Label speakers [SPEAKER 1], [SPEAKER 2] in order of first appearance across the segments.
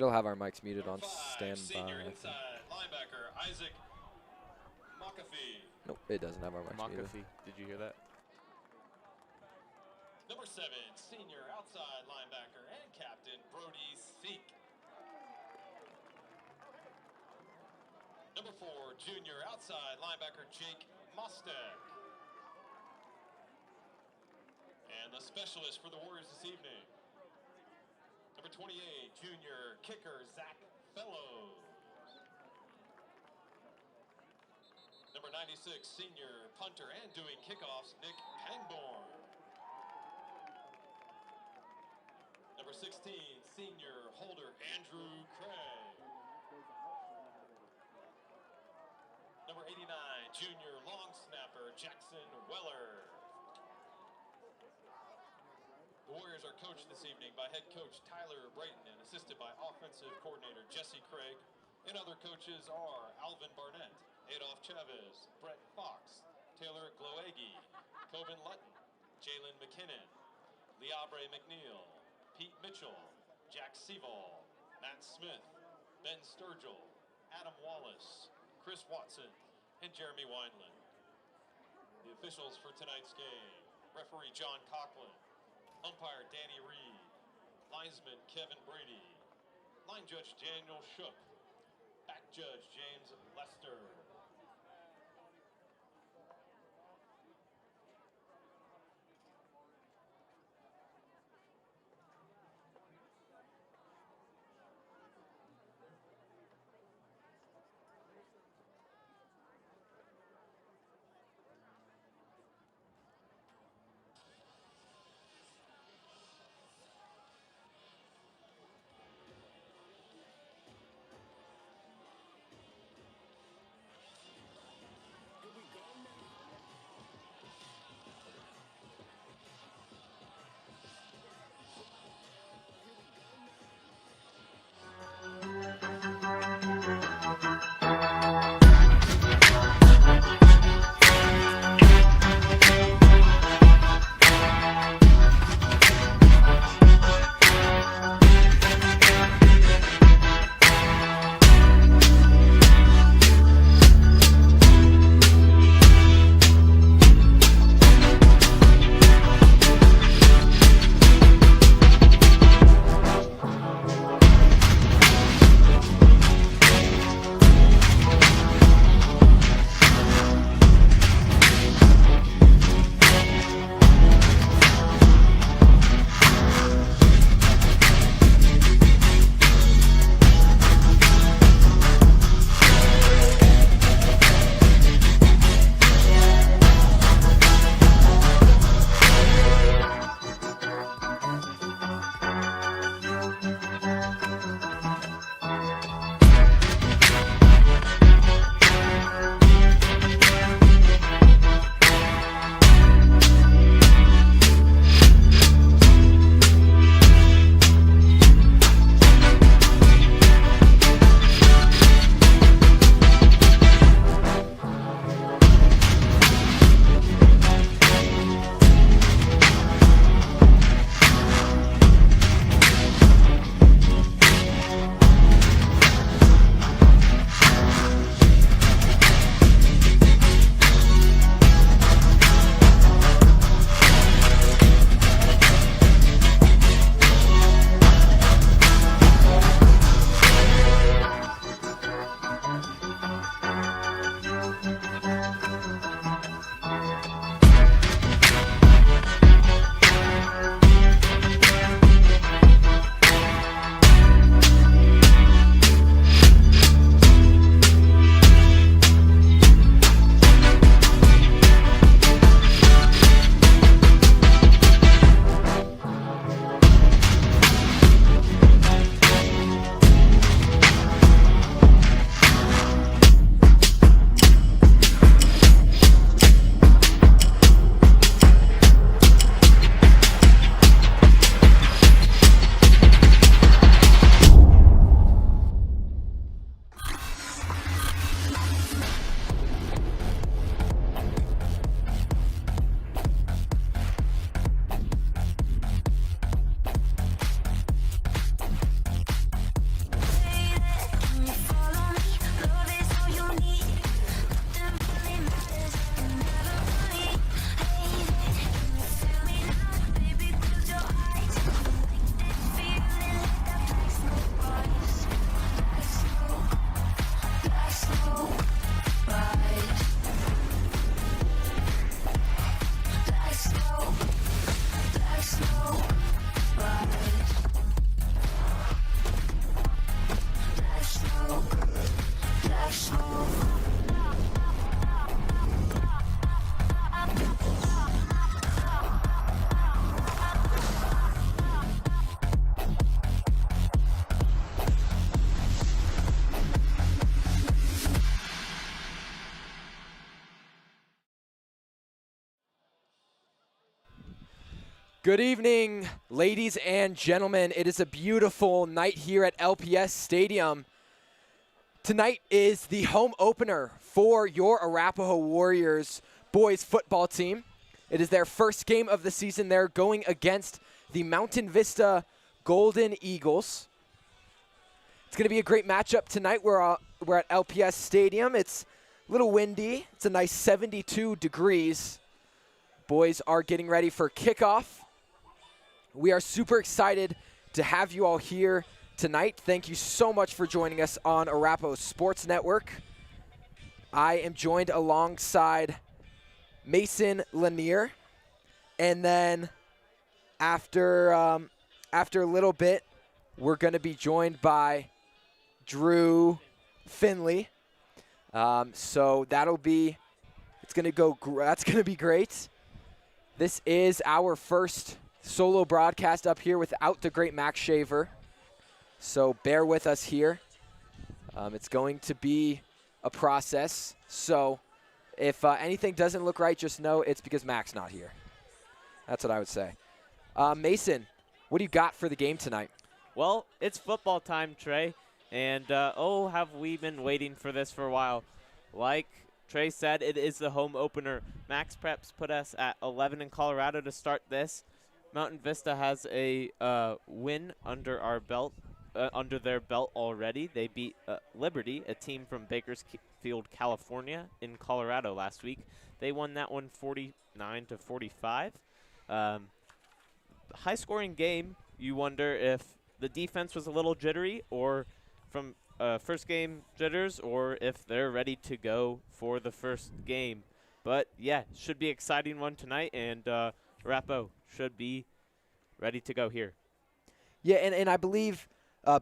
[SPEAKER 1] It'll have our mics muted on standby.
[SPEAKER 2] Senior inside linebacker Isaac McAfee.
[SPEAKER 1] Nope, it doesn't have our mics muted.
[SPEAKER 3] McAfee, did you hear that?
[SPEAKER 2] Number 7, senior outside linebacker and captain Brody Seek. Number 4, junior outside linebacker Jake Mostek. And the specialist for the Warriors this evening, number 28, junior kicker Zach Fellows. Number 96, senior punter and doing kickoffs Nick Pangborn. Number 16, senior holder Andrew Craig. Number 89, junior long snapper Jackson Weller. The Warriors are coached this evening by head coach Tyler Brayton and assisted by offensive coordinator Jesse Craig. And other coaches are Alvin Barnett, Adolph Chavez, Brett Fox, Taylor Gloegi, Coben Lutton, Jalen McKinnon, Liabre McNeil, Pete Mitchell, Jack Seaval, Matt Smith, Ben Sturgill, Adam Wallace, Chris Watson, and Jeremy Wineland. The officials for tonight's game: referee John Coughlin, umpire Danny Reed, linesman Kevin Brady, line judge Daniel Shook, back judge James Lester.
[SPEAKER 1] Good evening, ladies and gentlemen. It is a beautiful night here at LPS Stadium. Tonight is the home opener for your Arapahoe Warriors boys football team. It is their first game of the season. They're going against the Mountain Vista Golden Eagles. It's going to be a great matchup tonight. We're at LPS Stadium. It's a little windy. It's a nice 72 degrees. Boys are getting ready for kickoff. We are super excited to have you all here tonight. Thank you so much for joining us on Arapahoe Sports Network. I am joined alongside Mason Lanier, and then after a little bit, we're going to be joined by Drew Finley. So that's going to be great. This is our first solo broadcast up here without the great Max Shaver. So bear with us here. It's going to be a process. So if anything doesn't look right, just know it's because Mac's not here. That's what I would say. Mason, what do you got for the game tonight?
[SPEAKER 3] Well, it's football time, Trey. And, have we been waiting for this for a while. Like Trey said, it is the home opener. Max Preps put us at 11 in Colorado to start this. Mountain Vista has a win under their belt already. They beat Liberty, a team from Bakersfield, California, in Colorado last week. They won that one 49-45. High-scoring game. You wonder if the defense was a little jittery, or from first game jitters, or if they're ready to go for the first game. But yeah, should be an exciting one tonight, and Arapahoe should be ready to go here.
[SPEAKER 1] Yeah, and I believe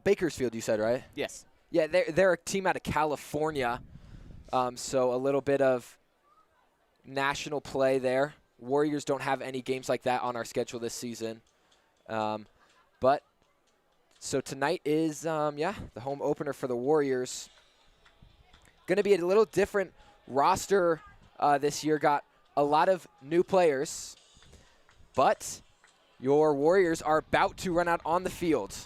[SPEAKER 1] Bakersfield, you said, right?
[SPEAKER 3] Yes.
[SPEAKER 1] Yeah, they're a team out of California, so a little bit of national play there. Warriors don't have any games like that on our schedule this season. But so tonight is, the home opener for the Warriors. Going to be a little different roster this year. Got a lot of new players, but your Warriors are about to run out on the field.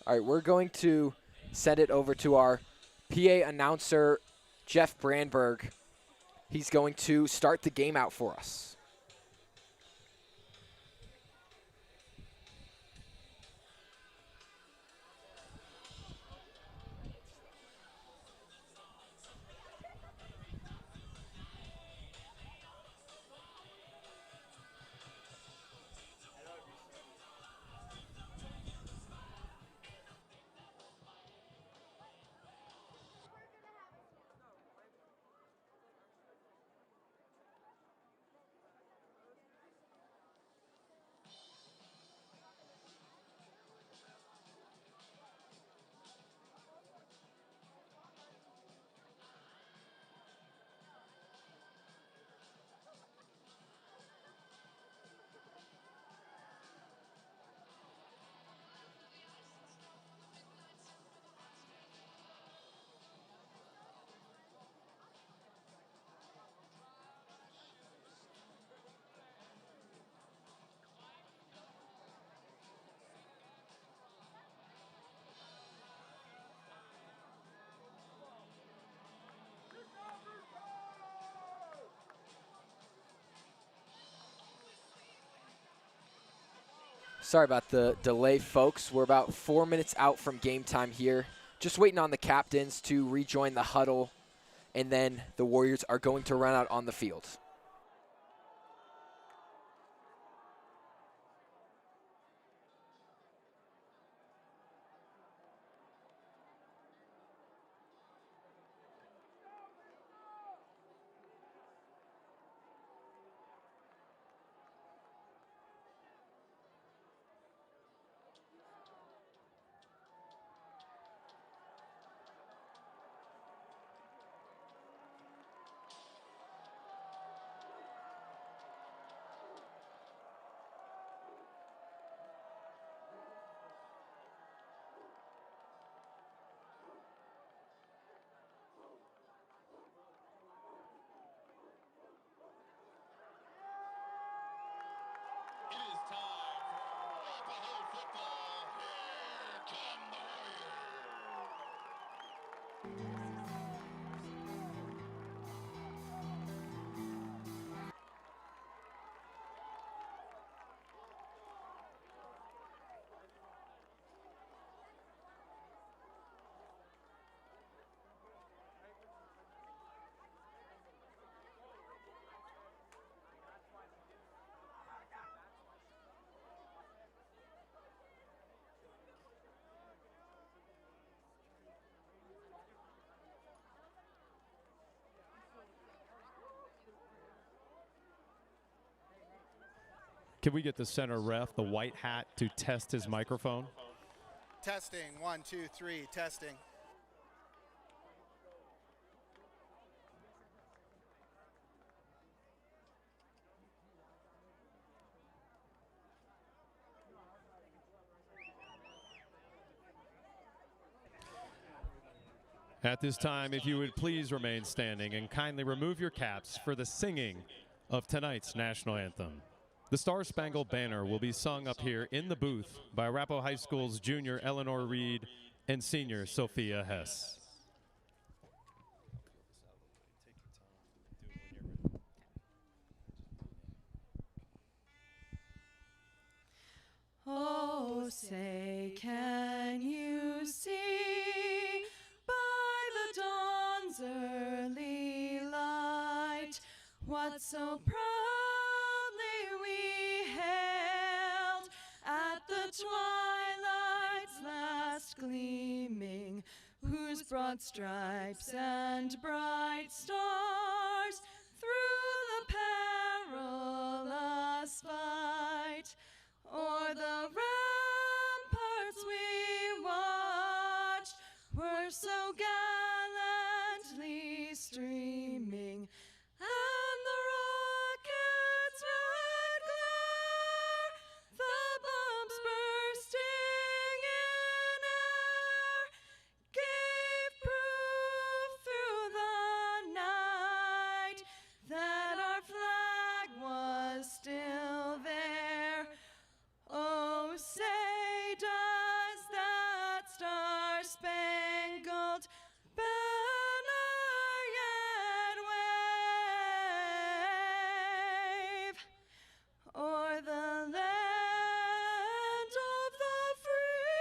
[SPEAKER 1] All right, we're going to send it over to our PA announcer, Jeff Brandberg. He's going to start the game out for us. Sorry about the delay, folks. We're about 4 minutes out from game time here. Just waiting on the captains to rejoin the huddle, and then the Warriors are going to run out on the field.
[SPEAKER 2] It is time for Arapahoe football. Here come the
[SPEAKER 4] Can we get the center ref, the white hat, to test his microphone?
[SPEAKER 5] Testing, 1, 2, 3, testing.
[SPEAKER 4] At this time, if you would please remain standing and kindly remove your caps for the singing of tonight's national anthem. The Star Spangled Banner will be sung up here in the booth by Arapahoe High School's junior Eleanor Reed and senior Sophia Hess.
[SPEAKER 6] Oh, say, can you see by the dawn's early light what so proudly we hailed at the twilight's last gleaming, whose broad stripes and bright stars through the perilous fight o'er the ramparts we watched were so gallantly streaming, and the rocket's red glare, the bombs bursting in air, gave proof through the night that our flag was still there. Oh, say does that star-spangled banner yet wave o'er the land of the free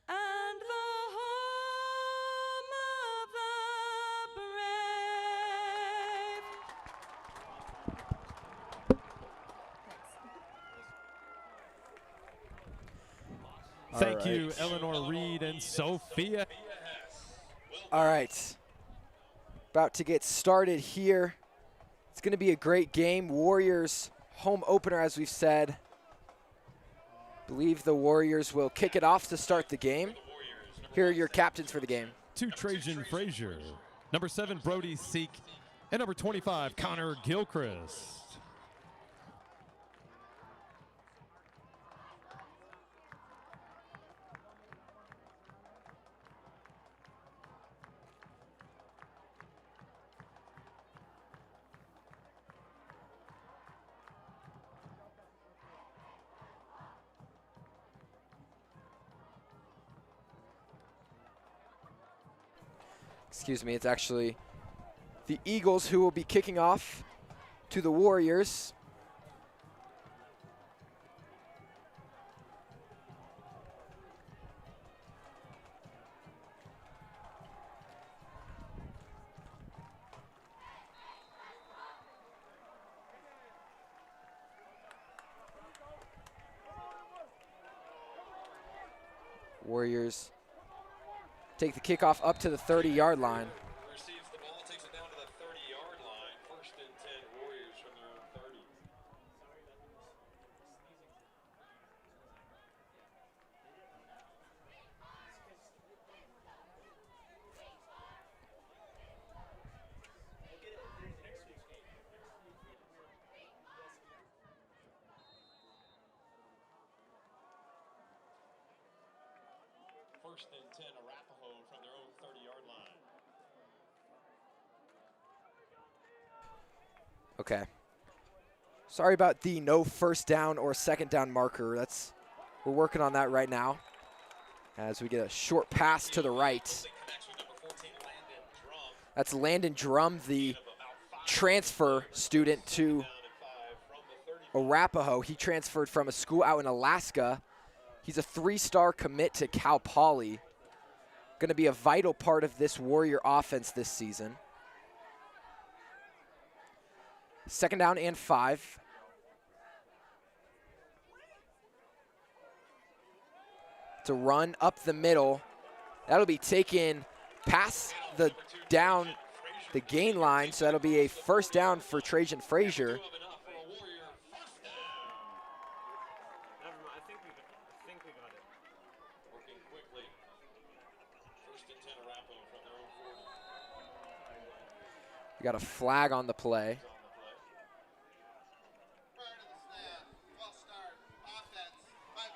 [SPEAKER 6] and the home of the brave?
[SPEAKER 4] Thank you, Eleanor Reed and Sophia.
[SPEAKER 1] All right. About to get started here. It's going to be a great game. Warriors home opener, as we've said. Believe the Warriors will kick it off to start the game. Here are your captains for the game.
[SPEAKER 4] To Trajan Frazier, number 7, Brody Seek, and number 25, Connor Gilchrist.
[SPEAKER 1] Excuse me, it's actually the Eagles who will be kicking off to the Warriors. Warriors take the kickoff up to the 30-yard line.
[SPEAKER 2] Receives the ball, takes it down to the 30-yard line. 1st and 10 Warriors from their own 30. First and 10 Arapahoe from their own 30-yard line.
[SPEAKER 1] Okay. Sorry about the no first down or second down marker. We're working on that right now as we get a short pass to the right.
[SPEAKER 2] Connects with number 14, Landon Drum.
[SPEAKER 1] That's Landon Drum, the transfer student to
[SPEAKER 2] Down at 5 from the 30.
[SPEAKER 1] Arapahoe. He transferred from a school out in Alaska. He's a 3-star commit to Cal Poly. Going to be a vital part of this Warrior offense this season. 2nd down and 5. It's a run up the middle. That'll be taken past the gain line, so that'll be a first down for Trajan Frazier.
[SPEAKER 2] Working quickly. 1st and 10 Arapahoe from their own 40.
[SPEAKER 1] We got a flag on the play.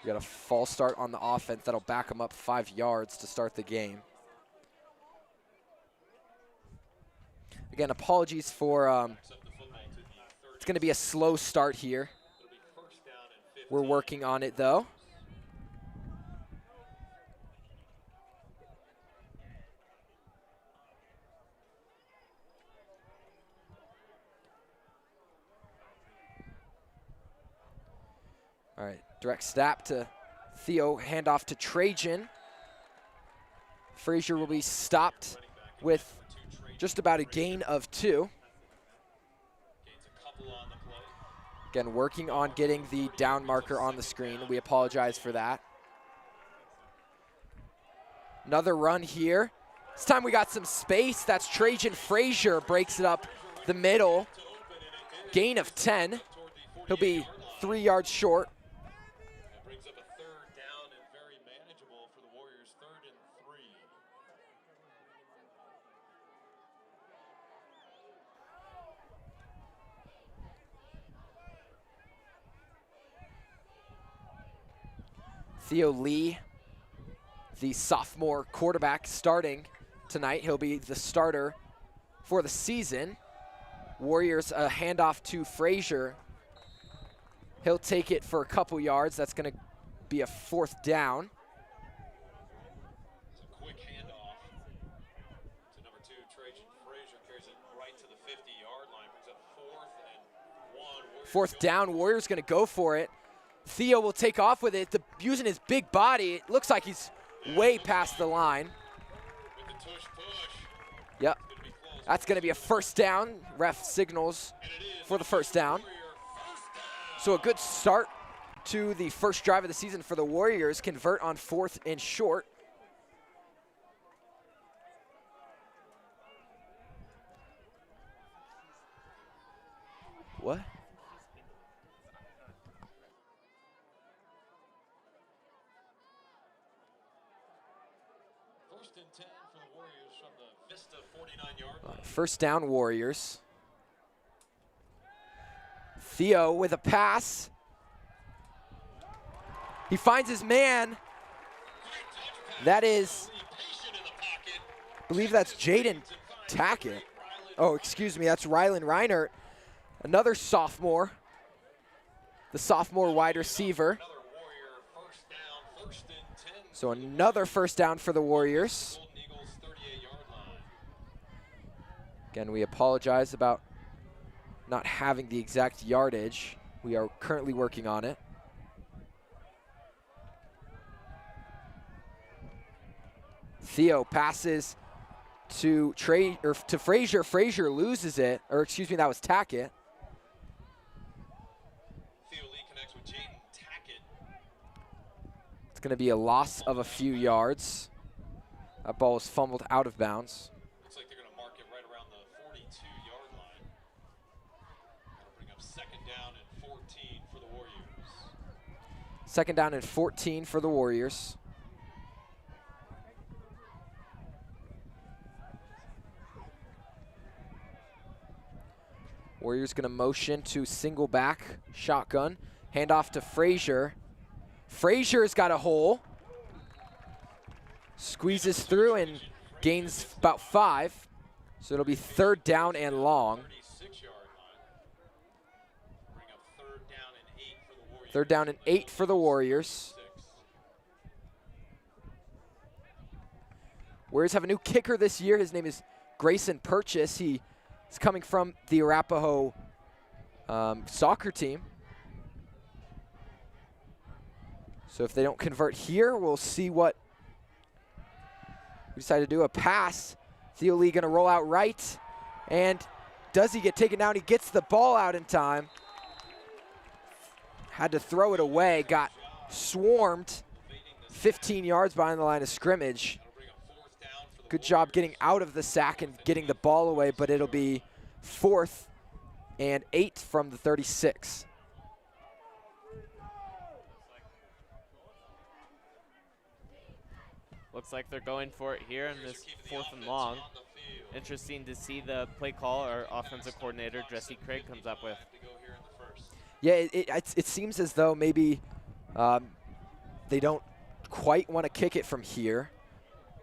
[SPEAKER 1] We got a false start on the offense. That'll back them up 5 yards to start the game. Again, apologies for, it's going to be a slow start here. We're working on it, though. All right, direct snap to Theo, handoff to Trajan. Frazier will be stopped with just about a gain of 2. Again, working on getting the down marker on the screen. We apologize for that. Another run here. This time we got some space. That's Trajan Frazier, breaks it up the middle. Gain of 10. He'll be 3 yards short.
[SPEAKER 2] That brings up a 3rd down and very manageable for the Warriors. 3rd and 3.
[SPEAKER 1] Theo Lee, the sophomore quarterback, starting tonight. He'll be the starter for the season. Warriors a handoff to Frazier. He'll take it for a couple yards. That's going to be a 4th down.
[SPEAKER 2] It's a quick handoff to number 2, Trajan Frazier. Carries it right to the 50-yard line. Brings up 4th and 1.
[SPEAKER 1] 4th down, Warriors going to go for it. Theo will take off with it, using his big body. It looks like he's way past the line.
[SPEAKER 2] With the tush push.
[SPEAKER 1] Yep,
[SPEAKER 2] It's gonna be close.
[SPEAKER 1] that's going to be a first down. Ref signals
[SPEAKER 2] And it is
[SPEAKER 1] for the first down.
[SPEAKER 2] Warrior first down.
[SPEAKER 1] So a good start to the first drive of the season for the Warriors. Convert on 4th and short. What?
[SPEAKER 2] First and 10 for the Warriors from the Vista 49-yard line.
[SPEAKER 1] First down, Warriors. Theo with a pass. He finds his man. That is, I believe that's Jaden Tackett. Oh, excuse me, that's Rylan Reinert, another sophomore. The sophomore wide receiver.
[SPEAKER 2] Another Warrior first down, 1st and 10.
[SPEAKER 1] So another first down for the Warriors.
[SPEAKER 2] Golden Eagles 38-yard line.
[SPEAKER 1] Again, we apologize about not having the exact yardage. We are currently working on it. Theo passes to Frazier. Frazier loses it, or excuse me, that was Tackett.
[SPEAKER 2] Theo Lee connects with Jaden Tackett.
[SPEAKER 1] It's going to be a loss of a few yards. That ball was fumbled out of bounds.
[SPEAKER 2] Looks like they're going to mark it right around the 42-yard line. That'll bring up second down and 14 for the Warriors.
[SPEAKER 1] Second down and 14 for the Warriors. Warriors going to motion to single back shotgun. Hand off to Frazier. Frazier's got a hole. Squeezes through and gains about 5. So it'll be third down and long.
[SPEAKER 2] 36-yard line. Bring up third down and 8 for the Warriors.
[SPEAKER 1] Third down and 8 for the Warriors. Warriors have a new kicker this year. His name is Grayson Purchase. He is coming from the Arapahoe soccer team. So if they don't convert here, we'll see what we decide to do. A pass. Theo Lee going to roll out right. And does he get taken down? He gets the ball out in time. Had to throw it away. Got swarmed 15 yards behind the line of scrimmage. Good job getting out of the sack and getting the ball away, but it'll be 4th and 8 from the 36.
[SPEAKER 3] Looks like they're going for it here in this 4th and long. Interesting to see the play call our offensive coordinator, Jesse Craig, comes up with.
[SPEAKER 1] Yeah, it seems as though maybe they don't quite want to kick it from here.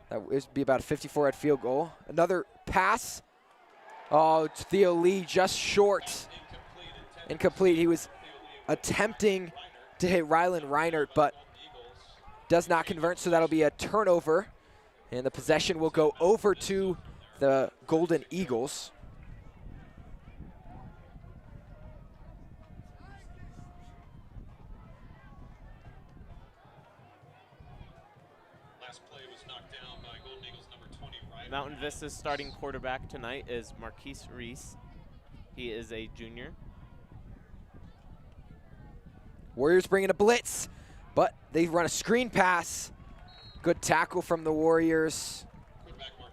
[SPEAKER 1] That would be about a 54-yard field goal. Another pass. Oh, Theo Lee just short. Incomplete. He was attempting to hit Rylan Reinert, but does not convert, so that'll be a turnover. And the possession will go over to the Golden Eagles.
[SPEAKER 2] Last play was knocked down by Golden Eagles number 20, Ryan.
[SPEAKER 3] Mountain Vista's starting quarterback tonight is Marquise Reese. He is a junior.
[SPEAKER 1] Warriors bringing a blitz, but they run a screen pass. Good tackle from the Warriors.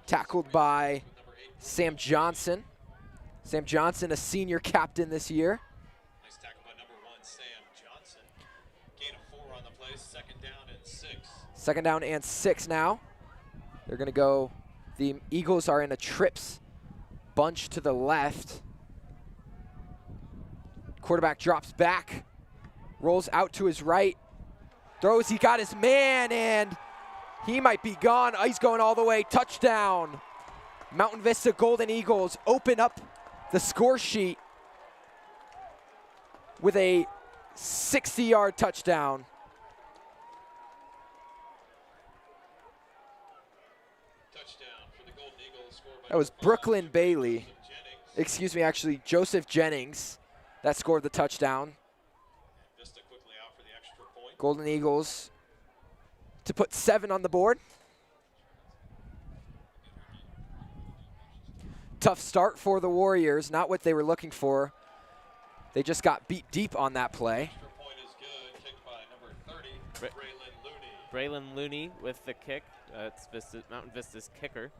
[SPEAKER 1] Tackled by Sam Johnson. Sam Johnson, a senior captain this year.
[SPEAKER 2] Nice tackle by number 1, Sam Johnson. Gain of 4 on the play, second down and 6.
[SPEAKER 1] Second down and 6 now. They're going to go, the Eagles are in a trips bunch to the left. Quarterback drops back, rolls out to his right, throws, he got his man, and he might be gone. He's going all the way, touchdown. Mountain Vista Golden Eagles open up the score sheet with a 60-yard touchdown.
[SPEAKER 2] Touchdown for the Golden Eagles, scored by
[SPEAKER 1] That was
[SPEAKER 2] number 5,
[SPEAKER 1] Brooklyn Bailey.
[SPEAKER 2] Jennings.
[SPEAKER 1] Excuse me, actually, Joseph Jennings that scored the touchdown.
[SPEAKER 2] Vista quickly out for the extra point.
[SPEAKER 1] Golden Eagles to put 7 on the board. Tough start for the Warriors, not what they were looking for. They just got beat deep on that play.
[SPEAKER 2] Extra point is good, kicked by number 30,
[SPEAKER 3] Bra-
[SPEAKER 2] Braylon Looney.
[SPEAKER 3] Braylon Looney with the kick. It's Mountain Vista's kicker.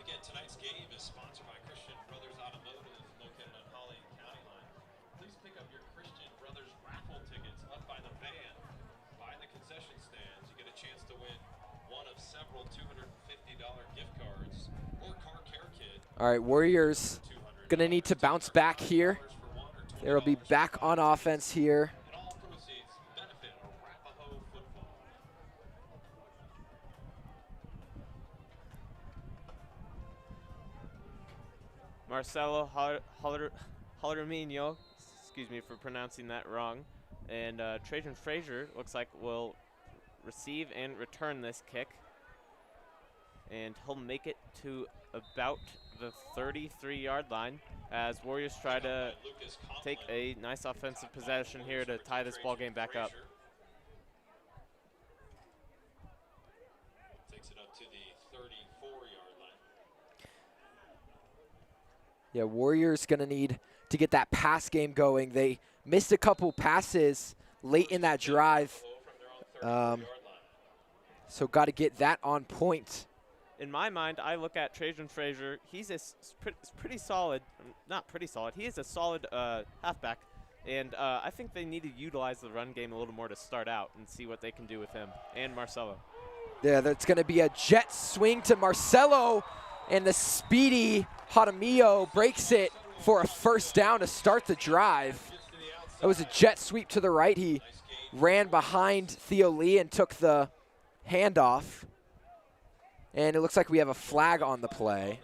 [SPEAKER 2] Again, tonight's game is sponsored by Christian Brothers Automotive, located on Holly County Line. Please pick up your Christian Brothers raffle tickets up by the van, by the concession stands. You get a chance to win one of several $250 gift cards or car care kit.
[SPEAKER 1] All right, Warriors gonna need to bounce back here. They'll be back on offense here.
[SPEAKER 2] And all proceeds benefit Arapahoe football.
[SPEAKER 3] Marcelo Hollermino, excuse me for pronouncing that wrong, and Trajan Frazier looks like will receive and return this kick, and he'll make it to about the 33-yard line as Warriors try to take a nice offensive possession here to tie this ball game back up.
[SPEAKER 1] Yeah, Warriors going to need to get that pass game going. They missed a couple passes late in that drive. So got to get that on point.
[SPEAKER 3] In my mind, I look at Trajan Frazier. He's pretty solid. Not pretty solid. He is a solid halfback. And I think they need to utilize the run game a little more to start out and see what they can do with him and Marcelo.
[SPEAKER 1] Yeah, that's going to be a jet swing to Marcelo. And the speedy Jaramillo breaks it for a first down to start the drive. That was a jet sweep to the right. He ran behind Theo Lee and took the handoff. And it looks like we have a flag on the play.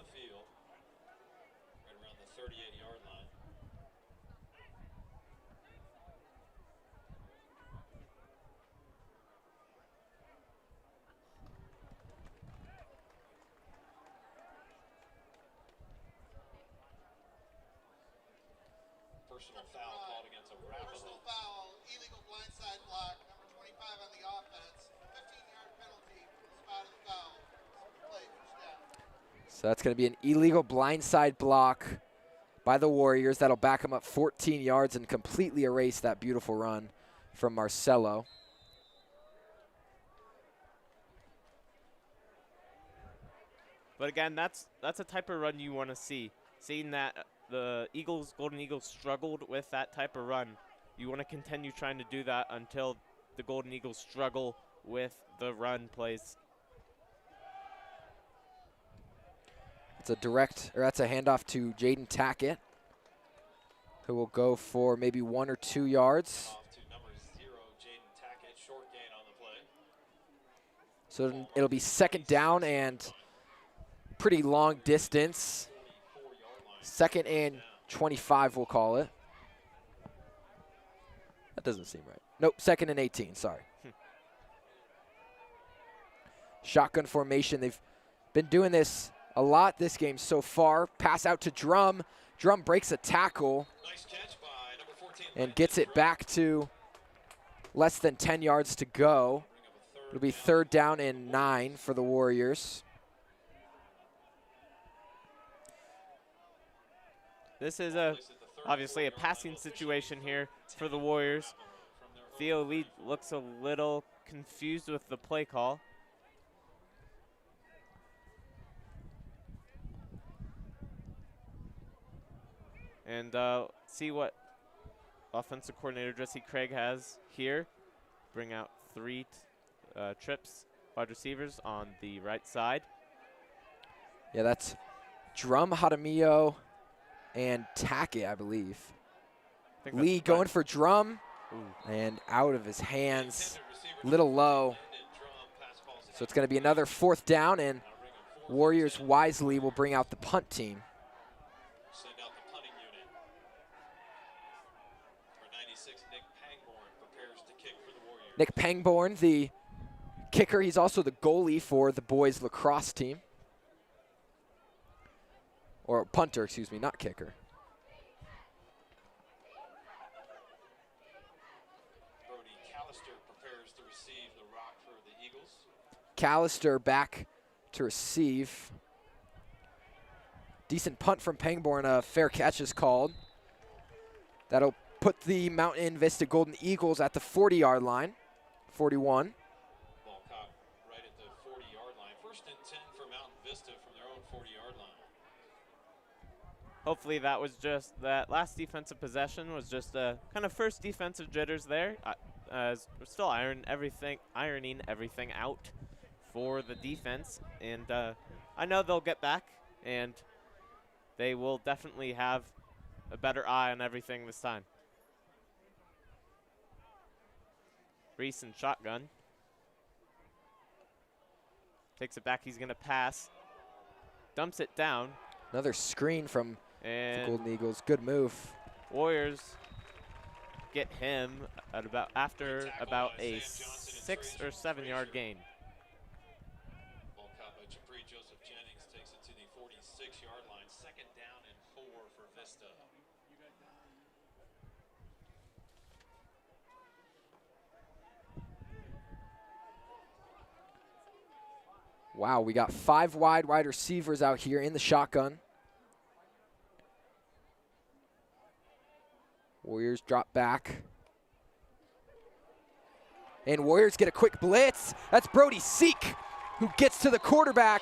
[SPEAKER 2] Personal foul called against Arapahoe.
[SPEAKER 5] Personal foul, illegal blindside block, number 25 on the offense. 15-yard penalty for the spot of the foul. Play first down.
[SPEAKER 1] So that's going to be an illegal blindside block by the Warriors. That'll back them up 14 yards and completely erase that beautiful run from Marcelo.
[SPEAKER 3] But again, that's a type of run you want to see. Seeing that the Golden Eagles struggled with that type of run, you want to continue trying to do that until the Golden Eagles struggle with the run plays.
[SPEAKER 1] It's that's a handoff to Jaden Tackett, who will go for maybe 1 or 2 yards.
[SPEAKER 2] Off to number 0, Jaden Tackett, short gain on the play.
[SPEAKER 1] So it'll be second down and pretty long distance. 2nd and 25, we'll call it. That doesn't seem right. Nope, 2nd and 18, sorry. Shotgun formation. They've been doing this a lot this game so far. Pass out to Drum. Drum breaks a tackle
[SPEAKER 2] Nice catch by number 14.
[SPEAKER 1] and gets it back to less than 10 yards to go. It'll be 3rd down and 9 for the Warriors.
[SPEAKER 3] This is obviously a passing situation here for the Warriors. Theo Lee looks a little confused with the play call. And see what offensive coordinator Jesse Craig has here. Bring out 3 trips, wide receivers on the right side.
[SPEAKER 1] Yeah, that's Drum, Jaramillo, and Tackett, I believe. Lee going for Drum.
[SPEAKER 3] Ooh.
[SPEAKER 1] And out of his hands, little low. So it's going to be another 4th down, and Warriors wisely will bring out the punt team.
[SPEAKER 2] Send out the punting unit. Number 96, Nick Pangborn, prepares to kick for the Warriors.
[SPEAKER 1] Nick Pangborn, the kicker. He's also the goalie for the boys lacrosse team. Or punter, excuse me, not kicker.
[SPEAKER 2] Brody Callister prepares to receive the rock for the Eagles.
[SPEAKER 1] Callister back to receive. Decent punt from Pangborn. A fair catch is called. That'll put the Mountain Vista Golden Eagles at the 40-yard line. 41.
[SPEAKER 2] Ball caught right at the 40-yard line. 1st and 10 for Mountain Vista from their own 40-yard line.
[SPEAKER 3] Hopefully that was just that last defensive possession was just a kind of first defensive jitters there. As we're still ironing everything out for the defense, and I know they'll get back, and they will definitely have a better eye on everything this time. Reese in shotgun. Takes it back, he's gonna pass. Dumps it down.
[SPEAKER 1] Another screen from the
[SPEAKER 3] And
[SPEAKER 1] Golden Eagles. Good move.
[SPEAKER 3] Warriors get him at after about a 6 or 7 yard gain.
[SPEAKER 2] Ball caught by Jabri Joseph Jennings, takes it to the 46-yard line. 2nd down and 4 for Vista.
[SPEAKER 1] Wow, we got 5 wide receivers out here in the shotgun. Warriors drop back. And Warriors get a quick blitz. That's Brody Seek who gets to the quarterback.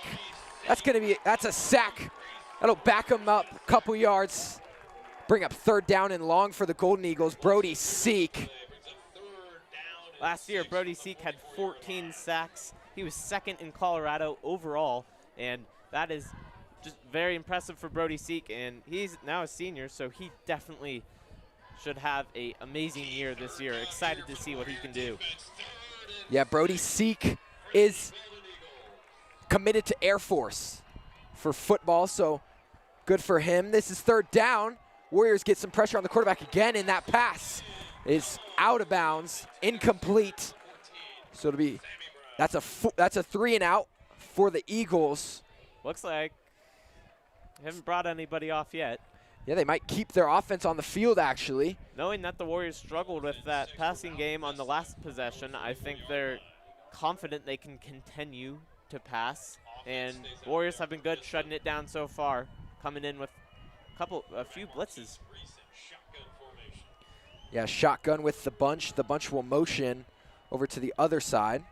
[SPEAKER 1] That's a sack. That'll back him up a couple yards. Bring up 3rd down and long for the Golden Eagles. Brody Seek.
[SPEAKER 3] Last year, Brody Seek had 14 sacks. He was 2nd in Colorado overall, and that is just very impressive for Brody Seek, and he's now a senior, so he definitely should have an amazing year this year. Excited to see what he can do.
[SPEAKER 1] Yeah, Brody Seek is committed to Air Force for football, so good for him. This is 3rd down. Warriors get some pressure on the quarterback again, and that pass is out of bounds, incomplete. So that's a 3-and-out for the Eagles.
[SPEAKER 3] Looks like they haven't brought anybody off yet.
[SPEAKER 1] Yeah, they might keep their offense on the field, actually.
[SPEAKER 3] Knowing that the Warriors struggled with that passing game on the last possession, I think they're confident they can continue to pass. And Warriors have been good shutting it down so far, coming in with a few blitzes.
[SPEAKER 1] Yeah, shotgun with the bunch. The bunch will motion over to the other side.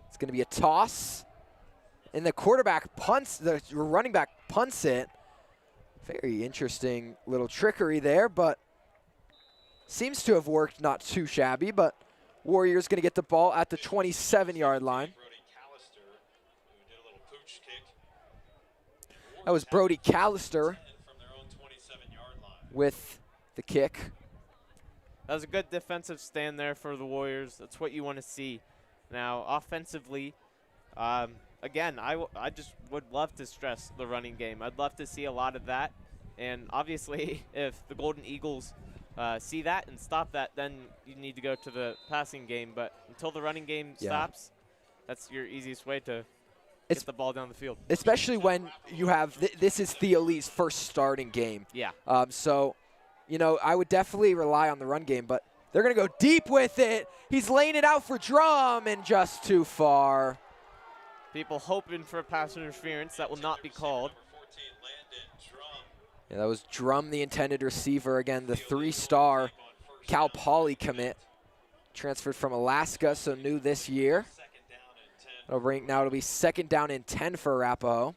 [SPEAKER 1] It's going to be a toss. And the quarterback punts, the running back punts it. Very interesting little trickery there, but seems to have worked not too shabby, but Warriors going to get the ball at the 27-yard line. That was Brody Callister with the kick.
[SPEAKER 3] That was a good defensive stand there for the Warriors. That's what you want to see. Now, offensively, again, I just would love to stress the running game. I'd love to see a lot of that. And obviously, if the Golden Eagles see that and stop that, then you need to go to the passing game. But until the running game stops, that's your easiest way to get the ball down the field.
[SPEAKER 1] Especially when you have, this is Theo Lee's first starting game.
[SPEAKER 3] Yeah.
[SPEAKER 1] So, you know, I would definitely rely on the run game, but they're going to go deep with it. He's laying it out for Drum and just too far.
[SPEAKER 3] People hoping for a pass interference. That will not be called.
[SPEAKER 1] Yeah, that was Drum, the intended receiver. Again, the 3-star Cal Poly commit. Transferred from Alaska, so new this year. Now it'll be 2nd down and 10 for Arapahoe.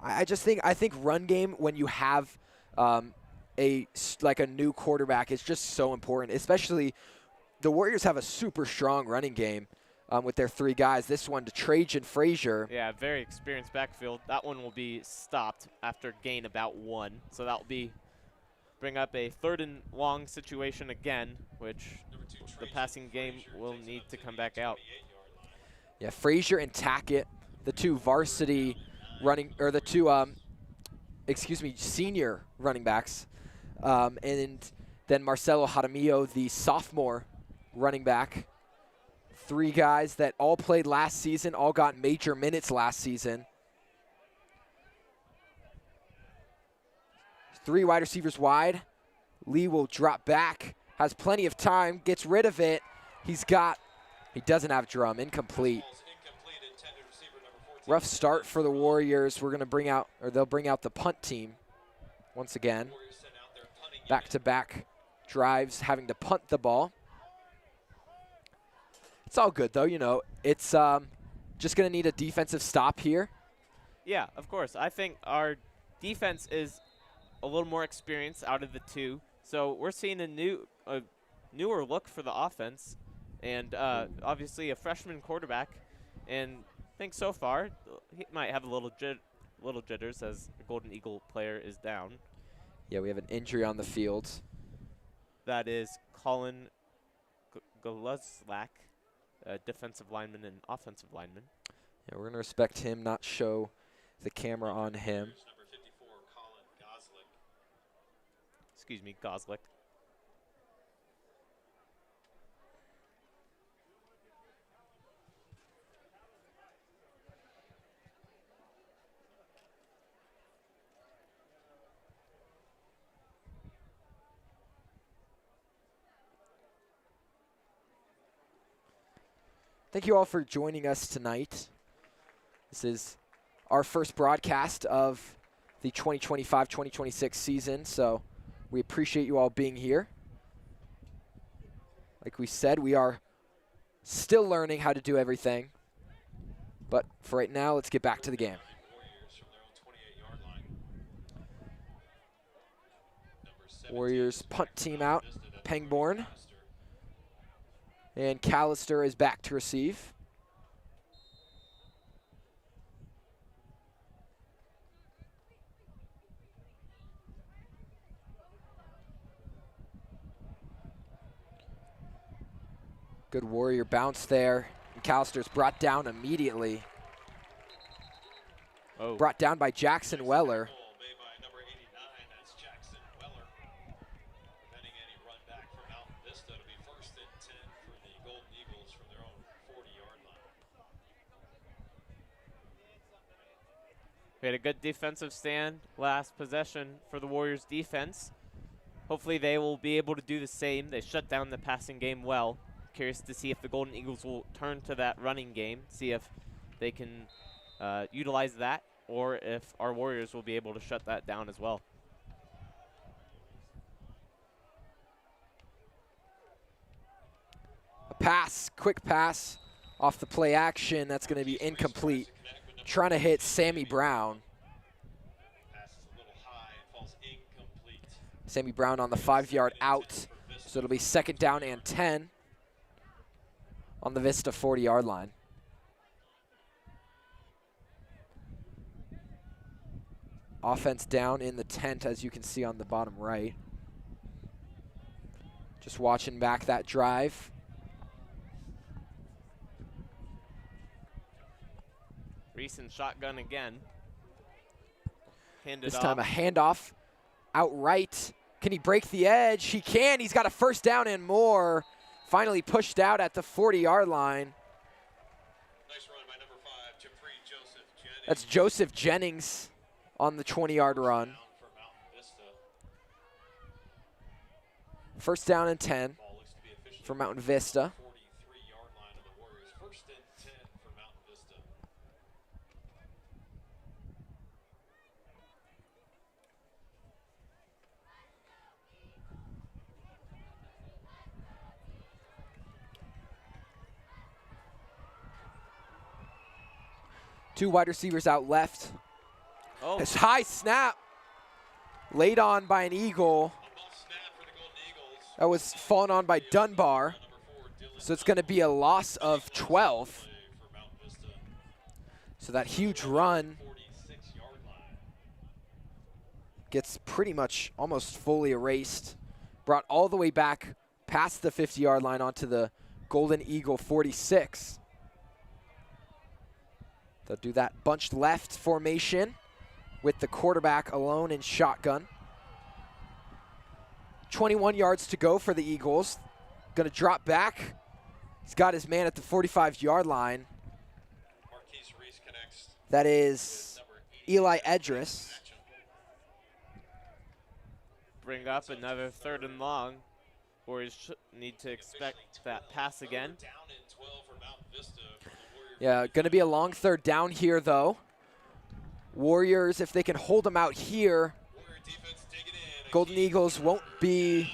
[SPEAKER 1] I think run game, when you have a new quarterback, is just so important. Especially the Warriors have a super strong running game with their 3 guys. This one to Trajan Frazier.
[SPEAKER 3] Yeah, very experienced backfield. That one will be stopped after gain about 1. So that will bring up a 3rd and long situation again, which the passing game will need to come back out.
[SPEAKER 1] Yeah, Frazier and Tackett, the 2 varsity running, or the 2, senior running backs. And then Marcelo Jaramillo, the sophomore running back. 3 guys that all played last season, all got major minutes last season. 3 wide receivers wide. Lee will drop back, has plenty of time, gets rid of it. He doesn't have Drum, incomplete. Rough start for the Warriors. They'll bring out the punt team once again. Back-to-back drives, having to punt the ball. It's all good, though. You know, it's just going to need a defensive stop here.
[SPEAKER 3] Yeah, of course. I think our defense is a little more experienced out of the 2. So we're seeing a newer look for the offense, and obviously a freshman quarterback. And I think so far he might have a little jitters as the Golden Eagle player is down.
[SPEAKER 1] Yeah, we have an injury on the field.
[SPEAKER 3] That is Colin Goluzlak, defensive lineman and offensive lineman.
[SPEAKER 1] Yeah, we're going to respect him, not show the camera on him.
[SPEAKER 3] Excuse me, Goslick.
[SPEAKER 1] Thank you all for joining us tonight. This is our first broadcast of the 2025-2026 season, so we appreciate you all being here. Like we said, we are still learning how to do everything. But for right now, let's get back to the game. Warriors punt team out, Pangborn. And Callister is back to receive. Good Warrior bounce there. And Callister's brought down immediately.
[SPEAKER 3] Oh.
[SPEAKER 1] Brought down by Jackson Weller.
[SPEAKER 3] We had a good defensive stand last possession for the Warriors defense. Hopefully they will be able to do the same. They shut down the passing game well. Curious to see if the Golden Eagles will turn to that running game, see if they can utilize that, or if our Warriors will be able to shut that down as well.
[SPEAKER 1] A pass, quick pass off the play action. That's going to be incomplete. Trying to hit Sammy Brown. Sammy Brown on the 5-yard out. So it'll be 2nd down and 10 on the Vista 40-yard line. Offense down in the tent, as you can see on the bottom right. Just watching back that drive.
[SPEAKER 3] Recent shotgun again.
[SPEAKER 1] This time a handoff outright. Can he break the edge? He can. He's got a 1st down and more. Finally pushed out at the 40-yard line.
[SPEAKER 2] Nice run by number 5, Joseph Jennings.
[SPEAKER 1] That's Joseph Jennings on the 20-yard run. 1st down and 10 for Mountain Vista.
[SPEAKER 2] 43-yard line of the Warriors. 1st and 10 for Mountain Vista.
[SPEAKER 1] Two wide receivers out left.
[SPEAKER 3] Oh.
[SPEAKER 1] This high snap laid on by an Eagle. That was fallen on by Dunbar. So it's going to be a loss of 12. So that huge run gets pretty much almost fully erased. Brought all the way back past the 50-yard line onto the Golden Eagle 46. They'll do that bunched left formation with the quarterback alone in shotgun. 21 yards to go for the Eagles. Going to drop back. He's got his man at the 45-yard line. That is Eli Edris.
[SPEAKER 3] Bring up another 3rd and long. Warriors need to expect that pass again.
[SPEAKER 1] Yeah, going to be a long 3rd down here, though. Warriors, if they can hold them out here, Golden Eagles won't be,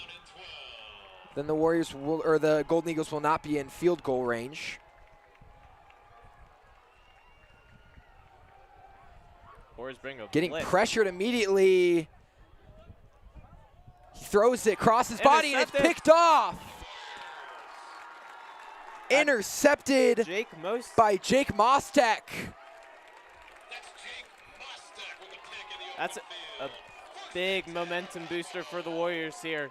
[SPEAKER 1] then the Warriors will, or the Golden Eagles will not be in field goal range.
[SPEAKER 3] Warriors bring a
[SPEAKER 1] Getting
[SPEAKER 3] blitz.
[SPEAKER 1] pressured immediately. He throws it across his body and it's picked off. Intercepted by Jake Mostek.
[SPEAKER 3] That's a big momentum booster for the Warriors here.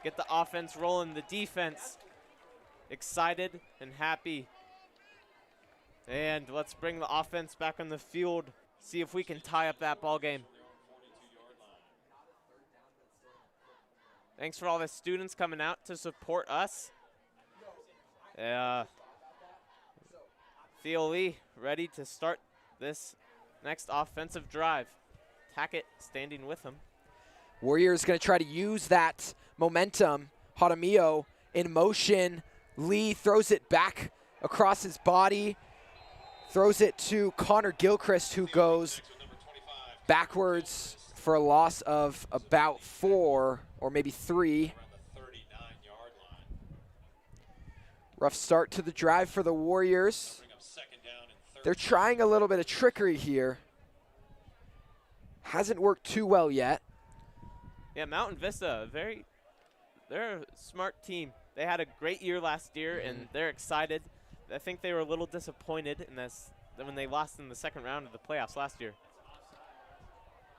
[SPEAKER 3] Get the offense rolling, the defense excited and happy. And let's bring the offense back on the field, see if we can tie up that ball game. Thanks for all the students coming out to support us. Theo Lee ready to start this next offensive drive. Tackett standing with him.
[SPEAKER 1] Warriors going to try to use that momentum. Jaramillo in motion. Lee throws it back across his body. Throws it to Connor Gilchrist, who goes backwards for a loss of about 4 or maybe 3. Rough start to the drive for the Warriors. They're trying a little bit of trickery here. Hasn't worked too well yet.
[SPEAKER 3] Yeah, Mountain Vista, they're a smart team. They had a great year last year, and they're excited. I think they were a little disappointed in this when they lost in the second round of the playoffs last year.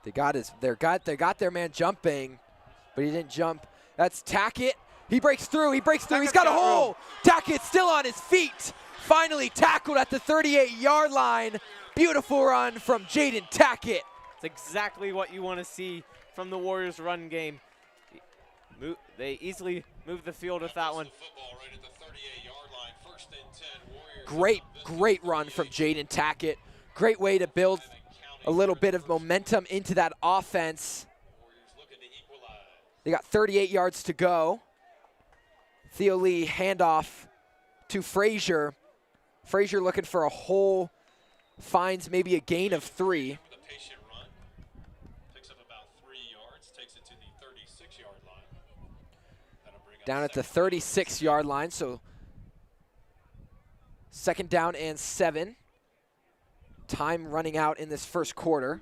[SPEAKER 1] They got their man jumping, but he didn't jump. That's Tackett. He breaks through. He's got a hole. Tackett still on his feet. Finally tackled at the 38-yard line. Beautiful run from Jaden Tackett.
[SPEAKER 3] It's exactly what you want to see from the Warriors' run game. They easily moved the field with that one.
[SPEAKER 1] Great run from Jaden Tackett. Great way to build a little bit of momentum into that offense. They got 38 yards to go. Theo Lee handoff to Frazier. Frazier looking for a hole, finds maybe a gain of 3. Down at the 36-yard line, so 2nd down and 7. Time running out in this first quarter.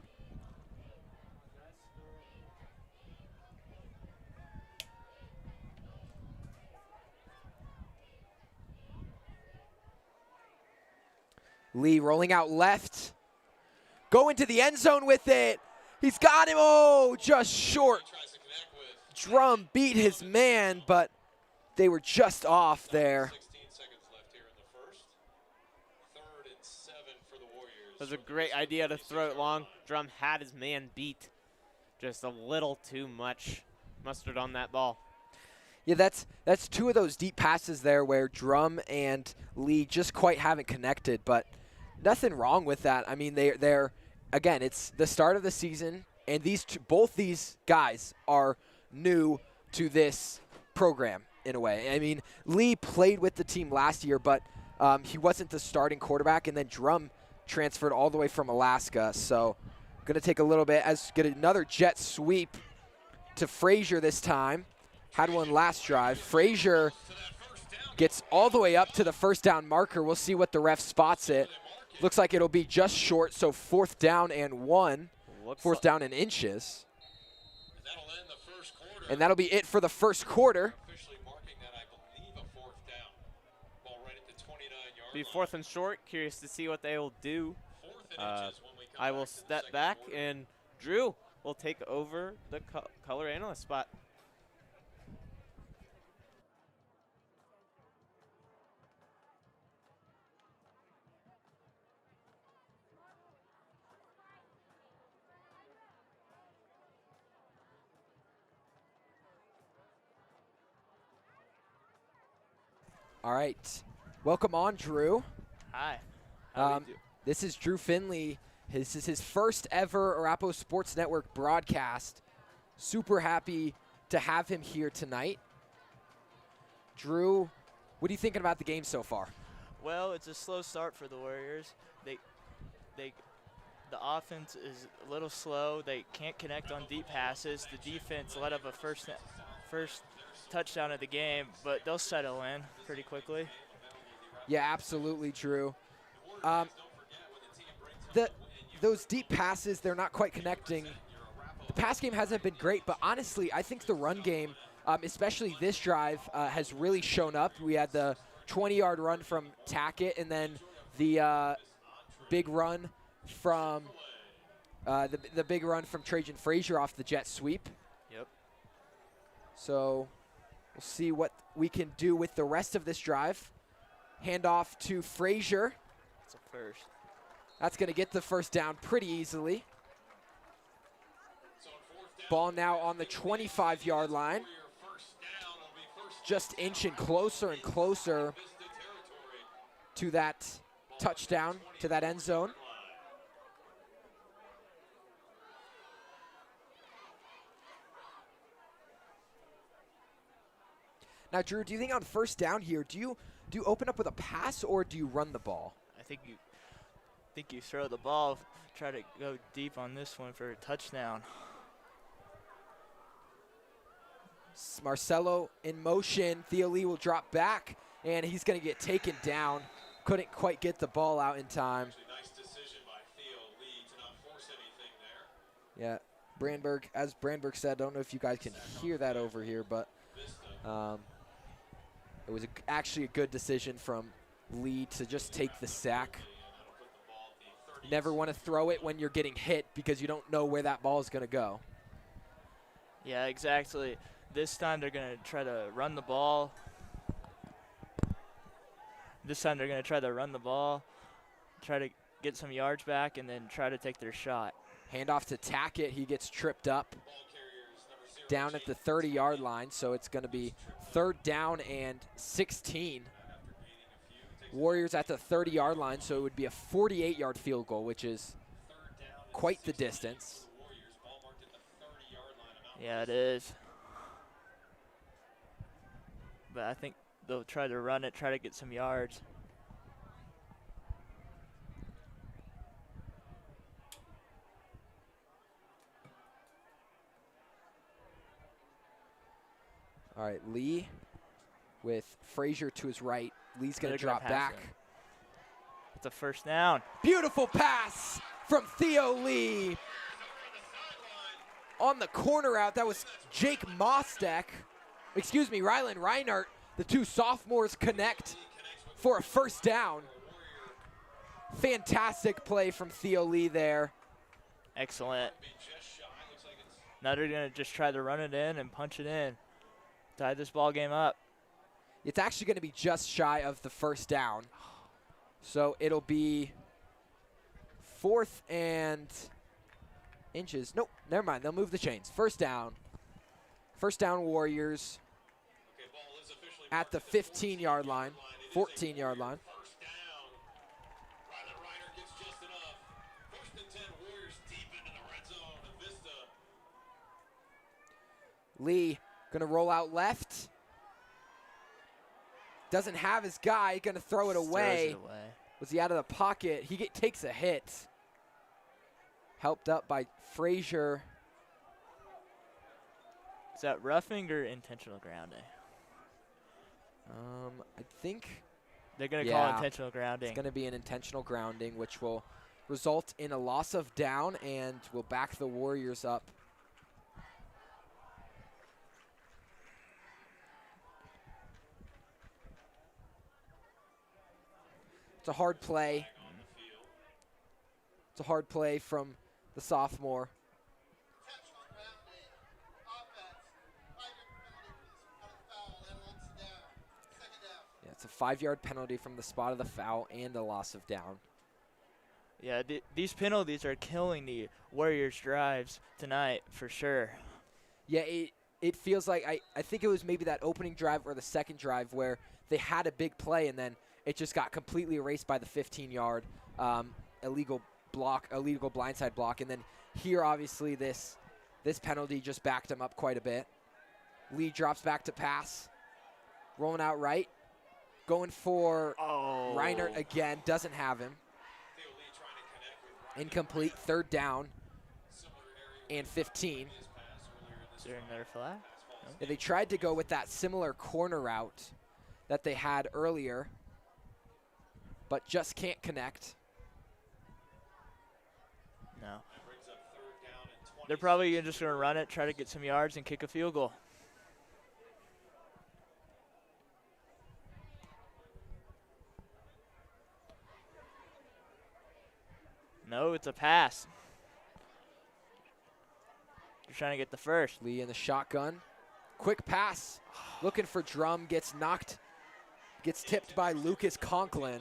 [SPEAKER 1] Lee rolling out left. Go into the end zone with it. He's got him. Oh, just short. Drum beat his man, but they were just off there.
[SPEAKER 2] 16 seconds left here in the first. 3rd and 7 for the Warriors.
[SPEAKER 3] It was a great idea to throw it long. Drum had his man beat. Just a little too much mustard on that ball.
[SPEAKER 1] Yeah, that's 2 of those deep passes there where Drum and Lee just quite haven't connected, but nothing wrong with that. I mean, they're again, it's the start of the season, and both these guys are new to this program in a way. I mean, Lee played with the team last year, but he wasn't the starting quarterback, and then Drum transferred all the way from Alaska. So going to take a little bit, get another jet sweep to Frazier this time. Had one last drive. Frazier gets all the way up to the 1st down marker. We'll see what the ref spots it. Looks like it'll be just short, so 4th down and 1. 4th down in inches. And that'll be it for the first quarter.
[SPEAKER 2] Officially marking that, I believe, a 4th down. Ball right at the 29-yard
[SPEAKER 3] Be
[SPEAKER 2] line.
[SPEAKER 3] 4th and short. Curious to see what they will do.
[SPEAKER 2] 4th and inches when we come
[SPEAKER 3] I will
[SPEAKER 2] back from the
[SPEAKER 3] step
[SPEAKER 2] second
[SPEAKER 3] back,
[SPEAKER 2] quarter.
[SPEAKER 3] and Drew will take over the color analyst spot.
[SPEAKER 1] All right. Welcome on, Drew.
[SPEAKER 7] Hi.
[SPEAKER 1] This is Drew Finley. This is his first ever Arapahoe Sports Network broadcast. Super happy to have him here tonight. Drew, what are you thinking about the game so far?
[SPEAKER 7] Well, it's a slow start for the Warriors. The offense is a little slow. They can't connect on deep passes. The defense let up a first touchdown of the game, but they'll settle in pretty quickly.
[SPEAKER 1] Yeah, absolutely, Drew. Those deep passes, they're not quite connecting. The pass game hasn't been great, but honestly, I think the run game, especially this drive, has really shown up. We had the 20-yard run from Tackett, and then the big run from the big run from Trajan Frazier off the jet sweep.
[SPEAKER 7] Yep.
[SPEAKER 1] So we'll see what we can do with the rest of this drive. Handoff to Frazier.
[SPEAKER 7] It's a first.
[SPEAKER 1] That's going to get the first down pretty easily. Ball now on the 25-yard line. Just inching closer and closer to that touchdown, to that end zone. Now, Drew, do you think on first down here, do you open up with a pass or do you run the ball?
[SPEAKER 7] I think think you throw the ball, try to go deep on this one for a touchdown.
[SPEAKER 1] Marcelo in motion. Theo Lee will drop back, and he's going to get taken down. Couldn't quite get the ball out in time.
[SPEAKER 2] Nice decision by Theo Lee to not force anything there.
[SPEAKER 1] Yeah, Brandberg, as Brandberg said, I don't know if you guys can hear that over here, but it was actually a good decision from Lee to just take the sack. Never want to throw it when you're getting hit because you don't know where that ball is going to go.
[SPEAKER 7] Yeah, exactly. This time they're going to try to run the ball. This time they're going to try to run the ball, try to get some yards back, and then try to take their shot.
[SPEAKER 1] Handoff to Tackett. He gets tripped up down at the 30-yard line, so it's going to be 3rd down and 16. Warriors at the 30-yard line, so it would be a 48-yard field goal, which is quite the distance.
[SPEAKER 7] Yeah, it is. But I think they'll try to run it, try to get some yards.
[SPEAKER 1] All right, Lee with Frazier to his right. Lee's going to drop back.
[SPEAKER 7] It's a 1st down.
[SPEAKER 1] Beautiful pass from Theo Lee. On the corner out, that was Jake Mostek. Excuse me, Rylan Reinert. The two sophomores connect for a 1st down. Fantastic play from Theo Lee there.
[SPEAKER 7] Excellent. Now they're going to just try to run it in and punch it in. Tie this ball game up.
[SPEAKER 1] It's actually going to be just shy of the 1st down. So it'll be 4th and inches. Nope, never mind. They'll move the chains. 1st down. 1st down Warriors at the 15-yard line, 14-yard line. Lee gonna roll out left. Doesn't have his guy, gonna throw it away. Was he out of the pocket? He takes a hit. Helped up by Frazier.
[SPEAKER 7] Is that roughing or intentional grounding?
[SPEAKER 1] I think
[SPEAKER 7] they're going to call intentional grounding.
[SPEAKER 1] It's going to be an intentional grounding, which will result in a loss of down and will back the Warriors up. It's a hard play. It's a hard play from the sophomore. It's a 5-yard penalty from the spot of the foul and a loss of down.
[SPEAKER 7] Yeah, these penalties are killing the Warriors' drives tonight for sure.
[SPEAKER 1] Yeah, it feels like I think it was maybe that opening drive or the second drive where they had a big play and then it just got completely erased by the 15-yard illegal blindside block. And then here, obviously, this penalty just backed them up quite a bit. Lee drops back to pass, rolling out right. Going for Reinert again, doesn't have him. Incomplete, 3rd down and 15.
[SPEAKER 7] Is there another flag? No?
[SPEAKER 1] Yeah, they tried to go with that similar corner route that they had earlier, but just can't connect.
[SPEAKER 7] No. They're probably just going to run it, try to get some yards, and kick a field goal. No, it's a pass. You're trying to get the 1st.
[SPEAKER 1] Lee in the shotgun. Quick pass. Looking for Drum. Gets tipped by Lucas Conklin.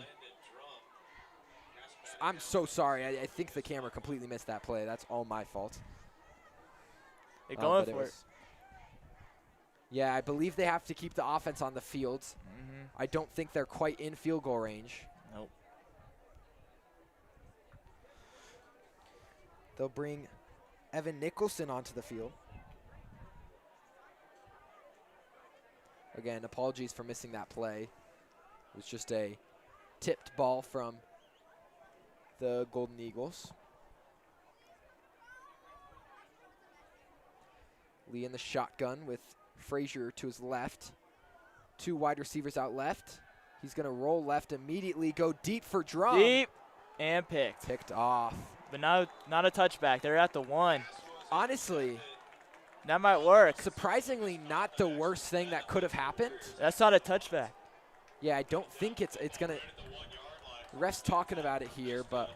[SPEAKER 1] I'm so sorry. I think the camera completely missed that play. That's all my fault.
[SPEAKER 7] They're going for it.
[SPEAKER 1] Yeah, I believe they have to keep the offense on the field. I don't think they're quite in field goal range.
[SPEAKER 7] Nope.
[SPEAKER 1] They'll bring Evan Nicholson onto the field. Again, apologies for missing that play. It was just a tipped ball from the Golden Eagles. Lee in the shotgun with Frazier to his left. 2 wide receivers out left. He's going to roll left immediately, go deep for Drum.
[SPEAKER 7] Deep and picked.
[SPEAKER 1] Picked off.
[SPEAKER 7] But not a touchback. They're at the 1.
[SPEAKER 1] Honestly,
[SPEAKER 7] That might work.
[SPEAKER 1] surprisingly not the worst thing that could have happened.
[SPEAKER 7] That's not a touchback.
[SPEAKER 1] Yeah, I don't think it's going to – ref's talking about it here, but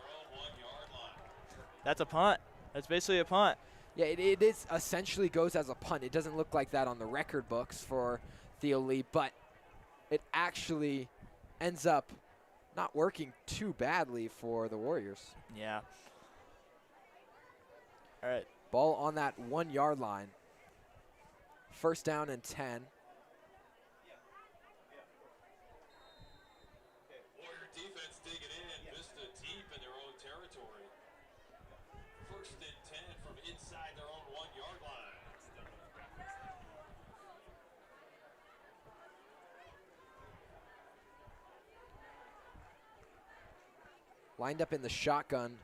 [SPEAKER 1] –
[SPEAKER 7] That's a punt. That's basically a punt.
[SPEAKER 1] yeah, it is essentially goes as a punt. It doesn't look like that on the record books for Theo Lee, but it actually ends up not working too badly for the Warriors.
[SPEAKER 7] Yeah. All right.
[SPEAKER 1] Ball on that 1 yard line. First down and 10.
[SPEAKER 2] Warrior defense digging in. Vista deep in their own territory. First and 10 from inside their own 1 yard line.
[SPEAKER 1] Lined up in the shotgun.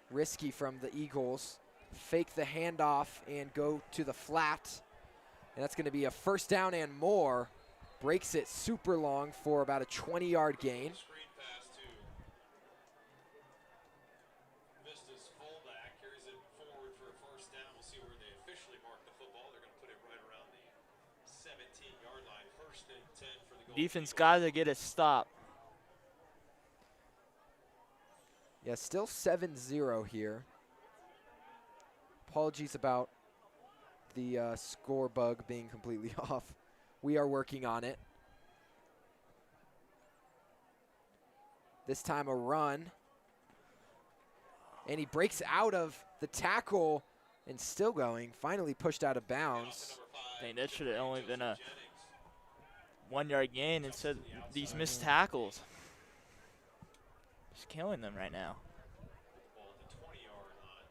[SPEAKER 1] Risky from the Eagles. Fake the handoff and go to the flat. And that's going to be a first down and more. Breaks it super long for about a 20-yard gain.
[SPEAKER 2] Screen pass to Vista's fullback. Carries it forward for a first down. We'll see where they officially mark the football. They're going to put it right around the 17-yard line. First and 10 for the Golden
[SPEAKER 7] Defense
[SPEAKER 2] Eagles.
[SPEAKER 7] got to get a stop.
[SPEAKER 1] Yeah, still 7-0 here. Apologies about the score bug being completely off. We are working on it. This time a run. And he breaks out of the tackle and still going. Finally pushed out of bounds.
[SPEAKER 7] Dang, that should have only been a 1 yard gain instead of these missed tackles. Just killing them right now.
[SPEAKER 2] Ball at the 20-yard line.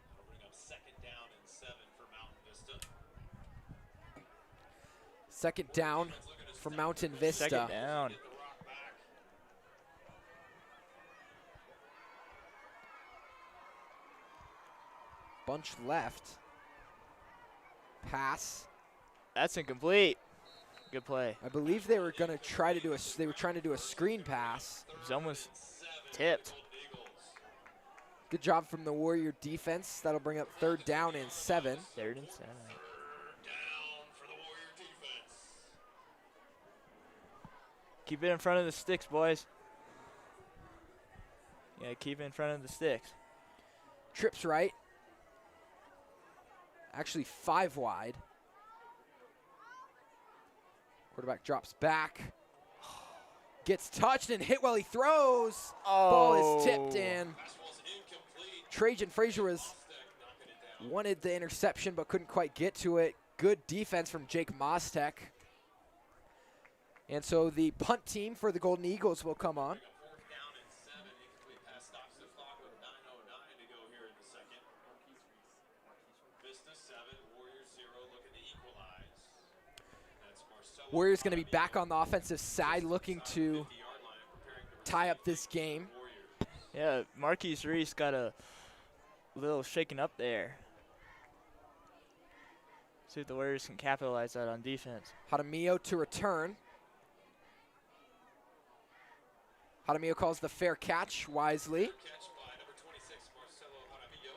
[SPEAKER 2] That'll bring up second down and 7 for Mountain Vista.
[SPEAKER 1] Second down for Mountain Vista.
[SPEAKER 7] Second down.
[SPEAKER 2] Get the rock back.
[SPEAKER 1] Bunch left. Pass.
[SPEAKER 7] That's incomplete. Good play.
[SPEAKER 1] I believe they were going to try to do they were trying to do a screen pass.
[SPEAKER 7] It was almost tipped.
[SPEAKER 1] Good job from the Warrior defense. That'll bring up third down and 7.
[SPEAKER 7] 3rd and 7.
[SPEAKER 2] Down for the Warrior defense.
[SPEAKER 7] Keep it in front of the sticks, boys. Yeah, keep it in front of the sticks.
[SPEAKER 1] Trips right. Actually 5 wide. Quarterback drops back. Gets touched and hit while he throws. Ball is tipped and
[SPEAKER 2] Fastball's incomplete.
[SPEAKER 1] Trajan Frazier was
[SPEAKER 2] Knocking it down.
[SPEAKER 1] wanted the interception but couldn't quite get to it. Good defense from Jake Mostek. And so the punt team for the Golden Eagles will come on.
[SPEAKER 2] Fourth down and 7. Incomplete pass stops the clock with 9:09 to go here in the second. Vista 7, Warriors 0, looking to equalize. That's Marcelo.
[SPEAKER 1] Warriors going to be back on the offensive side looking to
[SPEAKER 2] 50-yard line, preparing to
[SPEAKER 1] tie up this game.
[SPEAKER 7] Yeah, Marquise Reese got a little shaken up there. See if the Warriors can capitalize that on defense.
[SPEAKER 1] Jaramillo to return. Jaramillo calls the fair catch wisely.
[SPEAKER 2] catch by number 26, Marcelo Jaramillo.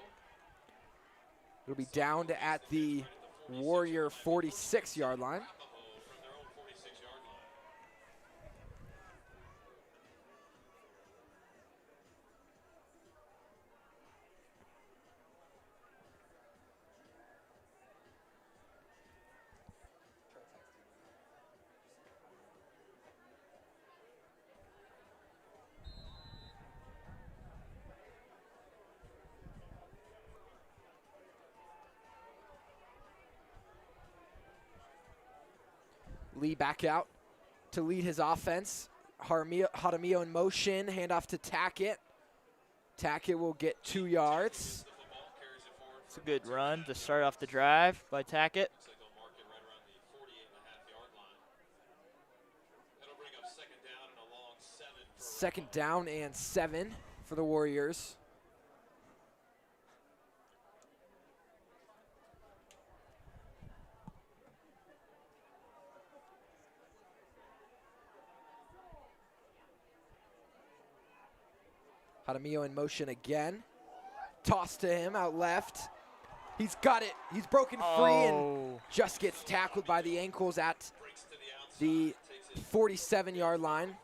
[SPEAKER 1] It'll be down to at the Warrior 46-yard line.
[SPEAKER 2] Arapahoe from their own 46-yard line.
[SPEAKER 1] Lee back out to lead his offense. Jaramillo in motion, handoff to Tackett. Tackett will get 2 yards.
[SPEAKER 7] It's a good run to start off the drive by Tackett.
[SPEAKER 2] Looks like they'll mark it right around the 48.5-yard line. That'll bring up second down and a long 7
[SPEAKER 1] Second down and 7 for the Warriors. Jaramillo in motion again. Toss to him out left. He's got it. He's broken free and just gets tackled by the ankles at the 47-yard line.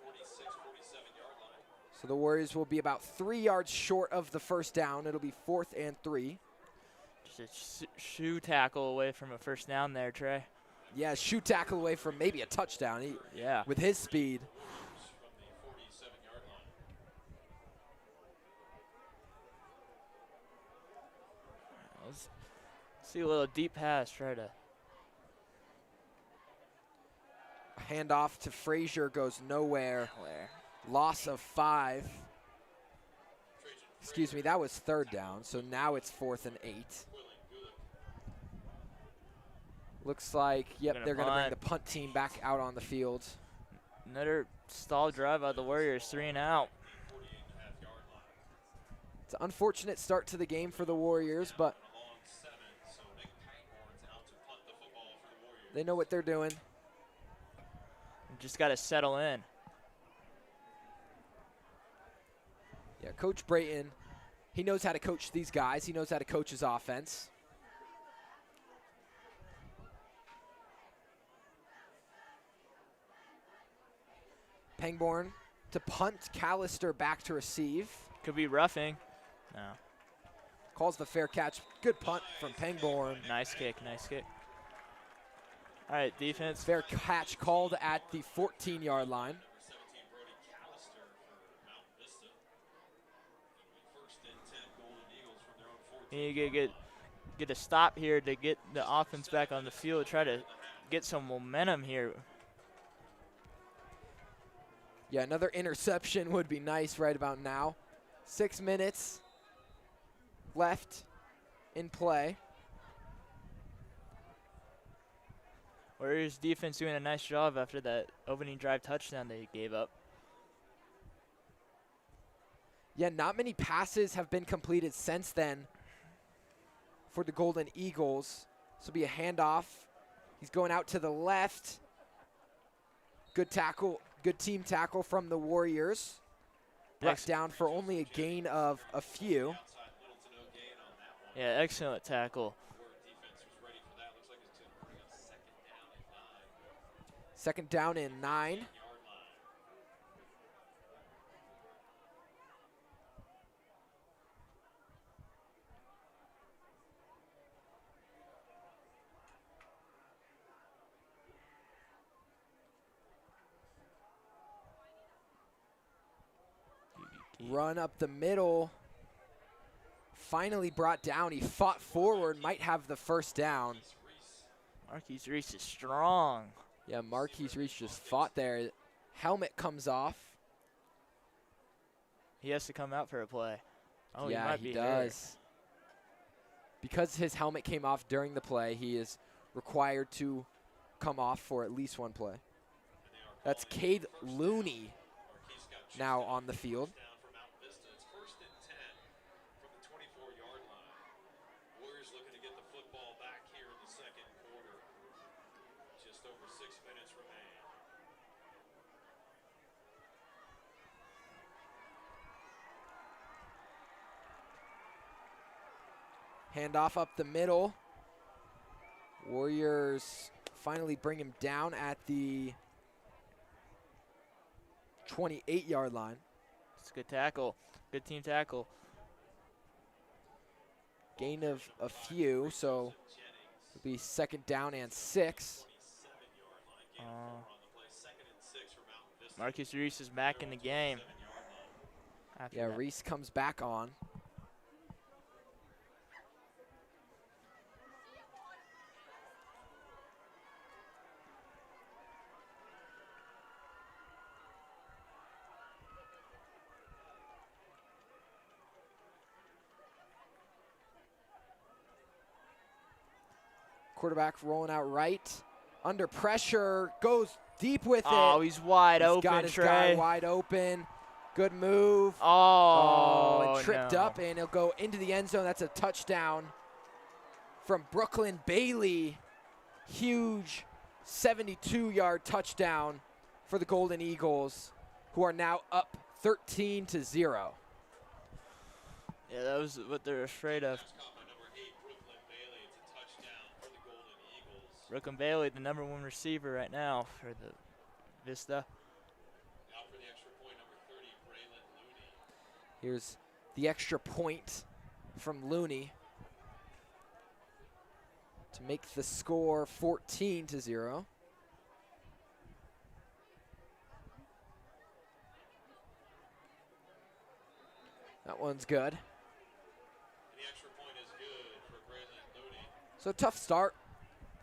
[SPEAKER 1] So the Warriors will be about 3 yards short of the first down. It'll be 4th and 3.
[SPEAKER 7] Just a shoe tackle away from a first down there, Trey.
[SPEAKER 1] Yeah, shoe tackle away from maybe a touchdown.
[SPEAKER 7] Yeah.
[SPEAKER 1] With his speed.
[SPEAKER 7] Let's see a little deep pass, try to.
[SPEAKER 1] Handoff to Frazier goes nowhere. Loss of 5. Excuse me, that was 3rd down, so now it's 4th and 8. Looks like, yep, they're going to bring the punt team back out on the field.
[SPEAKER 7] Another stall drive by the Warriors, 3 and out.
[SPEAKER 1] It's an unfortunate start to the game for the Warriors, but they know what they're doing.
[SPEAKER 7] Just got to settle in.
[SPEAKER 1] Yeah, Coach Brayton, he knows how to coach these guys. He knows how to coach his offense. Pangborn to punt, Callister back to receive.
[SPEAKER 7] Could be roughing. No.
[SPEAKER 1] Calls the fair catch. Good punt from Pangborn.
[SPEAKER 7] Nice kick, nice kick. All right, defense.
[SPEAKER 1] Fair catch called at the 14-yard line.
[SPEAKER 7] You get a stop here to get the offense back on the field, try to get some momentum here.
[SPEAKER 1] Yeah, another interception would be nice right about now. 6 minutes left in play.
[SPEAKER 7] Warriors defense doing a nice job after that opening drive touchdown they gave up.
[SPEAKER 1] Yeah, not many passes have been completed since then for the Golden Eagles. This will be a handoff. He's going out to the left. Good tackle, good team tackle from the Warriors. Brought down for only a gain of a few.
[SPEAKER 7] Yeah, excellent tackle.
[SPEAKER 1] Second down and 9. Run up the middle. Finally brought down. He fought forward, might have the first down.
[SPEAKER 7] Marquise Reese is strong.
[SPEAKER 1] Yeah, Marquise Reese just fought there. Helmet comes off.
[SPEAKER 7] He has to come out for a play. Oh,
[SPEAKER 1] yeah,
[SPEAKER 7] he
[SPEAKER 1] does. Because his helmet came off during the play, he is required to come off for at least one play. That's Cade Looney now on the field. Handoff up the middle. Warriors finally bring him down at the 28-yard line.
[SPEAKER 7] It's a good tackle. Good team tackle.
[SPEAKER 1] Gain of a few, so it'll be second down and 6.
[SPEAKER 7] Marcus Reese is back in the game.
[SPEAKER 1] Yeah, Reese comes back on. Quarterback rolling out right. Under pressure, goes deep with it.
[SPEAKER 7] Oh, he's wide open,
[SPEAKER 1] got his
[SPEAKER 7] Trey.
[SPEAKER 1] guy wide open. Good move.
[SPEAKER 7] Oh,
[SPEAKER 1] and tripped
[SPEAKER 7] no.
[SPEAKER 1] up, and he'll go into the end zone. That's a touchdown from Brooklyn Bailey. Huge 72-yard touchdown for the Golden Eagles, who are now up 13-0.
[SPEAKER 7] Yeah, that was what they're afraid of.
[SPEAKER 2] Number 8, Brooklyn Bailey. It's a touchdown for the Golden Eagles.
[SPEAKER 7] Brooklyn Bailey, the #1 receiver right now for the Vista.
[SPEAKER 2] Now for the extra point, number 30, Braylon Looney.
[SPEAKER 1] Here's the extra point from Looney to make the score 14-0. That one's good.
[SPEAKER 2] The extra point is good for Braylon Looney.
[SPEAKER 1] So tough start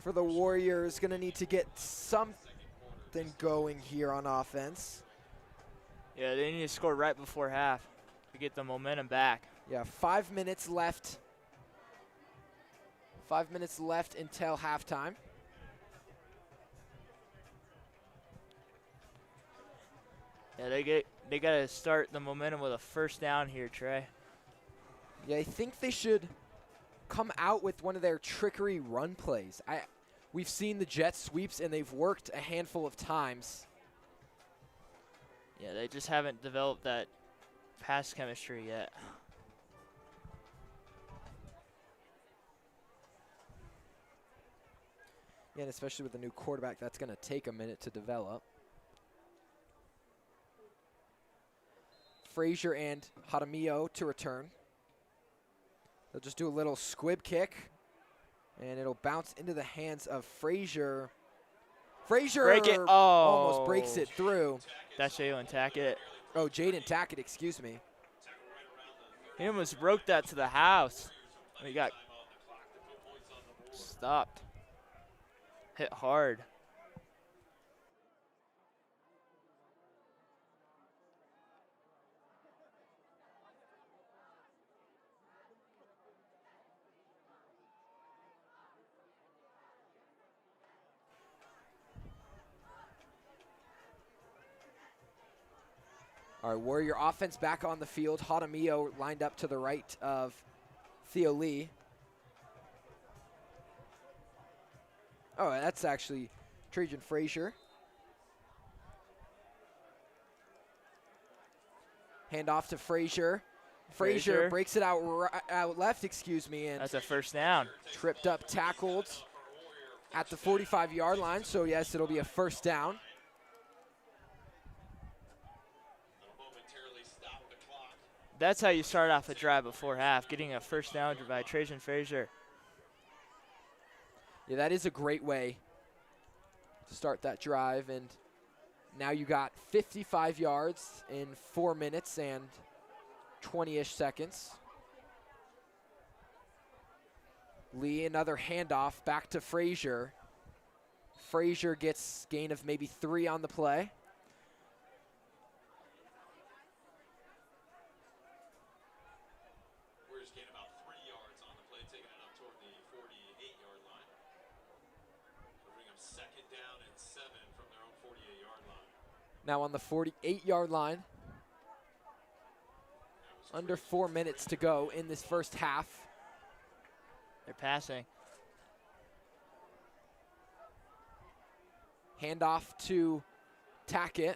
[SPEAKER 1] for the Warriors. Going to need to get something going here on offense.
[SPEAKER 7] Yeah, they need to score right before half to get the momentum back.
[SPEAKER 1] Yeah, 5 minutes left. 5 minutes left until halftime.
[SPEAKER 7] Yeah, they got to start the momentum with a first down here, Trey.
[SPEAKER 1] Yeah, I think they should come out with one of their trickery run plays. We've seen the jet sweeps, and they've worked a handful of times.
[SPEAKER 7] Yeah, they just haven't developed that pass chemistry yet.
[SPEAKER 1] Yeah, and especially with the new quarterback, that's going to take a minute to develop. Frazier and Jaramillo to return. They'll just do a little squib kick, and it'll bounce into the hands of Frazier. Frazier
[SPEAKER 7] Break it.
[SPEAKER 1] almost breaks it through.
[SPEAKER 7] That's Jalen Tackett.
[SPEAKER 1] Oh, Jaden Tackett, excuse me.
[SPEAKER 7] He almost broke that to the house. He got stopped. Hit hard.
[SPEAKER 1] All right, Warrior offense back on the field. Jaramillo lined up to the right of Theo Lee. Oh, that's actually Trajan Frazier. Hand off to Frazier. Frazier breaks it out left, excuse me, and
[SPEAKER 7] That's a first down.
[SPEAKER 1] tripped up, tackled at the 45-yard line. So yes, it'll be a first down.
[SPEAKER 2] Momentarily stop the clock.
[SPEAKER 7] That's how you start off a drive before half, getting a first down by Trajan Frazier.
[SPEAKER 1] Yeah, that is a great way to start that drive. And now you got 55 yards in 4 minutes and 20-ish seconds. Lee, another handoff back to Frazier. Frazier gets gain of maybe 3 on the play.
[SPEAKER 2] Warriors gain about 3 yards on the play, taking it up toward the 48-yard line. They'll bring up second down and 7 from their own 48-yard line.
[SPEAKER 1] Now on the 48-yard line. Under 4 minutes to go in this first half.
[SPEAKER 7] They're passing.
[SPEAKER 1] Handoff to Tackett.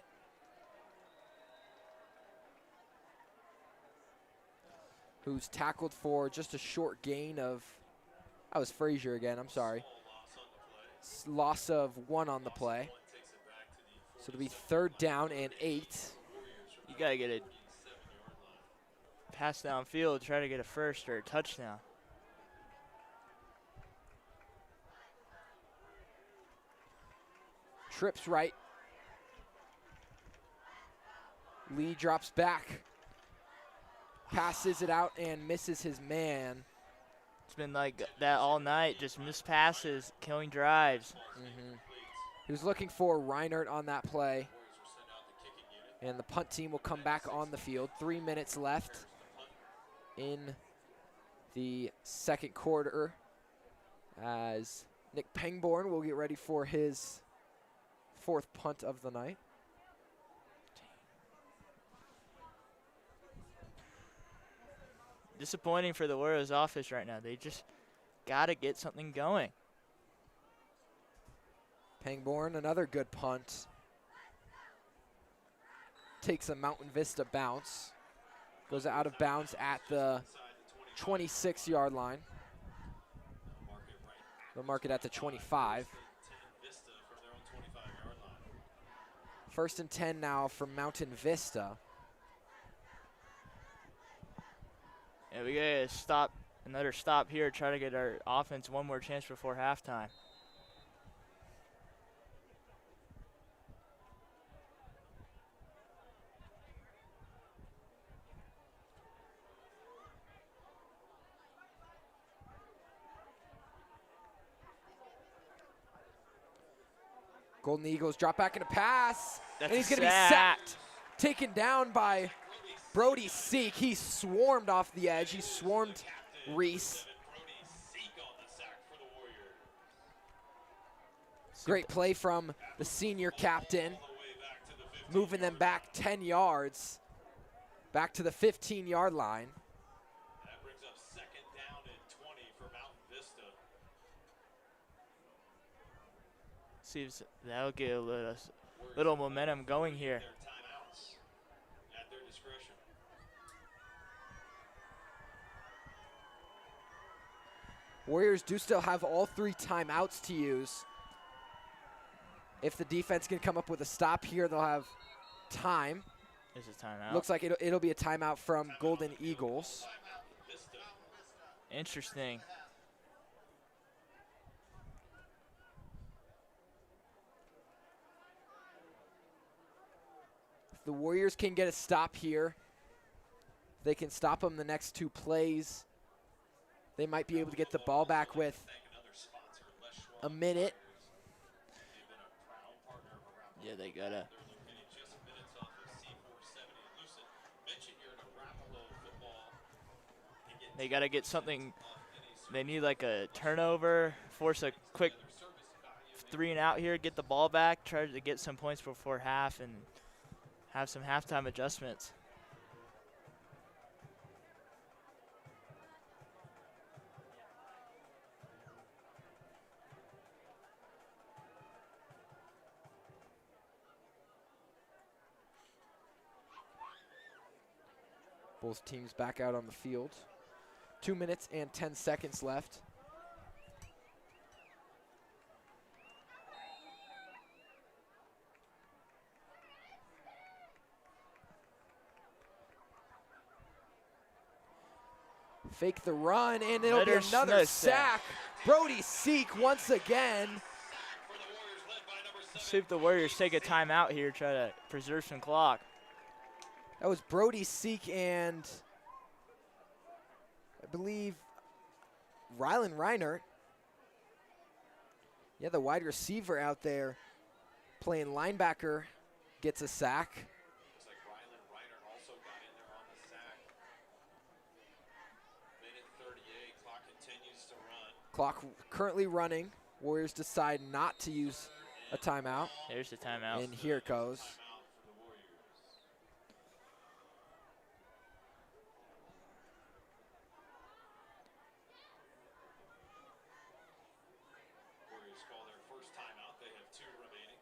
[SPEAKER 1] Who's tackled for just a short gain of, that was Frazier again, I'm sorry. Loss of 1 on the play. So it'll be 3rd down and 8.
[SPEAKER 7] You got to get a pass downfield, try to get a first or a touchdown.
[SPEAKER 1] Trips right. Lee drops back. Passes it out and misses his man.
[SPEAKER 7] It's been like that all night, just missed passes, killing drives.
[SPEAKER 1] He was looking for Reinert on that play. And the punt team will come back on the field. 3 minutes left in the second quarter as Nick Pangborn will get ready for his 4th punt of the night.
[SPEAKER 7] disappointing for the Warriors office right now. They just got to get something going.
[SPEAKER 1] Pangborn, another good punt. Takes a Mountain Vista bounce. Goes out of bounds at the 26-yard line. They'll mark it at the 25. First and 10 now from Mountain Vista.
[SPEAKER 7] Yeah, we got to stop, another stop here, try to get our offense one more chance before halftime.
[SPEAKER 1] Golden Eagles drop back in a pass.
[SPEAKER 7] That's
[SPEAKER 1] and he's
[SPEAKER 7] a
[SPEAKER 1] going to be
[SPEAKER 7] sack.
[SPEAKER 1] sacked. Taken down by Brody Seek. He swarmed off the edge. He swarmed Reese. Great play from the senior captain. Moving them back 10 yards. Back to the 15-yard line.
[SPEAKER 2] That brings up second down and 20 for Mountain Vista.
[SPEAKER 7] See if that'll get a little momentum going here.
[SPEAKER 2] Their timeouts at their discretion.
[SPEAKER 1] Warriors do still have all 3 timeouts to use. If the defense can come up with a stop here, they'll have time.
[SPEAKER 7] There's a timeout.
[SPEAKER 1] Looks like it'll be a timeout from Golden Eagles.
[SPEAKER 7] Interesting.
[SPEAKER 1] If the Warriors can get a stop here, they can stop them the next 2 plays. They might be able to get the ball back with a minute.
[SPEAKER 7] Yeah, they gotta. They gotta get something. They need like a turnover, force a quick 3 and out here, get the ball back, try to get some points before half, and have some halftime adjustments.
[SPEAKER 1] Both teams back out on the field. 2 minutes and 10 seconds left. Fake the run, and it'll be another sack. Brody Seek once again.
[SPEAKER 7] See if the Warriors take a timeout here, try to preserve some clock.
[SPEAKER 1] That was Brody Seek and I believe Rylan Reinert. Yeah, the wide receiver out there playing linebacker gets a sack.
[SPEAKER 2] Looks like Rylan Reinert also got in there on the sack. Minute 38, clock continues to run.
[SPEAKER 1] Clock currently running. Warriors decide not to use a timeout.
[SPEAKER 7] There's the timeout.
[SPEAKER 1] And here it goes.
[SPEAKER 2] Warriors call their first timeout. They have 2 remaining.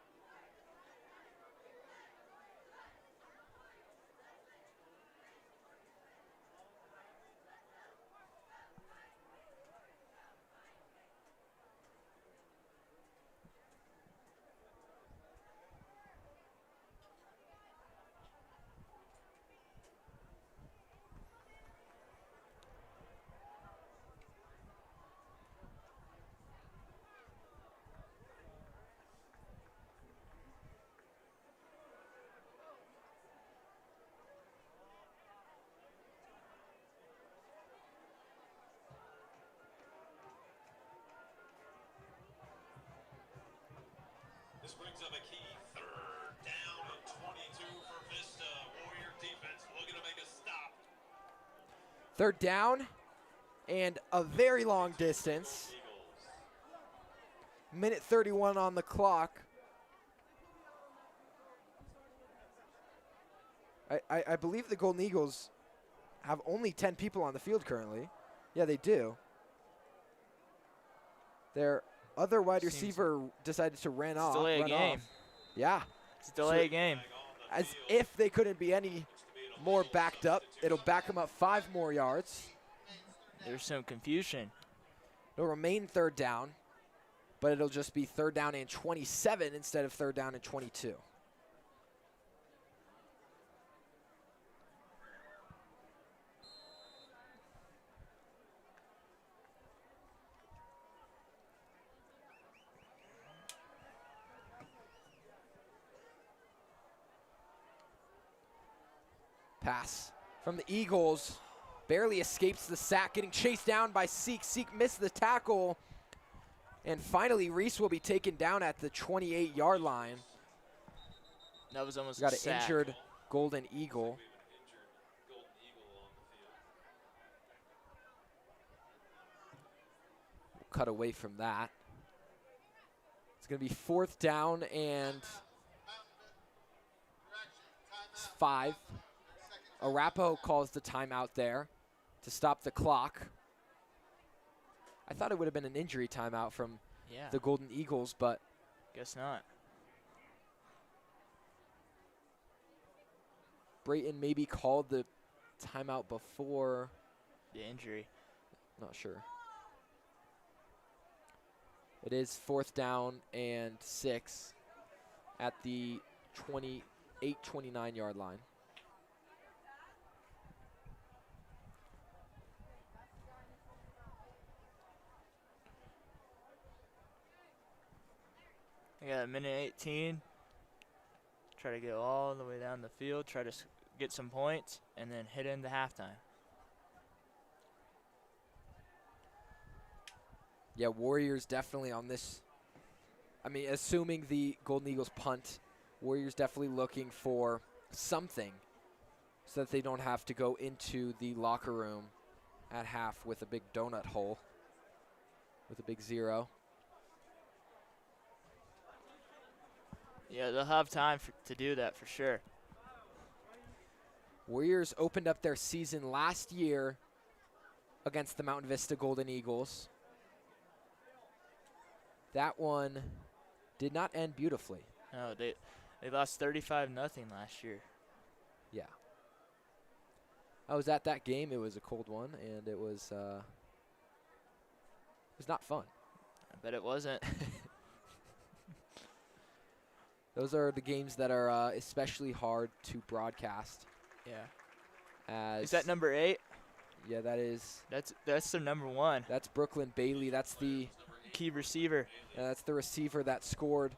[SPEAKER 2] This brings up a key 3rd down and 22 for Vista. Warrior defense looking to make a stop.
[SPEAKER 1] 3rd down and a very long distance. Minute 31 on the clock. I believe the Golden Eagles have only 10 people on the field currently. Yeah, they do. Their other wide
[SPEAKER 7] Seems
[SPEAKER 1] receiver decided to run
[SPEAKER 7] delay a game.
[SPEAKER 1] off. Yeah.
[SPEAKER 7] It's a delay game.
[SPEAKER 1] As if they couldn't be any more backed up. It'll back them up 5 more yards.
[SPEAKER 7] There's some confusion.
[SPEAKER 1] It'll remain third down, but it'll just be third down and 27 instead of third down and 22. Pass from the Eagles. Barely escapes the sack, getting chased down by Seek. Seek missed the tackle. And finally, Reese will be taken down at the 28-yard line.
[SPEAKER 7] That was almost
[SPEAKER 1] Got
[SPEAKER 7] a
[SPEAKER 1] an
[SPEAKER 7] sack.
[SPEAKER 1] injured Golden Eagle. Cut away from that. It's going to be 4th down and 5. Arapahoe calls the timeout there to stop the clock. I thought it would have been an injury timeout from the Golden Eagles, but
[SPEAKER 7] guess not.
[SPEAKER 1] Brayton maybe called the timeout before.
[SPEAKER 7] The injury.
[SPEAKER 1] Not sure. It is 4th down and 6 at the 29-yard line.
[SPEAKER 7] I got a minute 18. Try to go all the way down the field, try to get some points, and then hit into halftime.
[SPEAKER 1] Yeah, Warriors definitely on this. I mean, assuming the Golden Eagles punt, Warriors definitely looking for something so that they don't have to go into the locker room at half with a big donut hole, with a big 0.
[SPEAKER 7] Yeah, they'll have time to do that for sure.
[SPEAKER 1] Warriors opened up their season last year against the Mountain Vista Golden Eagles. That one did not end beautifully.
[SPEAKER 7] No, they lost 35-0 last year.
[SPEAKER 1] Yeah. I was at that game. It was a cold one, and it was not fun.
[SPEAKER 7] I bet it wasn't.
[SPEAKER 1] Those are the games that are especially hard to broadcast.
[SPEAKER 7] Yeah.
[SPEAKER 1] As
[SPEAKER 7] Is that number 8?
[SPEAKER 1] Yeah, that is.
[SPEAKER 7] That's their number 1.
[SPEAKER 1] That's Brooklyn Bailey. That's the
[SPEAKER 7] key receiver.
[SPEAKER 1] That's the receiver that scored,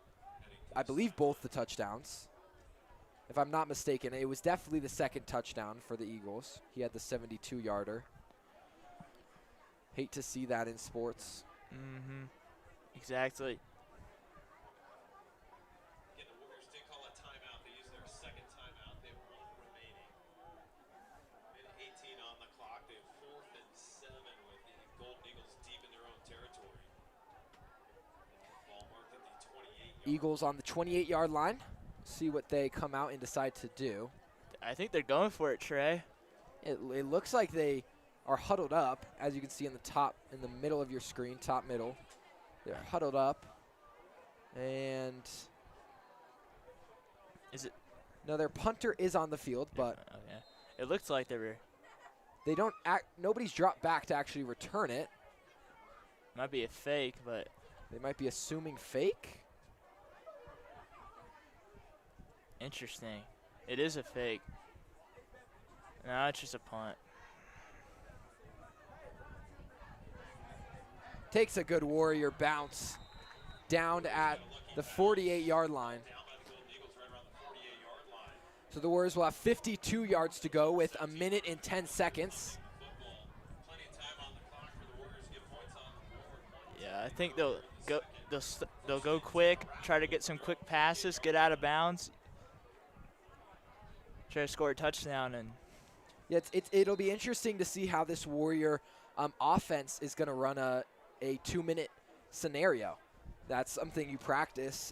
[SPEAKER 1] I believe, both the touchdowns. If I'm not mistaken, it was definitely the 2nd touchdown for the Eagles. He had the 72-yarder. Hate to see that in sports.
[SPEAKER 7] Mm-hmm. Exactly.
[SPEAKER 1] Eagles on the 28-yard line. See what they come out and decide to do.
[SPEAKER 7] I think they're going for it, Trey.
[SPEAKER 1] It looks like they are huddled up, as you can see in the middle of your screen, top middle. They're huddled up, and
[SPEAKER 7] is it?
[SPEAKER 1] No, their punter is on the field, but
[SPEAKER 7] okay. It looks like they were.
[SPEAKER 1] They don't act. Nobody's dropped back to actually return it.
[SPEAKER 7] Might be a fake, but
[SPEAKER 1] they might be assuming fake.
[SPEAKER 7] Interesting. It is a fake. No, it's just a punt.
[SPEAKER 1] Takes a good Warrior bounce down at the 48-yard line. So the Warriors will have 52 yards to go with a minute and 10 seconds.
[SPEAKER 7] Yeah, I think they'll go quick, try to get some quick passes, get out of bounds. Try to score a touchdown. And
[SPEAKER 1] yeah, it'll be interesting to see how this Warrior offense is going to run a 2-minute scenario. That's something you practice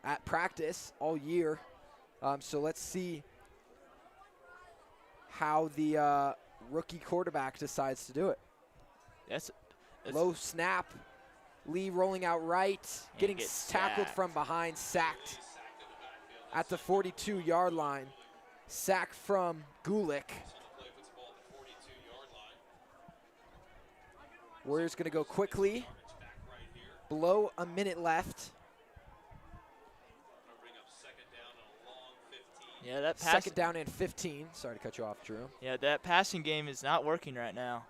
[SPEAKER 1] at practice all year. So let's see how the rookie quarterback decides to do it.
[SPEAKER 7] That's
[SPEAKER 1] Low snap. Lee rolling out right, getting
[SPEAKER 7] gets
[SPEAKER 1] tackled
[SPEAKER 7] sacked.
[SPEAKER 1] from behind, sacked at the 42-yard line. Sack from Gulick. Warriors going to go quickly. Below a minute left.
[SPEAKER 7] Yeah, that
[SPEAKER 1] Second down and 15. Sorry to cut you off, Drew.
[SPEAKER 7] Yeah, that passing game is not working right now.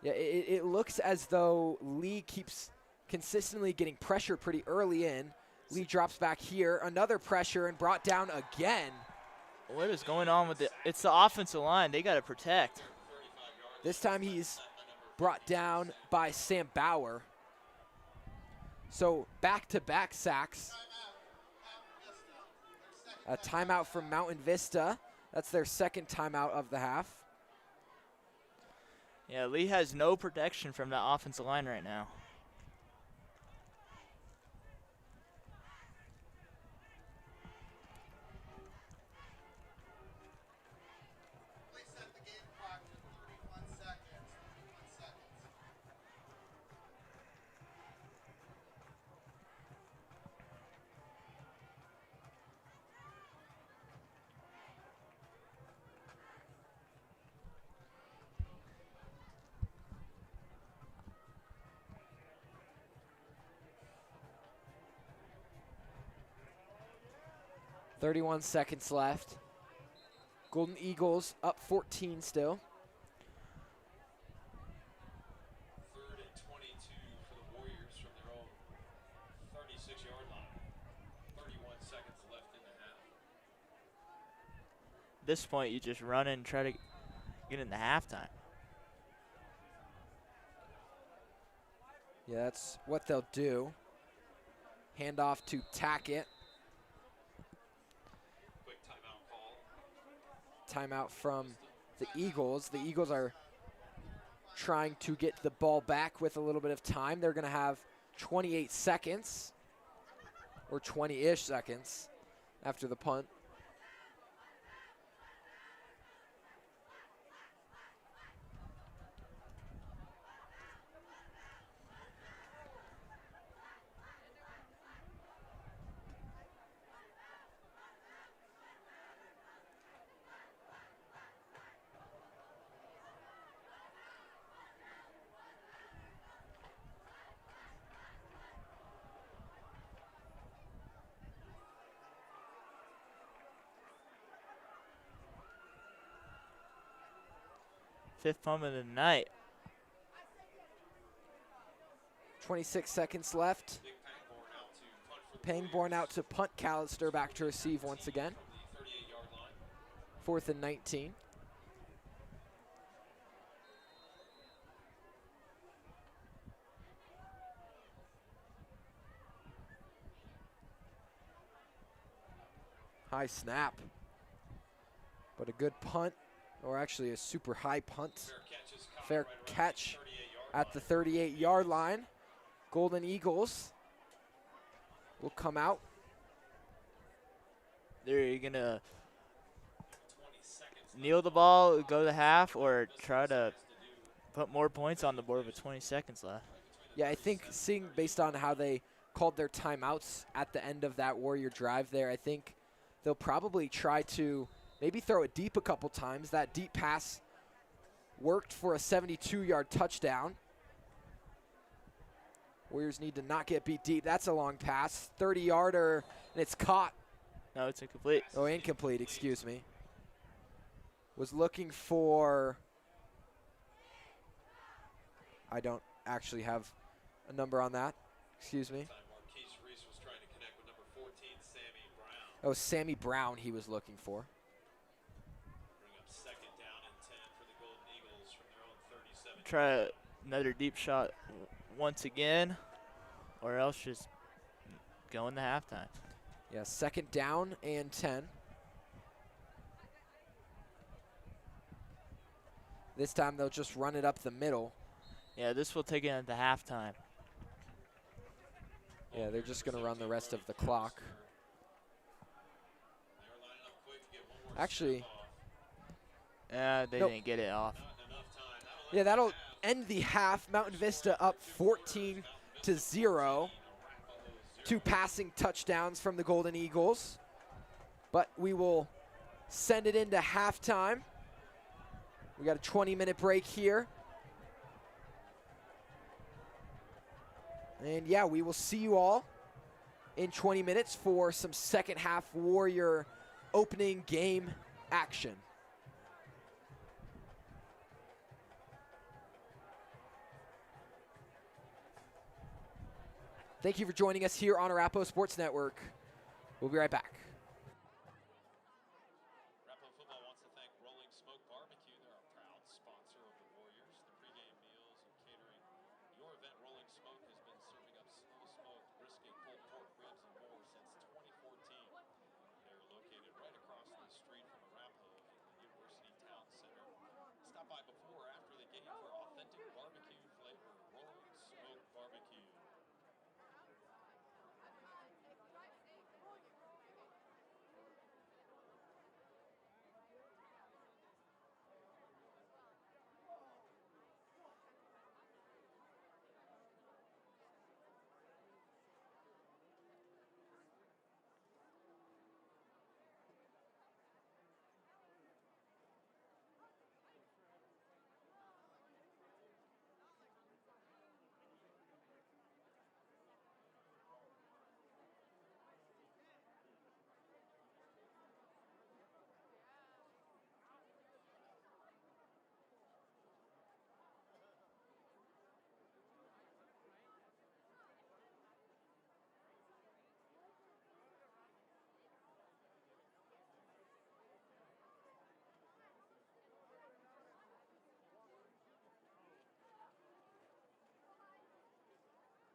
[SPEAKER 1] Yeah, it looks as though Lee keeps consistently getting pressure pretty early in. Lee drops back here. Another pressure and brought down again.
[SPEAKER 7] What is going on with it's the offensive line. They got to protect.
[SPEAKER 1] This time he's brought down by Sam Bauer. So back-to-back sacks. A timeout from Mountain Vista. That's their second timeout of the half.
[SPEAKER 7] Yeah, Lee has no protection from that offensive line right now.
[SPEAKER 5] Please set the game clock to 31 seconds. 31 seconds.
[SPEAKER 1] .31 seconds left. Golden Eagles up 14 still.
[SPEAKER 2] 3rd and 22 for the Warriors from their own 36-yard line. 31 seconds left in the half.
[SPEAKER 7] At this point, you just run and try to get into halftime.
[SPEAKER 1] Yeah, that's what they'll do. Hand off to Tackett.
[SPEAKER 2] Quick timeout call.
[SPEAKER 1] Timeout from the Eagles. The Eagles are trying to get the ball back with a little bit of time. They're going to have 28 seconds, or 20-ish seconds after the punt.
[SPEAKER 7] Fifth punt of the night.
[SPEAKER 1] 26 seconds left. Pangborn out to punt. Callister back to receive once again. 4th and 19. High snap, but a good punt, or actually a super high punt. Fair catch at the 38-yard line. Golden Eagles will come out.
[SPEAKER 7] They're going to kneel the ball, go to half, or try to put more points on the board with 20 seconds left.
[SPEAKER 1] Yeah, I think seeing based on how they called their timeouts at the end of that Warrior drive there, I think they'll probably try to maybe throw it deep a couple times. That deep pass worked for a 72-yard touchdown. Warriors need to not get beat deep. That's a long pass. 30-yarder, and it's caught.
[SPEAKER 7] No, it's incomplete.
[SPEAKER 1] Oh, incomplete, excuse me. Was looking for, I don't actually have a number on that. Excuse me. Oh, Sammy Brown he was looking for.
[SPEAKER 7] Try another deep shot once again, or else just go into halftime.
[SPEAKER 1] Yeah, 2nd down and 10. This time they'll just run it up the middle.
[SPEAKER 7] Yeah, this will take it into halftime.
[SPEAKER 1] Yeah, they're just going to run the rest of the clock. Actually,
[SPEAKER 7] They
[SPEAKER 1] Nope.
[SPEAKER 7] didn't get it off.
[SPEAKER 1] Yeah, that'll end the half. Mountain Vista up 14-0. 2 passing touchdowns from the Golden Eagles. But we will send it into halftime. We got a 20-minute break here. And yeah, we will see you all in 20 minutes for some second half Warrior opening game action. Thank you for joining us here on Arapahoe Sports Network. We'll be right back.
[SPEAKER 2] Arapahoe football wants to thank Rolling Smoke Barbecue. They're a proud sponsor of the Warriors. The pregame meals and catering. Your event, Rolling Smoke, has been serving up slow-smoked brisket, pulled pork ribs, and more since 2014. They're located right across the street from Arapahoe in the University Town Center. Stop by before or after the game for authentic barbecue flavor. Rolling Smoke Barbecue.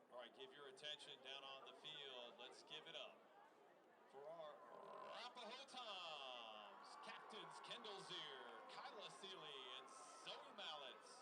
[SPEAKER 2] All right, give your attention down on the field. Let's give it up for our Arapahoe Toms. Captains Kendall Zier, Kyla Seeley, and Zoe Mallets.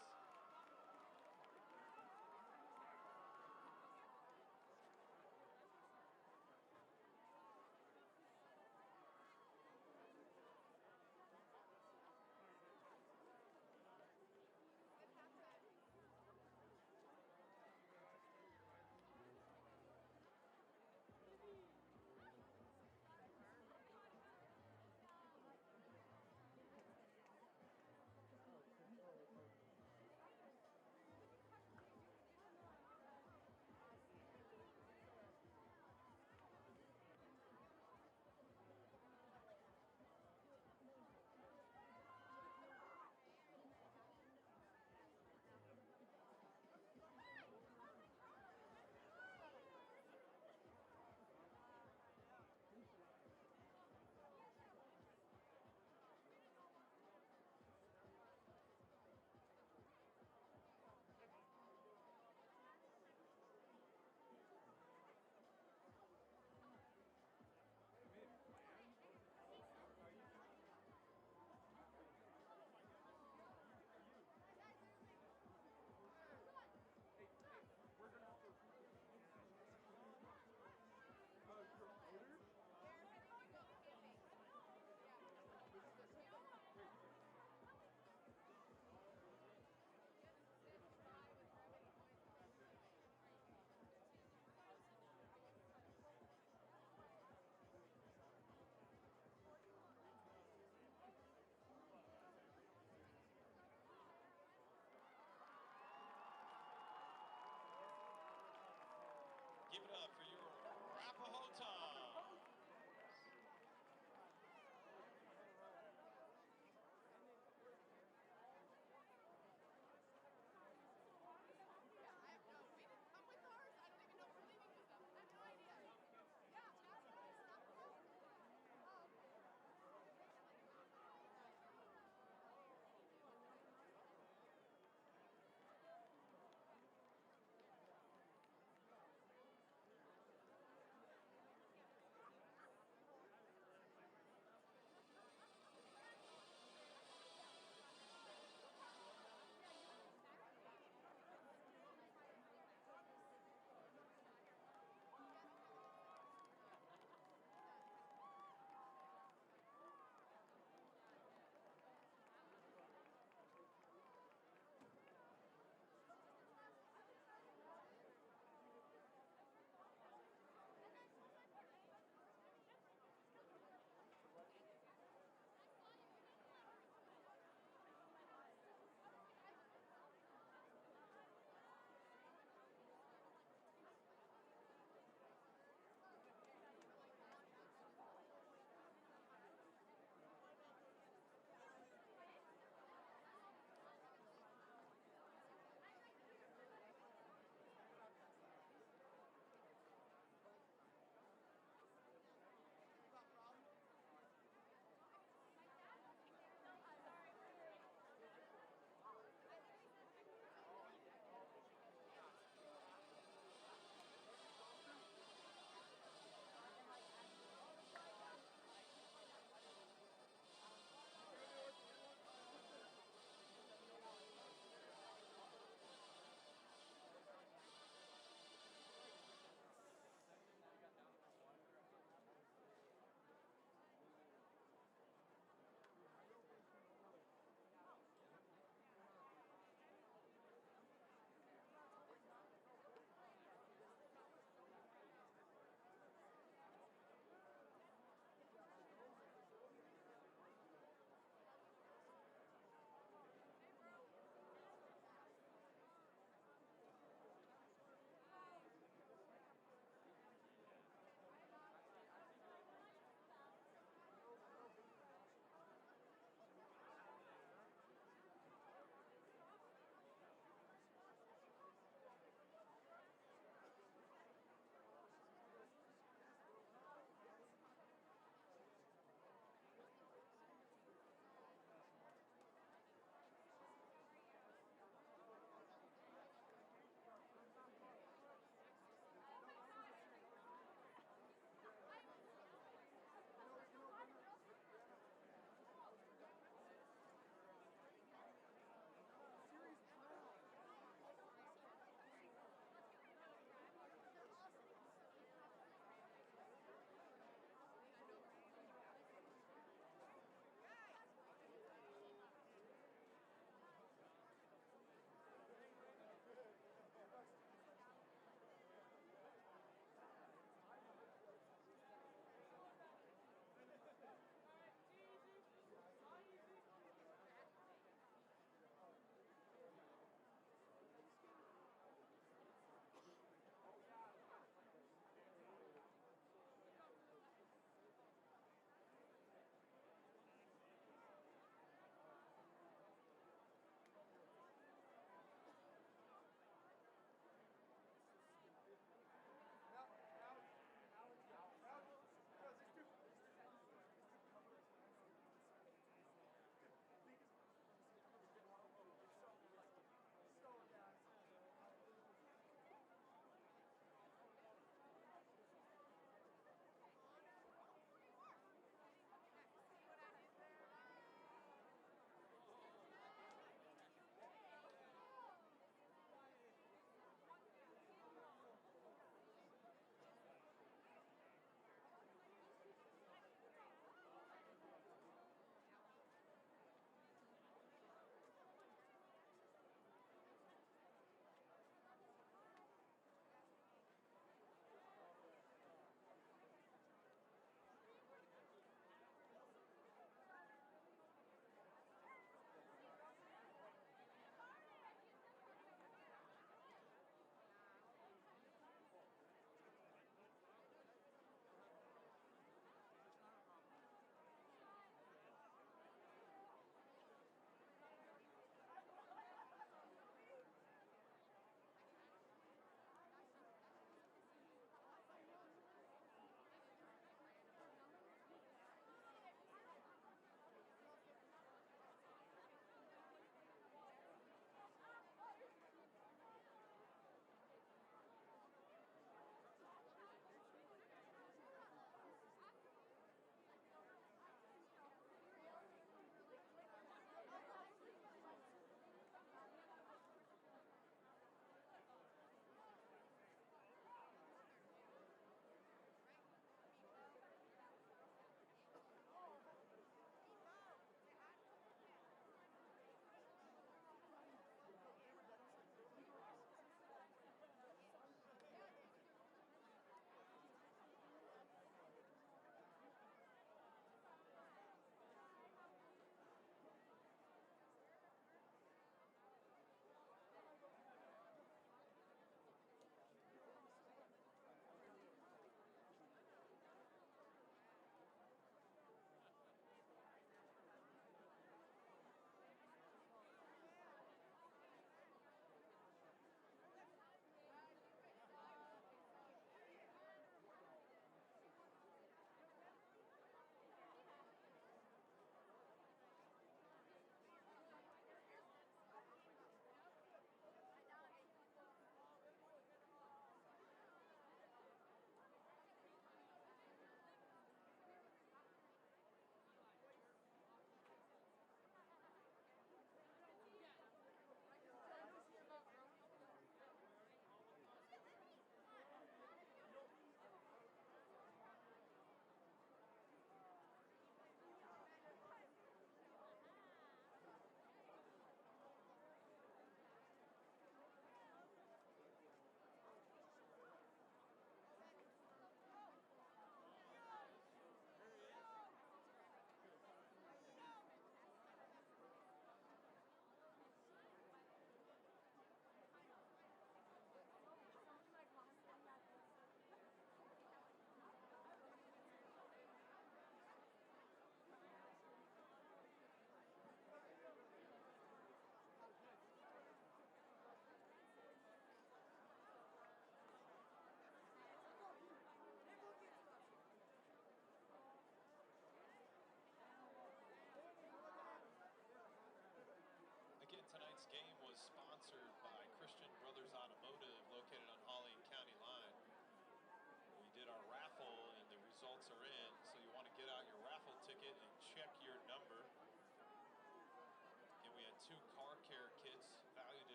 [SPEAKER 2] Give it up for your Arapahoe Toms.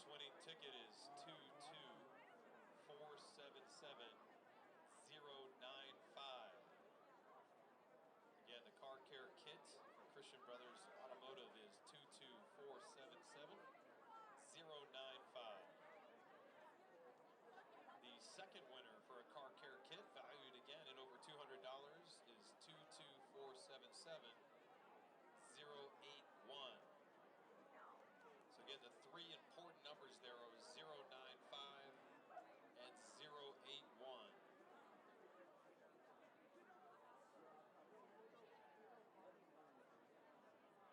[SPEAKER 2] first winning ticket is 22477-095. Again, the car care kit for Christian Brothers Automotive is 22477-095. The second winner for a car care kit, valued again at over $200, is 22477-081. So again, the three important numbers there are 095 and 081.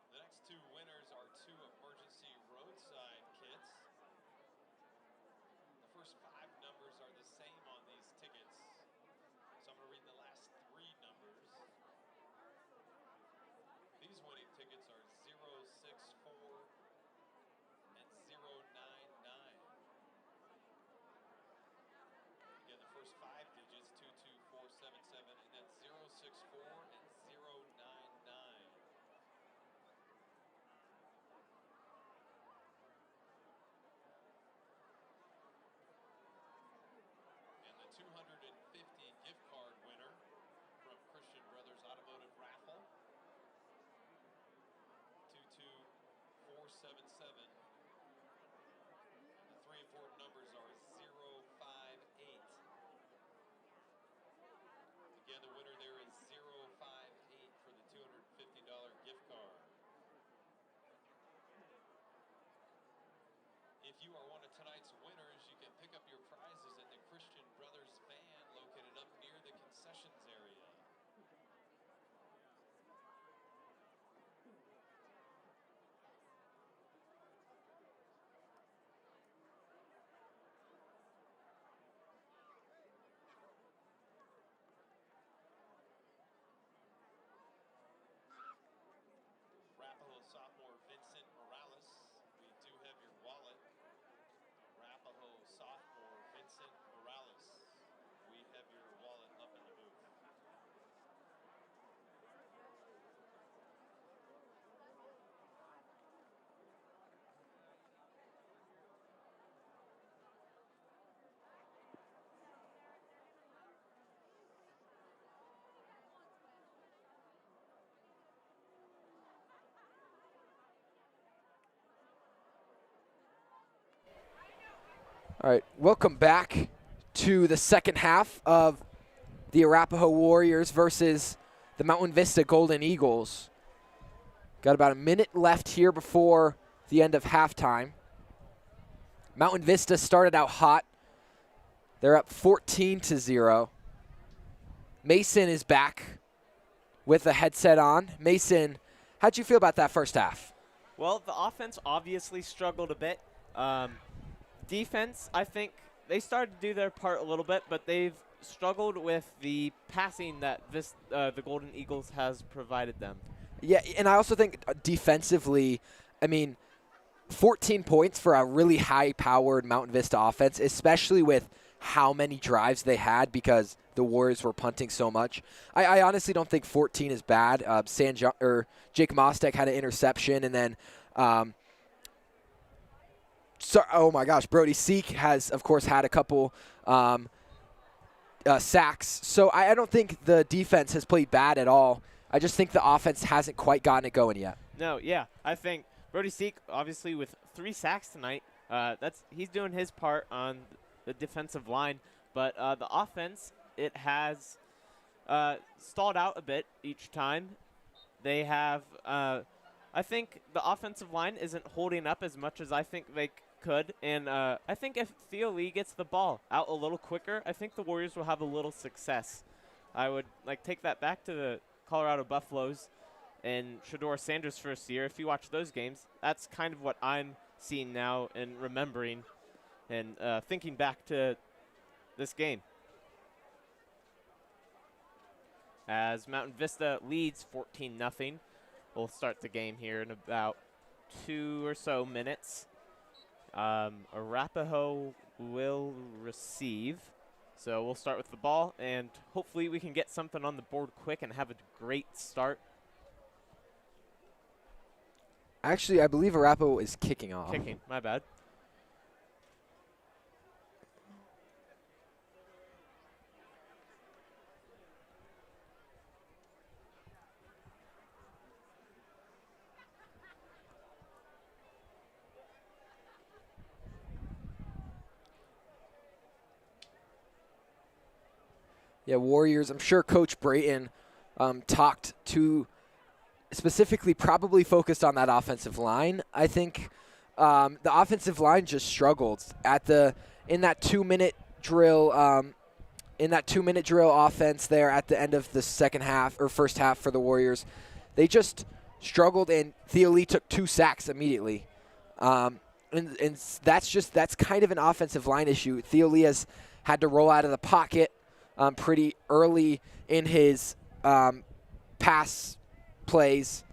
[SPEAKER 2] The next two winners are two emergency roadside kits. The first five numbers are the same on these tickets. So I'm going to read the last three numbers. These winning tickets are 064 and 099. Again, the first five digits, 22477, and then 064 and 099. And the 250 gift card winner from Christian Brothers Automotive Raffle, 22477. The three important numbers are 058. Again, the winner there is 058 for the $250 gift card. If you are one of tonight's winners, you can pick up your prizes at the Christian Brothers van located up near the concessions area. Arapahoe sophomore Vincent Morales, we do have your wallet. Arapahoe sophomore Vincent Morales, we have your wallet up in the booth.
[SPEAKER 1] All right, welcome back to the second half of the Arapahoe Warriors versus the Mountain Vista Golden Eagles. Got about a minute left here before the end of halftime. Mountain Vista started out hot. They're up 14-0. Mason is back with a headset on. Mason, how'd you feel about that first half?
[SPEAKER 3] Well, the offense obviously struggled a bit. Defense, I think they started to do their part a little bit, but they've struggled with the passing that the Golden Eagles has provided them.
[SPEAKER 1] Yeah, and I also think defensively, I mean, 14 points for a really high-powered Mountain Vista offense, especially with how many drives they had because the Warriors were punting so much. I honestly don't think 14 is bad. Jake Mostek had an interception, and then oh my gosh, Brody Seek has, of course, had a couple sacks. So I don't think the defense has played bad at all. I just think the offense hasn't quite gotten it going yet.
[SPEAKER 3] No, yeah. I think Brody Seek, obviously, with 3 sacks tonight, he's doing his part on the defensive line. But the offense, it has stalled out a bit each time. They have, I think the offensive line isn't holding up as much as I think they could. And I think if Theo Lee gets the ball out a little quicker, I think the Warriors will have a little success. I would take that back to the Colorado Buffaloes and Shador Sanders' first year. If you watch those games, that's kind of what I'm seeing now and remembering and thinking back to this game. As Mountain Vista leads 14-0. We'll start the game here in about 2 or so minutes. Arapahoe will receive. So we'll start with the ball, and hopefully we can get something on the board quick and have a great start.
[SPEAKER 1] Actually, I believe Arapahoe is kicking off.
[SPEAKER 3] Kicking, my bad.
[SPEAKER 1] Yeah, Warriors, I'm sure Coach Brayton talked to specifically probably focused on that offensive line. I think the offensive line just struggled in that 2-minute drill offense there at the end of the second half or first half for the Warriors. They just struggled, and Theo Lee took 2 sacks immediately. And that's kind of an offensive line issue. Theo Lee has had to roll out of the pocket pretty early in his pass plays.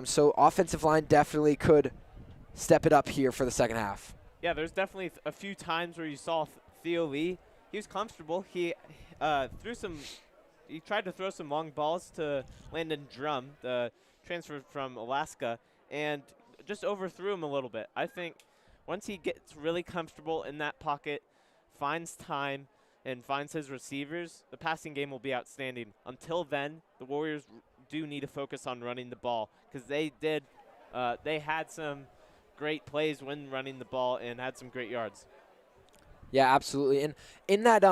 [SPEAKER 1] So offensive line definitely could step it up here for the second half.
[SPEAKER 3] Yeah, there's definitely a few times where you saw Theo Lee. He was comfortable. He tried to throw some long balls to Landon Drum, the transfer from Alaska, and just overthrew him a little bit. I think once he gets really comfortable in that pocket, finds time, and finds his receivers, the passing game will be outstanding. Until then, the Warriors do need to focus on running the ball, because they had some great plays when running the ball and had some great yards.
[SPEAKER 1] Yeah, absolutely. And in that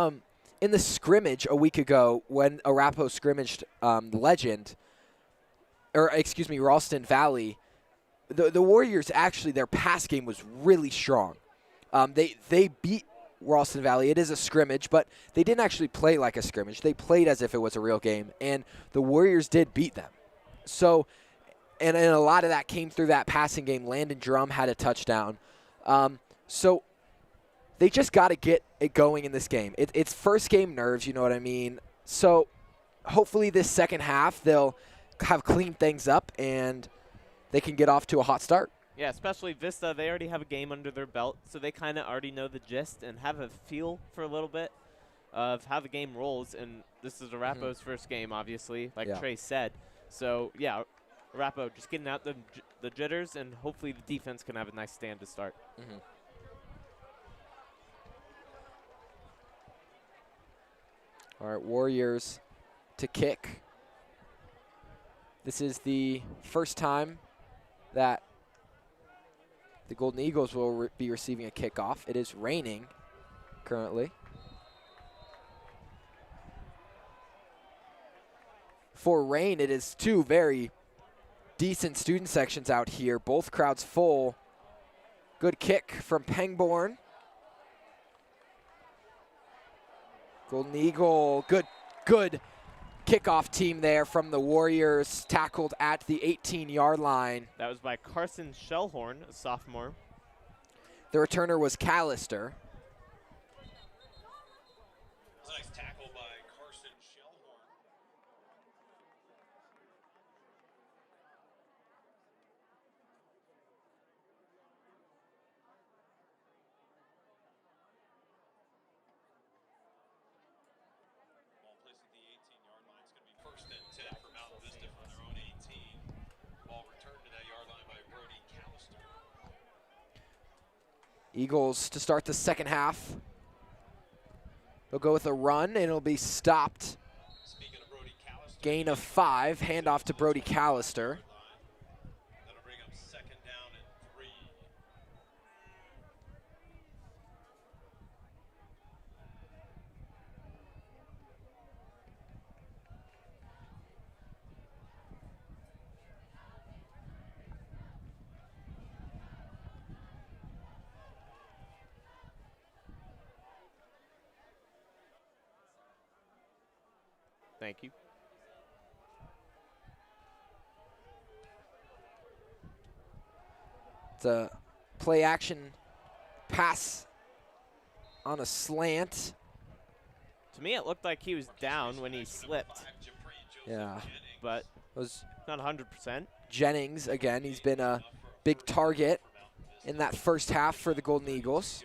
[SPEAKER 1] in the scrimmage a week ago when Arapahoe scrimmaged Ralston Valley, the Warriors actually, their pass game was really strong. They beat Ralston Valley. It is a scrimmage, but they didn't actually play like a scrimmage. They played as if it was a real game, and the Warriors did beat them. So, and a lot of that came through that passing game. Landon Drum had a touchdown. So they just got to get it going in this game. It's first game nerves, you know what I mean? So hopefully this second half they'll have cleaned things up and they can get off to a hot start.
[SPEAKER 3] Yeah, especially Vista. They already have a game under their belt, so they kind of already know the gist and have a feel for a little bit of how the game rolls. And this is Arapahoe's first game, obviously, like Trey said. So, yeah, Arapahoe just getting out the jitters, and hopefully the defense can have a nice stand to start.
[SPEAKER 1] All right, Warriors to kick. This is the first time that the Golden Eagles will be receiving a kickoff. It is raining currently. For rain, it is 2 very decent student sections out here. Both crowds full. Good kick from Pangborn. Golden Eagle, good kickoff team there from the Warriors, tackled at the 18-yard line.
[SPEAKER 3] That was by Carson Shellhorn, a sophomore.
[SPEAKER 1] The returner was Callister.
[SPEAKER 2] Nice tackle by Carson Shellhorn. Ball placed at the 18-yard line. It's going to be first and 10 for Mountain Vista from their own 18. Ball returned to that yard line by Brody Callister.
[SPEAKER 1] Eagles to start the second half. They'll go with a run, and it'll be stopped. Gain of 5, handoff to Brody Callister.
[SPEAKER 2] That'll bring up second down and 3.
[SPEAKER 3] Thank you.
[SPEAKER 1] It's a play action pass on a slant.
[SPEAKER 3] To me, it looked like he was down when he slipped,
[SPEAKER 1] Yeah.
[SPEAKER 3] but
[SPEAKER 1] It was
[SPEAKER 3] not 100%.
[SPEAKER 1] Jennings again. He's been a big target in that first half for the Golden Eagles.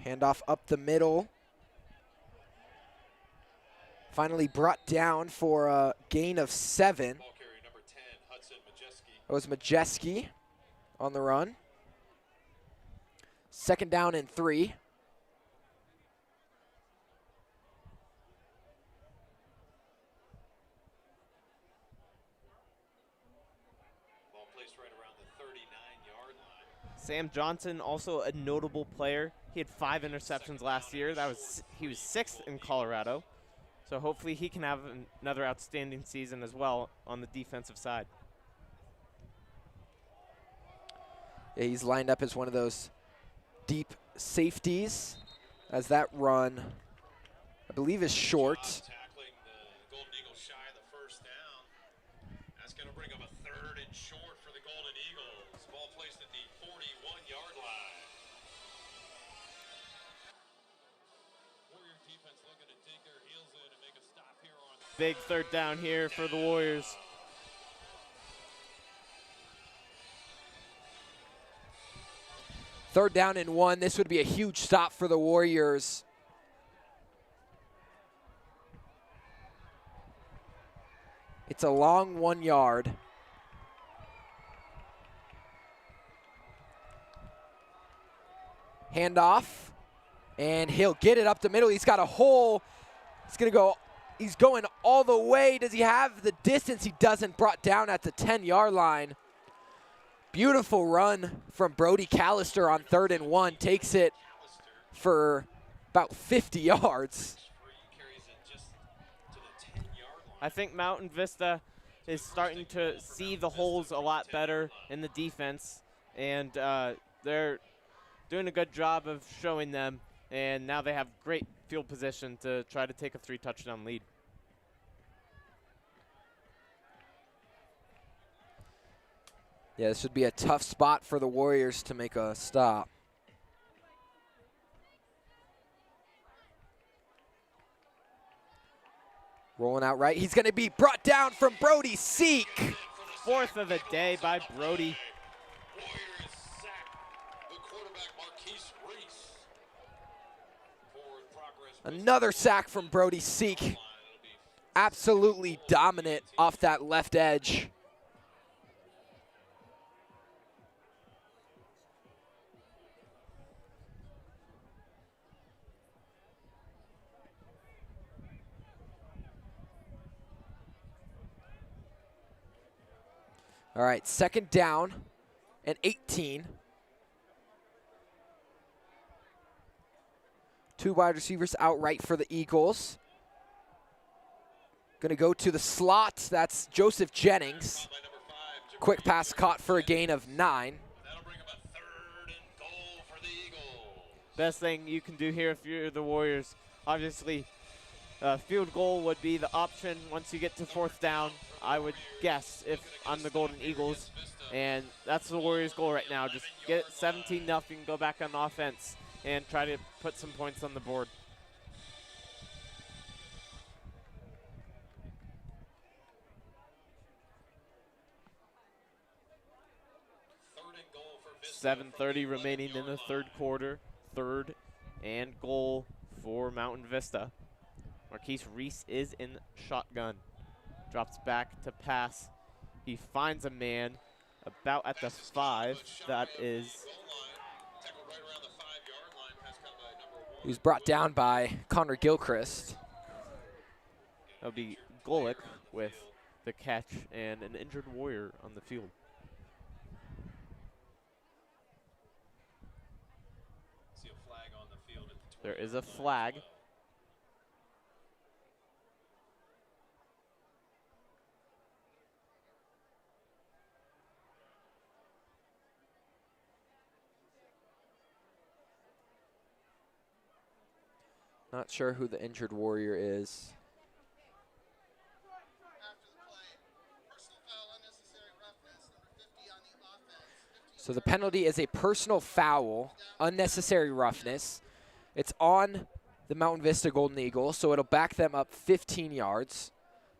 [SPEAKER 1] Handoff up the middle. Finally brought down for a gain of 7.
[SPEAKER 2] Ball carrier number 10, Hudson Majeski.
[SPEAKER 1] That was Majeski on the run. Second down and 3.
[SPEAKER 3] Sam Johnson, also a notable player. He had 5 interceptions last year. He was 6th in Colorado. So hopefully he can have another outstanding season as well on the defensive side.
[SPEAKER 1] Yeah, he's lined up as one of those deep safeties as that run, I believe, is short.
[SPEAKER 2] Tackling the Golden Eagles shy of the first down. That's going to bring up a 3rd and short for the Golden Eagles. Ball placed at the 41-yard line. Warrior defense looking to dig their heels in and make a stop here on
[SPEAKER 3] Big 3rd down here for the Warriors.
[SPEAKER 1] Third down and 1. This would be a huge stop for the Warriors. It's a long 1 yard. Handoff, and he'll get it up the middle. He's got a hole. He's going all the way. Does he have the distance? He doesn't. Brought down at the 10-yard line. Beautiful run from Brody Callister on 3rd and 1. Takes it for about 50 yards.
[SPEAKER 3] I think Mountain Vista is starting to see the holes a lot better in the defense, and they're doing a good job of showing them, and now they have great field position to try to take a 3-touchdown lead.
[SPEAKER 1] Yeah, this would be a tough spot for the Warriors to make a stop. Rolling out right. He's going to be brought down from Brody Seek.
[SPEAKER 3] 4th of the day by Brody.
[SPEAKER 2] Warriors sack the quarterback Marquise Reese. Forward progress.
[SPEAKER 1] Another sack from Brody Seek. Absolutely dominant off that left edge. All right, 2nd down and 18. 2 wide receivers out right for the Eagles. Going to go to the slot. That's Joseph Jennings. Quick pass caught for a gain of 9.
[SPEAKER 2] That'll bring up a 3rd and goal for the Eagles.
[SPEAKER 3] Best thing you can do here if you're the Warriors, obviously, field goal would be the option once you get to 4th down, I would guess, if I'm the Golden Eagles. And that's the Warriors' goal right now. Just get it 17-0, go back on offense, and try to put some points on the board.
[SPEAKER 2] Third and goal for Vista.
[SPEAKER 3] 7:30 remaining in the 3rd quarter. 3rd and goal for Mountain Vista. Marquise Reese is in shotgun. Drops back to pass. He finds a man about at the 5. That is
[SPEAKER 1] He was brought down by Connor Gilchrist.
[SPEAKER 3] that'll be Golick with the catch and an injured Warrior on the field.
[SPEAKER 2] See a flag on the field at the 20.
[SPEAKER 3] There is a flag.
[SPEAKER 1] Not sure who the injured Warrior is.
[SPEAKER 5] After the play, personal foul, unnecessary roughness, number 50 on the offense.
[SPEAKER 1] So the penalty is a personal foul, unnecessary roughness. It's on the Mountain Vista Golden Eagles, so it'll back them up 15 yards.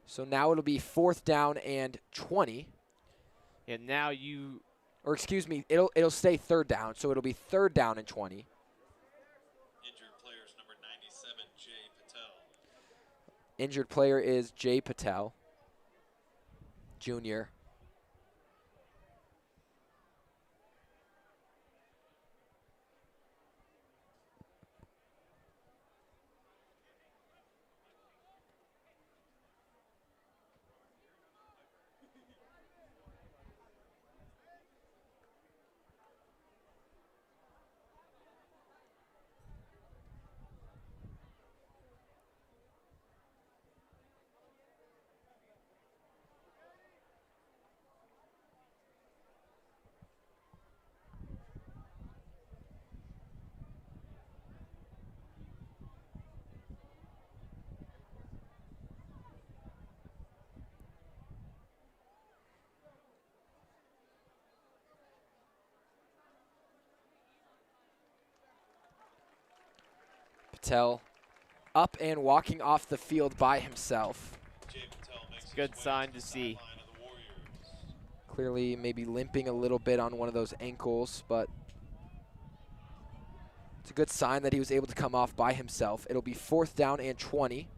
[SPEAKER 1] So now it'll be 4th down and 20.
[SPEAKER 3] And now you,
[SPEAKER 1] Or excuse me, it'll stay 3rd down, so it'll be 3rd down and 20.
[SPEAKER 2] Injured players number 97, Jay Patel.
[SPEAKER 1] Injured player is Jay Patel, Jr. Patel up and walking off the field by himself.
[SPEAKER 3] It's a good sign to see.
[SPEAKER 1] Clearly maybe limping a little bit on one of those ankles, but it's a good sign that he was able to come off by himself. It'll be 4th down and 20.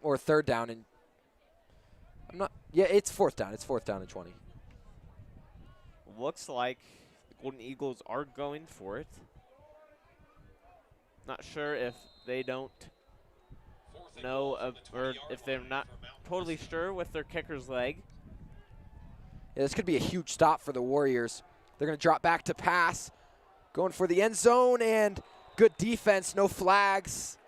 [SPEAKER 1] Or 3rd down and it's 4th down. It's 4th down and 20.
[SPEAKER 3] Looks like the Golden Eagles are going for it. Not sure if they don't know or if they're not totally sure with their kicker's leg.
[SPEAKER 1] Yeah, this could be a huge stop for the Warriors. They're going to drop back to pass, going for the end zone, and good defense, no flags.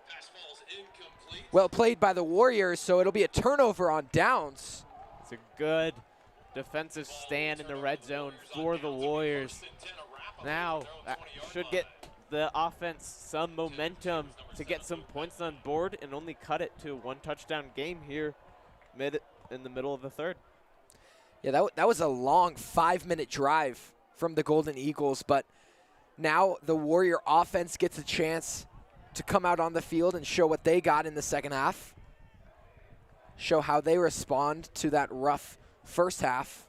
[SPEAKER 1] Well played by the Warriors, so it'll be a turnover on downs.
[SPEAKER 3] It's a good defensive stand in the red zone for the Warriors. Now, that should get the offense some momentum to get some points on board and only cut it to a 1-touchdown game here in the middle of the 3rd.
[SPEAKER 1] Yeah, that was a long 5-minute drive from the Golden Eagles, but now the Warrior offense gets a chance to come out on the field and show what they got in the second half, show how they respond to that rough first half.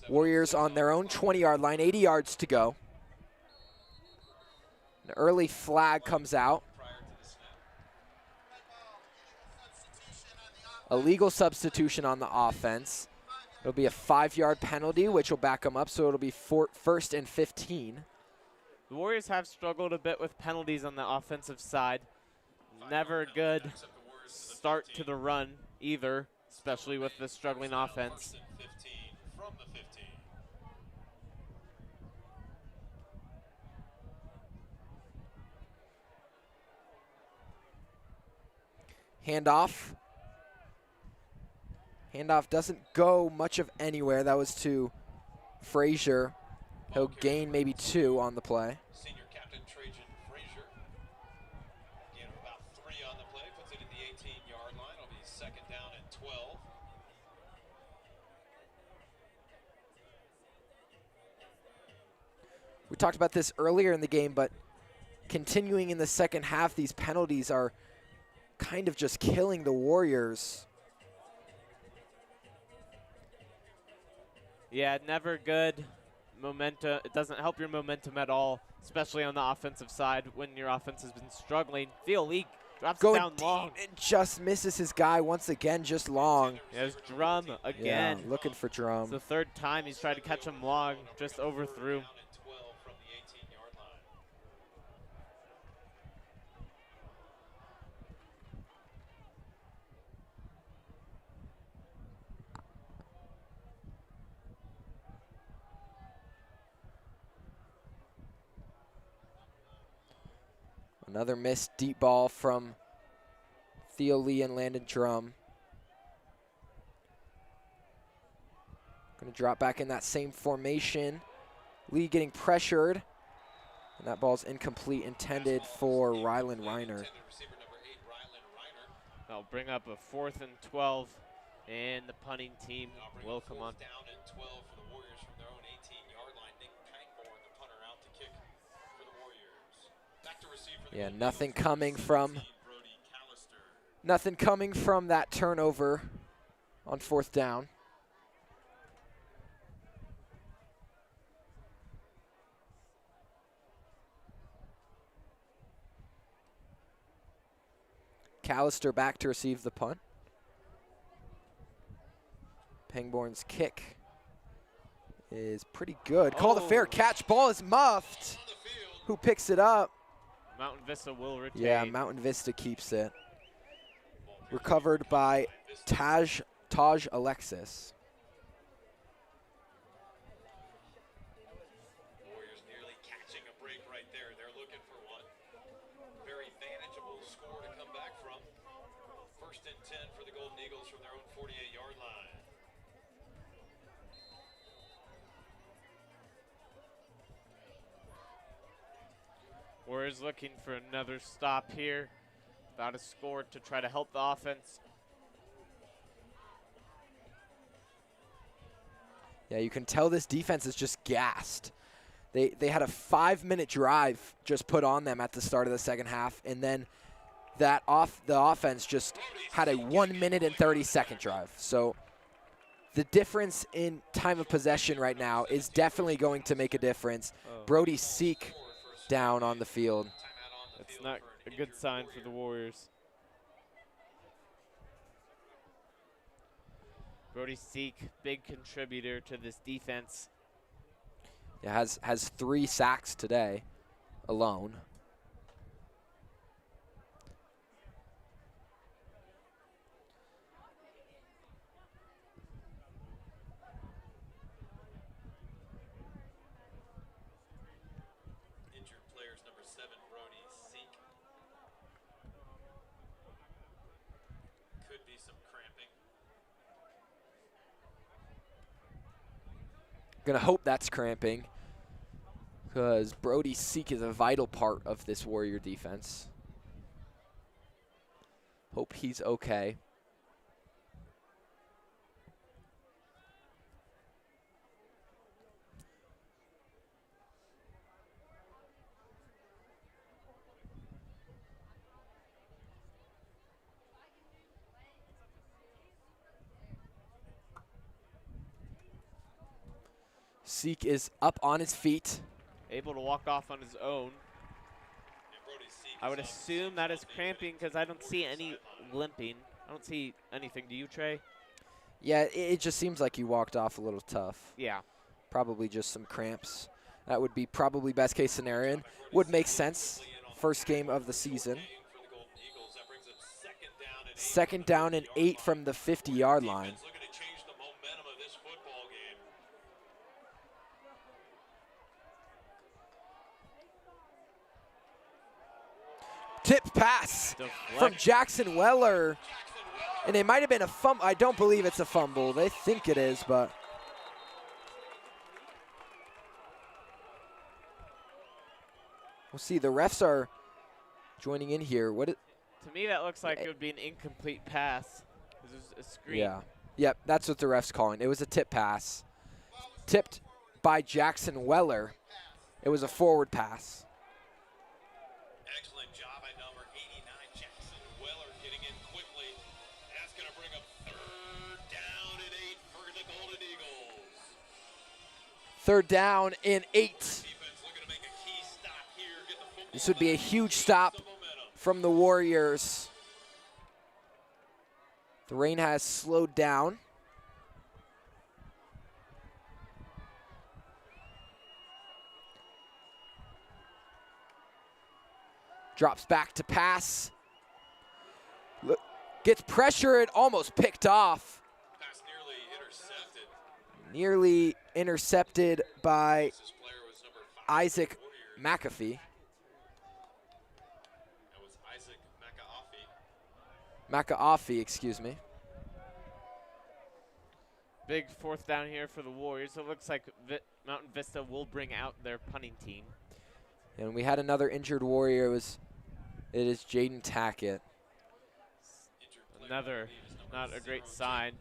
[SPEAKER 1] Warriors on their own 20-yard line, 80 yards to go. An early flag comes out. A legal substitution on the offense. It'll be a 5-yard penalty, which will back them up, so it'll be 1st and 15.
[SPEAKER 3] The Warriors have struggled a bit with penalties on the offensive side. Never a good start to the run either, especially with the struggling offense.
[SPEAKER 1] Handoff. Handoff doesn't go much of anywhere. That was to Frazier. He'll gain maybe 2 on the play.
[SPEAKER 2] Senior captain Trajan Frazier. Gain of about 3 on the play. Puts it in the 18-yard line. It'll be 2nd down and 12.
[SPEAKER 1] We talked about this earlier in the game, but continuing in the second half, these penalties are kind of just killing the Warriors.
[SPEAKER 3] Yeah, never good momentum. It doesn't help your momentum at all, especially on the offensive side when your offense has been struggling. Theo Lee drops it down long.
[SPEAKER 1] And just misses his guy once again, just long.
[SPEAKER 3] There's Drum again.
[SPEAKER 1] Yeah, looking for Drum.
[SPEAKER 3] It's the 3rd time he's tried to catch him long, just overthrew.
[SPEAKER 1] Another missed deep ball from Theo Lee and Landon Drum. Going to drop back in that same formation. Lee getting pressured. And that ball's incomplete, intended for Rylan Reiner.
[SPEAKER 3] That'll bring up a 4th and 12, and the punting team will come on.
[SPEAKER 2] Down and 12 for the Warriors from their own 18-yard line. Nick Pangborn, the punter, out to kick for the Warriors. Back to receive for the
[SPEAKER 1] Yeah,
[SPEAKER 2] Golden
[SPEAKER 1] nothing
[SPEAKER 2] Eagles,
[SPEAKER 1] coming
[SPEAKER 2] 17,
[SPEAKER 1] from
[SPEAKER 2] Brody Callister.
[SPEAKER 1] nothing coming from that turnover on 4th down. Callister back to receive the punt. Pangborn's kick is pretty good. Called a fair catch. Ball is muffed. Who picks it up?
[SPEAKER 3] Mountain Vista will retain.
[SPEAKER 1] Yeah, Mountain Vista keeps it. Recovered by Taj Alexis.
[SPEAKER 2] Warriors nearly catching a break right there. They're looking for one. Very manageable score to come back from. 1st and 10 for the Golden Eagles from their own 48-yard line.
[SPEAKER 3] Warriors looking for another stop here. Without a score to try to help the offense.
[SPEAKER 1] Yeah, you can tell this defense is just gassed. They had a 5-minute drive just put on them at the start of the second half, and then the offense just had a 1-minute and 30-second drive. So the difference in time of possession right now is definitely going to make a difference. Brody Seek down on the field.
[SPEAKER 3] That's not a good sign for the Warriors. Brody Seek, big contributor to this defense.
[SPEAKER 1] Yeah, has 3 sacks today alone.
[SPEAKER 2] Injured players, number 7, Brody Seek. Could be some cramping.
[SPEAKER 1] Gonna hope that's cramping, because Brody Seek is a vital part of this Warrior defense. Hope he's okay. Seek is up on his feet.
[SPEAKER 3] Able to walk off on his own. I would assume that is cramping because I don't see any limping. I don't see anything. Do you, Trey?
[SPEAKER 1] Yeah, it just seems like he walked off a little tough.
[SPEAKER 3] Yeah.
[SPEAKER 1] Probably just some cramps. That would be probably best case scenario. Would make sense. First game of the season. 2nd down and 8 from the 50-yard line. Tip pass from Jackson Weller. And it might have been a fumble. I don't believe it's a fumble. They think it is, but. We'll see. The refs are joining in here.
[SPEAKER 3] To me, that looks like it would be an incomplete pass. This is a screen.
[SPEAKER 1] Yeah. Yep, that's what the ref's calling. It was a tip pass. Tipped by Jackson Weller. It was a forward pass.
[SPEAKER 2] Excellent job by number 89, Jackson Weller, getting in quickly. That's going to bring up 3rd down and 8 for the Golden Eagles.
[SPEAKER 1] 3rd down and 8. This would be a huge stop from the Warriors. The rain has slowed down. Drops back to pass. Look, gets pressured, almost picked off.
[SPEAKER 2] Pass nearly intercepted.
[SPEAKER 1] Nearly intercepted by Isaac McAfee.
[SPEAKER 2] That was Isaac
[SPEAKER 1] McAfee, excuse me.
[SPEAKER 3] Big 4th down here for the Warriors. It looks like Mountain Vista will bring out their punting team.
[SPEAKER 1] And we had another injured Warrior. It is Jaden Tackett.
[SPEAKER 3] Another not a great sign.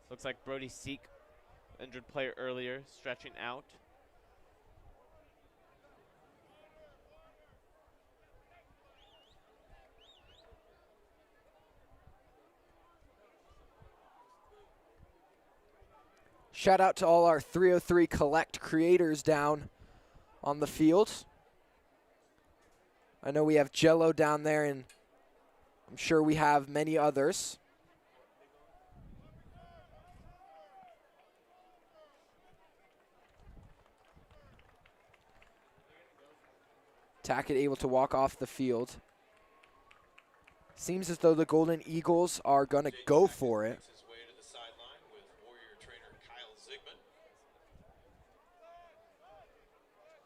[SPEAKER 3] Looks like Brody Seek, injured player earlier, stretching out.
[SPEAKER 1] Shout out to all our 303 Collect creators down on the field. I know we have Jello down there, and I'm sure we have many others. Tackett able to walk off the field. Seems as though the Golden Eagles are going to go for it.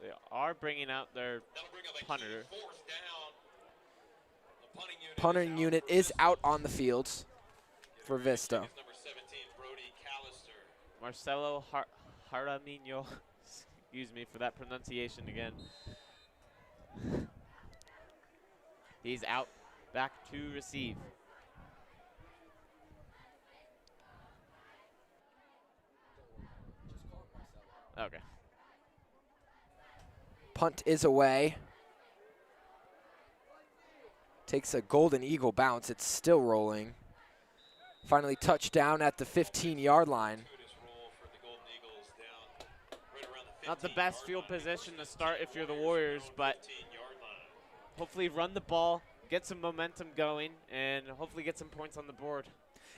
[SPEAKER 3] They are bringing out their punter.
[SPEAKER 1] Punting unit is out on the field for Vista.
[SPEAKER 3] Marcelo Jaramillo, excuse me for that pronunciation again. He's out back to receive. Okay.
[SPEAKER 1] Punt is away. Takes a Golden Eagle bounce. It's still rolling. Finally touchdown at the 15-yard line.
[SPEAKER 3] Not the best field position to start if you're the Warriors, but hopefully run the ball, get some momentum going, and hopefully get some points on the board.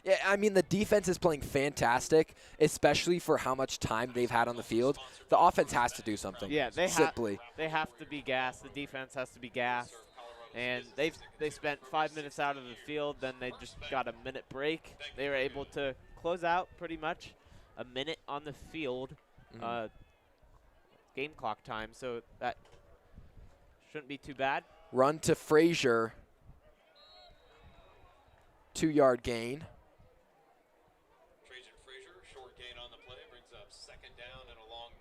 [SPEAKER 1] Yeah, I mean, the defense is playing fantastic, especially for how much time they've had on the field. The offense has to do something.
[SPEAKER 3] Yeah, they have to be gassed. The defense has to be gassed. And they spent 5 minutes out of the field, then they just got a minute break. They were able to close out pretty much a minute on the field, game clock time, so that shouldn't be too bad.
[SPEAKER 1] Run to Frazier. 2-yard gain.
[SPEAKER 2] Frazier, short gain on the play, brings up 2nd down and a long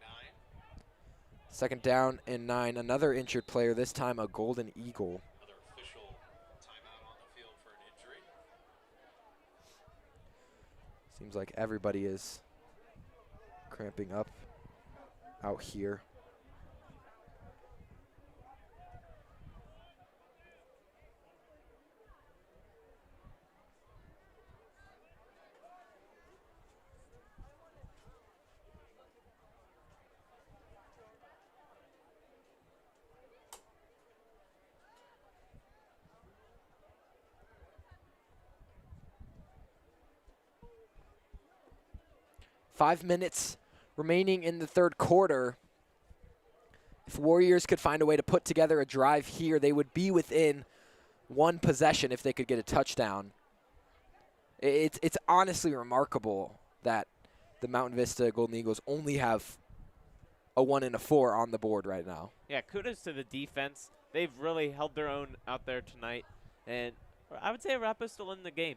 [SPEAKER 2] 9.
[SPEAKER 1] 2nd down and 9. Another injured player, this time a Golden Eagle.
[SPEAKER 2] Another official timeout on the field for an injury.
[SPEAKER 1] Seems like everybody is cramping up out here. Five minutes remaining in the third quarter. If Warriors could find a way to put together a drive here, they would be within one possession if they could get a touchdown. It's honestly remarkable that the Mountain Vista Golden Eagles only have a 1 and a 4 on the board right now.
[SPEAKER 3] Yeah, kudos to the defense. They've really held their own out there tonight. And I would say Arapahoe's still in the game.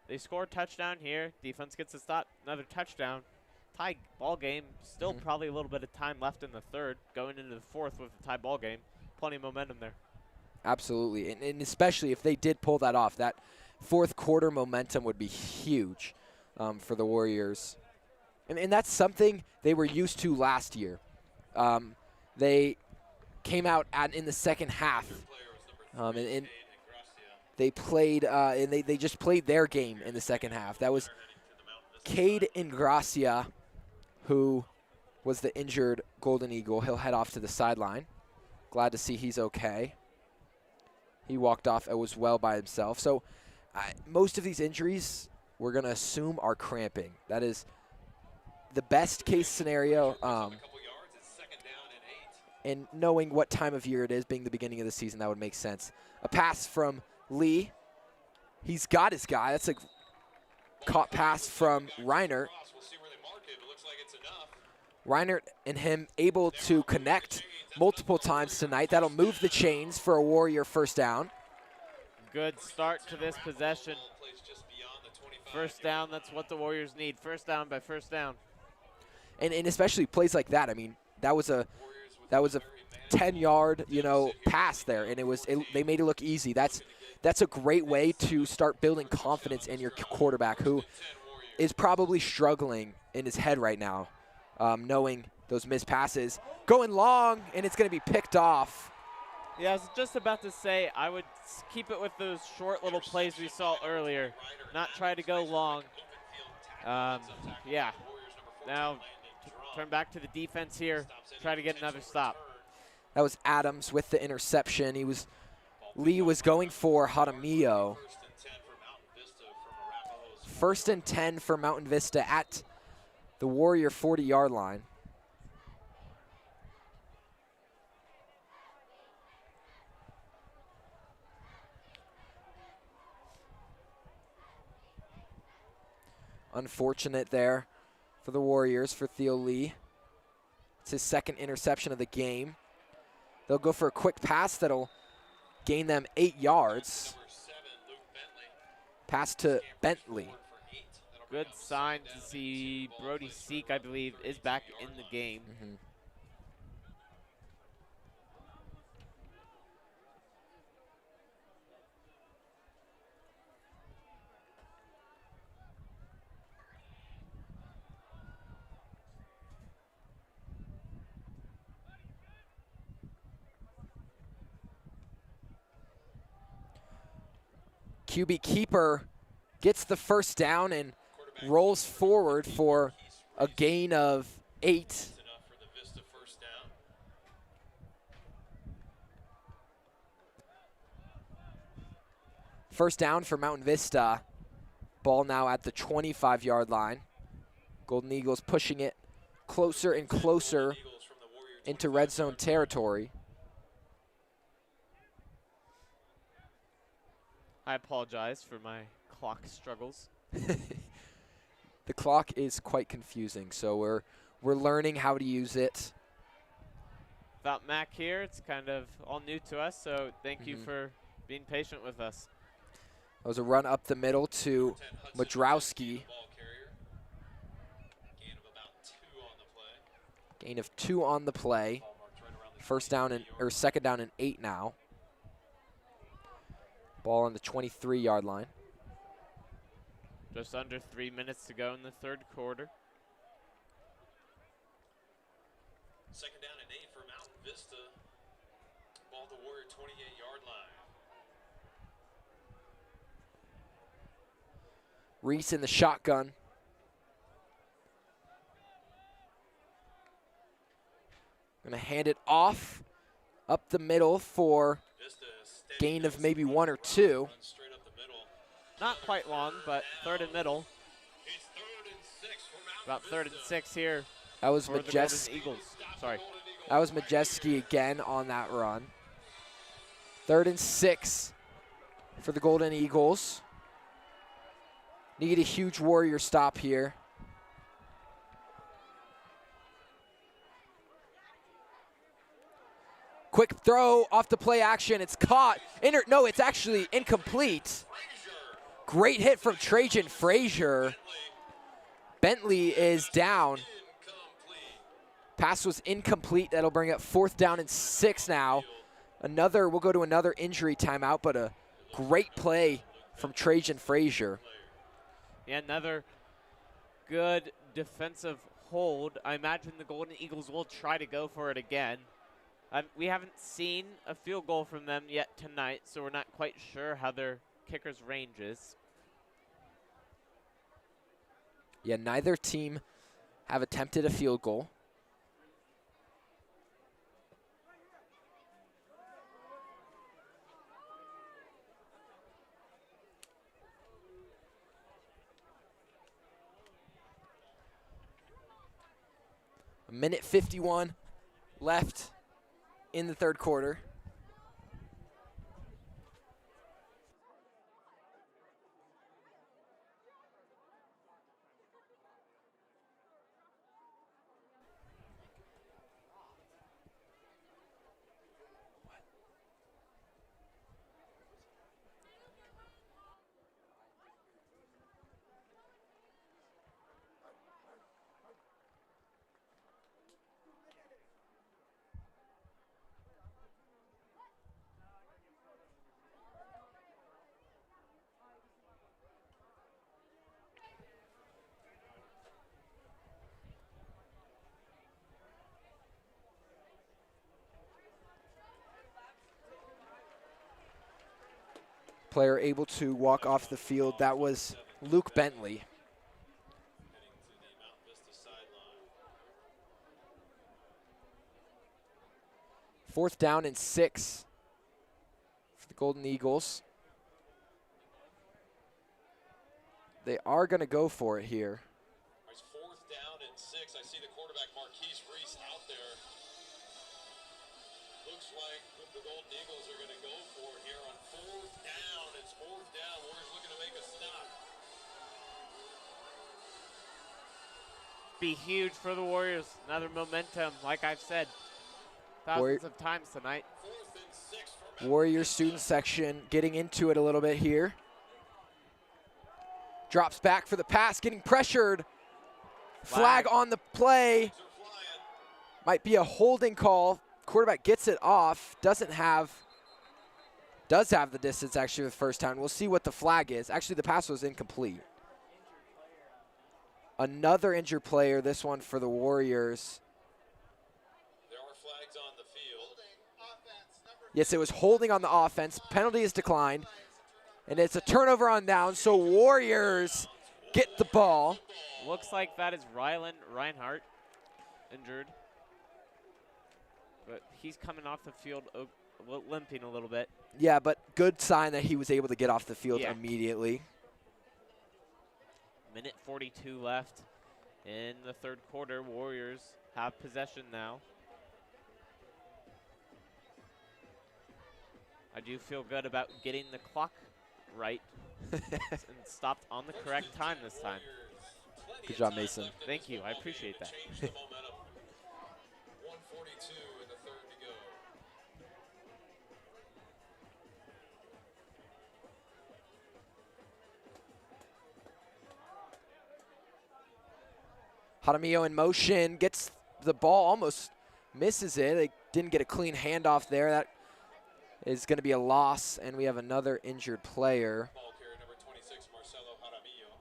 [SPEAKER 3] They score a touchdown here. Defense gets a stop, another touchdown. Tie ball game. Still probably a little bit of time left in the third. Going into the fourth with a tie ball game. Plenty of momentum there.
[SPEAKER 1] Absolutely. And especially if they did pull that off, that fourth quarter momentum would be huge for the Warriors. And that's something they were used to last year. They came out in the second half. And they played, and they just played their game in the second half. That was Cade Ingracia, who was the injured Golden Eagle. He'll head off to the sideline. Glad to see he's okay. He walked off as well by himself. So most of these injuries we're going to assume are cramping. That is the best case scenario. And knowing what time of year it is, being the beginning of the season, that would make sense. A pass from Lee. He's got his guy. That's a caught pass from Reinert. Reinert and him able to connect multiple times tonight. That'll move the chains for a Warrior first down.
[SPEAKER 3] Good start to this possession. First down, that's what the Warriors need. First down by first down.
[SPEAKER 1] And especially plays like that. I mean, that was a 10-yard, pass there, and they made it look easy. That's a great way to start building confidence in your quarterback, who is probably struggling in his head right now, knowing those missed passes. Going long, and it's going to be picked off.
[SPEAKER 3] Yeah, I was just about to say, I would keep it with those short little plays we saw earlier, not try to go long. Yeah, now turn back to the defense here, try to get another stop.
[SPEAKER 1] That was Adams with the interception. Lee was going for Jaramillo. 1st and 10 for Mountain Vista at the Warrior 40-yard line. Unfortunate there for the Warriors, for Theo Lee. It's his 2nd interception of the game. They'll go for a quick pass that'll gain them 8 yards. Pass to Bentley.
[SPEAKER 3] Good sign to see Brody Seek, I believe, is back in the game.
[SPEAKER 1] QB keeper gets the first down and rolls forward for a gain of 8.
[SPEAKER 2] Enough for the Vista first down.
[SPEAKER 1] First down for Mountain Vista. Ball now at the 25-yard line. Golden Eagles pushing it closer and closer
[SPEAKER 2] Eagles from the Warrior
[SPEAKER 1] into red zone territory.
[SPEAKER 3] I apologize for my clock struggles.
[SPEAKER 1] The clock is quite confusing, so we're learning how to use it.
[SPEAKER 3] Without Mac here, it's kind of all new to us, so thank you for being patient with us.
[SPEAKER 1] That was a run up the middle to Madrowski.
[SPEAKER 2] ball carrier. Gain of about 2 on the play.
[SPEAKER 1] Gain of 2 on the play.
[SPEAKER 2] Ball marked right around the
[SPEAKER 1] First down and or second down and 8 now. Ball on the 23-yard line.
[SPEAKER 3] Just under 3 minutes to go in the third quarter.
[SPEAKER 2] Second down and 8 for Mountain Vista. Ball at the Warrior 28-yard line.
[SPEAKER 1] Reese in the shotgun. Gonna hand it off up the middle for
[SPEAKER 2] Vista is steady.
[SPEAKER 1] gain of maybe 1 or 2.
[SPEAKER 2] Run straight up the middle.
[SPEAKER 3] Not quite long, but third and middle.
[SPEAKER 2] It's 3rd and 6 for Mountain
[SPEAKER 3] About 3rd and 6 here
[SPEAKER 1] That was
[SPEAKER 3] for the Golden Eagles. Sorry.
[SPEAKER 1] That was Majeski again on that run. 3rd and 6 for the Golden Eagles. Need a huge Warrior stop here. Quick throw off the play action. It's caught. No, it's actually incomplete. Great hit from Trajan Frazier. Bentley is down. Pass was incomplete. That'll bring up 4th down and 6 now. We'll go to another injury timeout, but a great play from Trajan Frazier.
[SPEAKER 3] Yeah, another good defensive hold. I imagine the Golden Eagles will try to go for it again. We haven't seen a field goal from them yet tonight, so we're not quite sure how their kicker's range is.
[SPEAKER 1] Yeah, neither team have attempted a field goal. A minute 51 left in the third quarter. Player able to walk off the field. That was Luke Bentley.
[SPEAKER 2] Heading to the Mountain Vista sideline.
[SPEAKER 1] 4th down and 6 for the Golden Eagles. They are going to go for it here.
[SPEAKER 2] It's 4th down and 6. I see the quarterback Marquise Reese out there. Looks like the Golden Eagles are going to go for it here on 4th down. It's 4th down. Warriors looking to make a stop.
[SPEAKER 3] Be huge for the Warriors. Another momentum, like I've said, thousands of times tonight.
[SPEAKER 2] 4th and 6 for
[SPEAKER 1] Warrior student section getting into it a little bit here. Drops back for the pass, getting pressured. Flag on the play. Might be a holding call. Quarterback gets it off. Does have the distance actually for the first time. We'll see what the flag is. Actually, the pass was incomplete. Another injured player, this one for the Warriors.
[SPEAKER 2] There are flags on the field.
[SPEAKER 1] Yes, it was holding on the offense. Penalty is declined. And it's a turnover on down, so Warriors get the ball.
[SPEAKER 3] Looks like that is Rylan Reinhardt injured. But he's coming off the field limping a little bit.
[SPEAKER 1] Yeah, but good sign that he was able to get off the field
[SPEAKER 3] Yeah.
[SPEAKER 1] immediately.
[SPEAKER 3] Minute 42 left in the third quarter. Warriors have possession now. I do feel good about getting the clock right and stopped on the correct time this time.
[SPEAKER 1] Good job, Mason.
[SPEAKER 3] Thank you. I appreciate that.
[SPEAKER 2] Change the momentum. 1:42 in the third to go.
[SPEAKER 1] Jaramillo in motion, gets the ball, almost misses it. They didn't get a clean handoff there. That is going to be a loss, and we have another injured player.
[SPEAKER 2] Ball carrier number 26, Marcelo Jaramillo.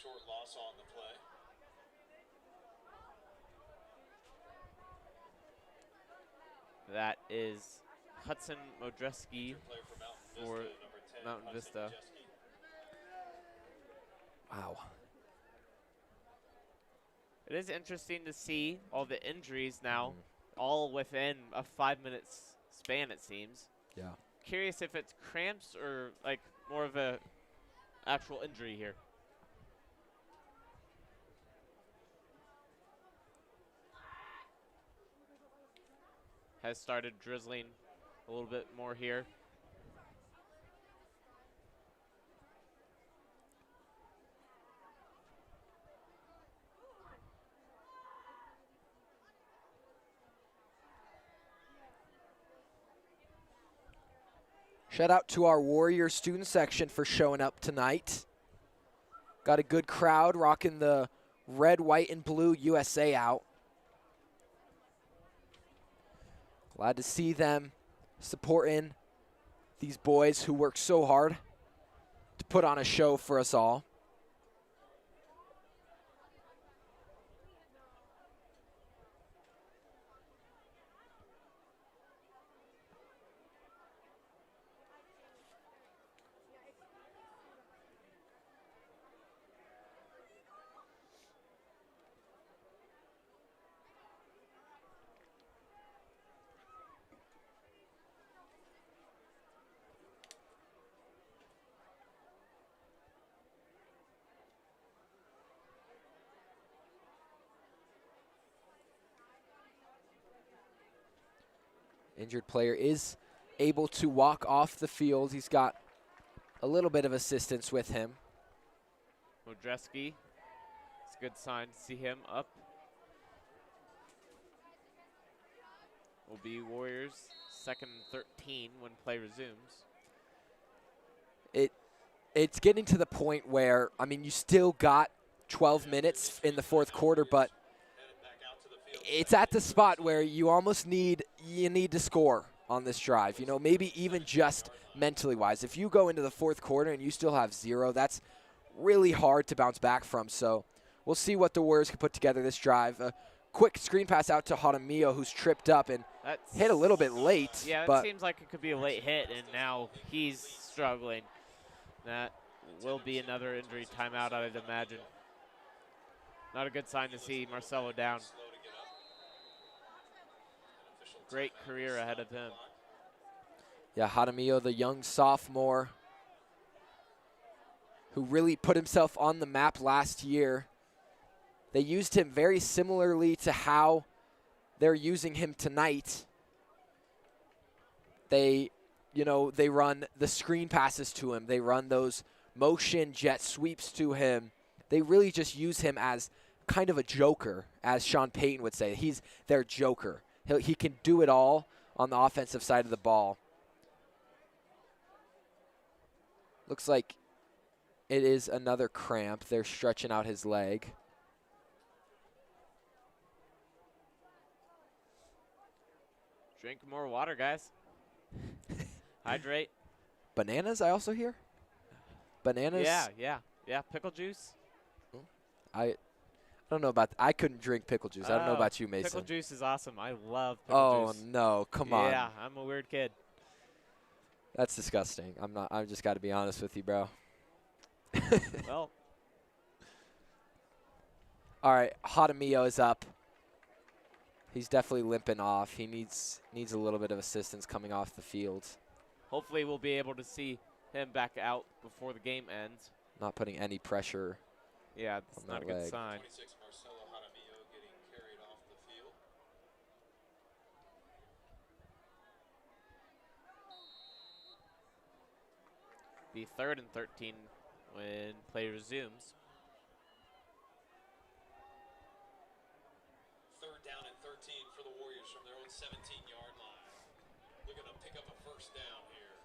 [SPEAKER 2] Short loss on the play.
[SPEAKER 3] That is Hudson Modreski
[SPEAKER 2] Player for
[SPEAKER 3] for
[SPEAKER 2] Mountain Vista, number 10,
[SPEAKER 3] Mountain
[SPEAKER 2] Hudson
[SPEAKER 3] Vista.
[SPEAKER 2] Majeski.
[SPEAKER 1] Wow.
[SPEAKER 3] It is interesting to see all the injuries now, all within a 5-minute span, it seems.
[SPEAKER 1] Yeah.
[SPEAKER 3] Curious if it's cramps or like more of a actual injury here. Has started drizzling a little bit more here.
[SPEAKER 1] Shout out to our Warrior student section for showing up tonight. Got a good crowd rocking the red, white, and blue USA out. Glad to see them supporting these boys who work so hard to put on a show for us all. Injured player is able to walk off the field. He's got a little bit of assistance with him.
[SPEAKER 3] Modreski, it's a good sign to see him up. Will be Warriors 2nd and 13 when play resumes.
[SPEAKER 1] It's getting to the point where, I mean, you still got 12 minutes in the fourth quarter, but it's at the spot where you almost need to score on this drive. You know, maybe even just mentally wise. If you go into the fourth quarter and you still have 0, that's really hard to bounce back from. So we'll see what the Warriors can put together this drive. A quick screen pass out to Jaramillo, who's tripped up and hit a little bit late.
[SPEAKER 3] Yeah,
[SPEAKER 1] but
[SPEAKER 3] it seems like it could be a late hit, and now he's struggling. That will be another injury timeout, I'd imagine. Not a good sign to see Marcelo down. Great career ahead of him.
[SPEAKER 1] Yeah, Jaramillo, the young sophomore who really put himself on the map last year. They used him very similarly to how they're using him tonight. They run the screen passes to him. They run those motion jet sweeps to him. They really just use him as kind of a joker, as Sean Payton would say. He's their joker. He can do it all on the offensive side of the ball. Looks like it is another cramp. They're stretching out his leg.
[SPEAKER 3] Drink more water, guys. Hydrate.
[SPEAKER 1] Bananas, I also hear. Bananas.
[SPEAKER 3] Yeah. Pickle juice.
[SPEAKER 1] I don't know about. I couldn't drink pickle juice. I don't know about you, Mason.
[SPEAKER 3] Pickle juice is awesome. I love pickle juice.
[SPEAKER 1] Oh no! Come on.
[SPEAKER 3] Yeah, I'm a weird kid.
[SPEAKER 1] That's disgusting. I just got to be honest with you, bro.
[SPEAKER 3] Well,
[SPEAKER 1] All right, Hadamio is up. He's definitely limping off. He needs a little bit of assistance coming off the field.
[SPEAKER 3] hopefully we'll be able to see him back out before the game ends.
[SPEAKER 1] Not putting any pressure.
[SPEAKER 3] Yeah, that's
[SPEAKER 1] On
[SPEAKER 3] not a
[SPEAKER 1] that
[SPEAKER 3] good
[SPEAKER 1] leg.
[SPEAKER 3] sign.
[SPEAKER 2] 26 Marcelo Jaramillo getting carried off the field.
[SPEAKER 3] Be 3rd and 13 when play resumes.
[SPEAKER 2] 3rd down and 13 for the Warriors from their own 17-yard line. Looking to pick up a first down here.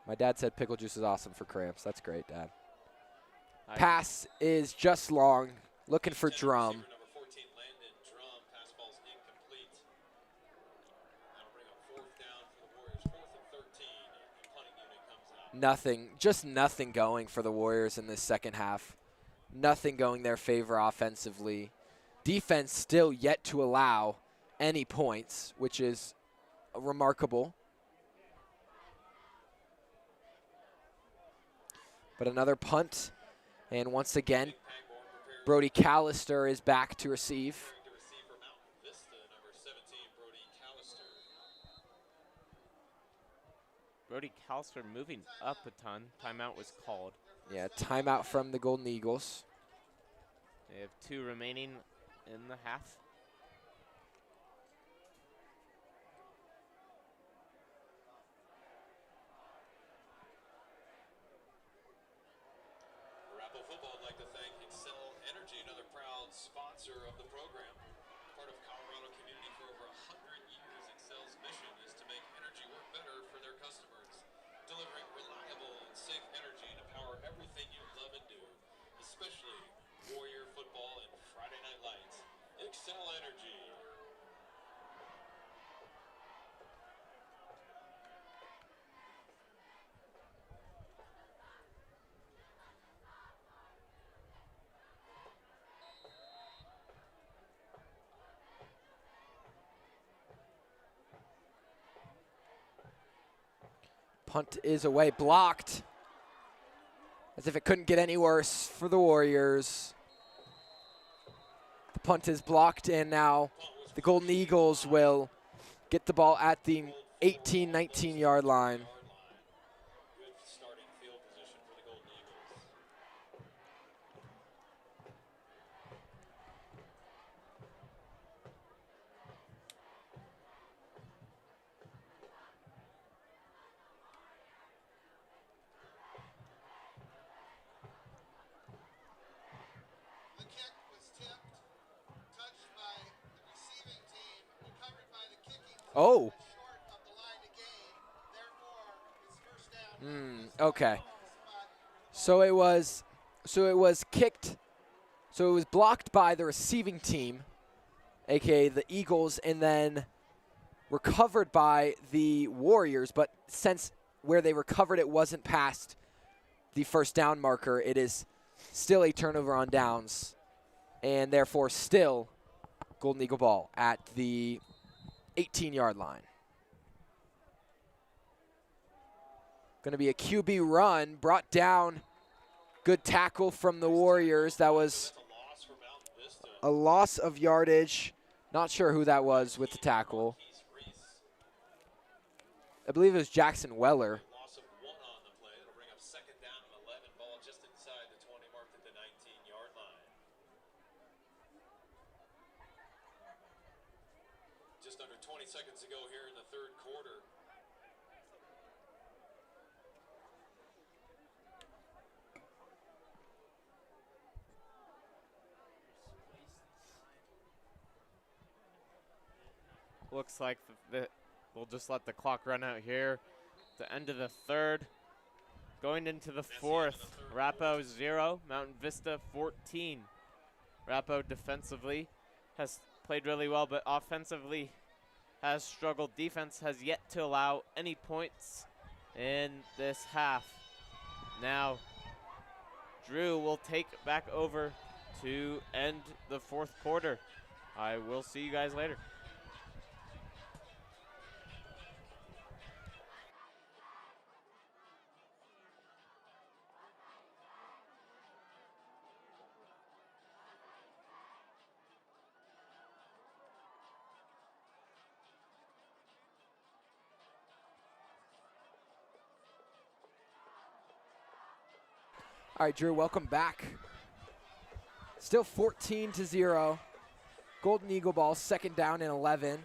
[SPEAKER 1] My dad said pickle juice is awesome for cramps. That's great, Dad.
[SPEAKER 3] I-
[SPEAKER 1] Pass is just long. Looking for Drum.
[SPEAKER 2] Receiver number 14, Landon Drum. Pass ball's incomplete. That'll bring up 4th down for the Warriors. 4th and 13. The punting unit comes out.
[SPEAKER 1] Nothing, just nothing going for the Warriors in this second half. Nothing going their favor offensively. Defense still yet to allow any points, which is remarkable. But another punt, and once again,
[SPEAKER 2] Pangborn prepares
[SPEAKER 1] Brody Callister is back to receive.
[SPEAKER 2] to receive for Mountain Vista, number 17, Brody Callister.
[SPEAKER 3] Brody Callister moving up a ton. Timeout was called.
[SPEAKER 1] Yeah, timeout from the Golden Eagles.
[SPEAKER 3] They have 2 remaining in the half.
[SPEAKER 2] Arapahoe Football would like to thank Excel Energy, another proud sponsor of the program. Part of Colorado community for over 100 years, Excel's mission is to make energy work better for their customers, delivering reliable and safe energy to power everything you love and do, especially Warrior football and Friday Night Lights. Excel Energy.
[SPEAKER 1] Punt is away, blocked. As if it couldn't get any worse for the Warriors. The punt is blocked, and now the Golden Eagles will get the ball at the 18, 19-yard line.
[SPEAKER 2] Good starting field position for the Golden Eagles.
[SPEAKER 5] The kick was tipped, touched by the receiving team, recovered by the kicking team.
[SPEAKER 1] Oh.
[SPEAKER 5] Short of the line to gain. Therefore, it's first down.
[SPEAKER 1] Okay. So it was kicked. So it was blocked by the receiving team, aka the Eagles, and then recovered by the Warriors. But since where they recovered it wasn't past the first down marker, it is still a turnover on downs, and therefore still Golden Eagle ball at the 18-yard line. Going to be a QB run, brought down. Good tackle from the Warriors. That was
[SPEAKER 2] That's a loss for Mountain Vista.
[SPEAKER 1] a loss of yardage. Not sure who that was with the tackle.
[SPEAKER 2] Keith Reese.
[SPEAKER 1] I believe it was Jackson Weller.
[SPEAKER 2] Loss of 1 on the play. That'll bring up 2nd down and 11. Ball just inside the 20, marked at the 19-yard line. Just under 20 seconds to go here in the 3rd quarter.
[SPEAKER 3] Looks like we'll just let the clock run out here. The end of the 3rd. Going into the 4th. Arapahoe 0, Mountain Vista 14. Arapahoe defensively has played really well, but offensively has struggled. Defense has yet to allow any points in this half. Now, Drew will take back over to end the 4th quarter. I will see you guys later.
[SPEAKER 1] All right, Drew, welcome back. Still 14-0. Golden Eagle ball, second down and 11.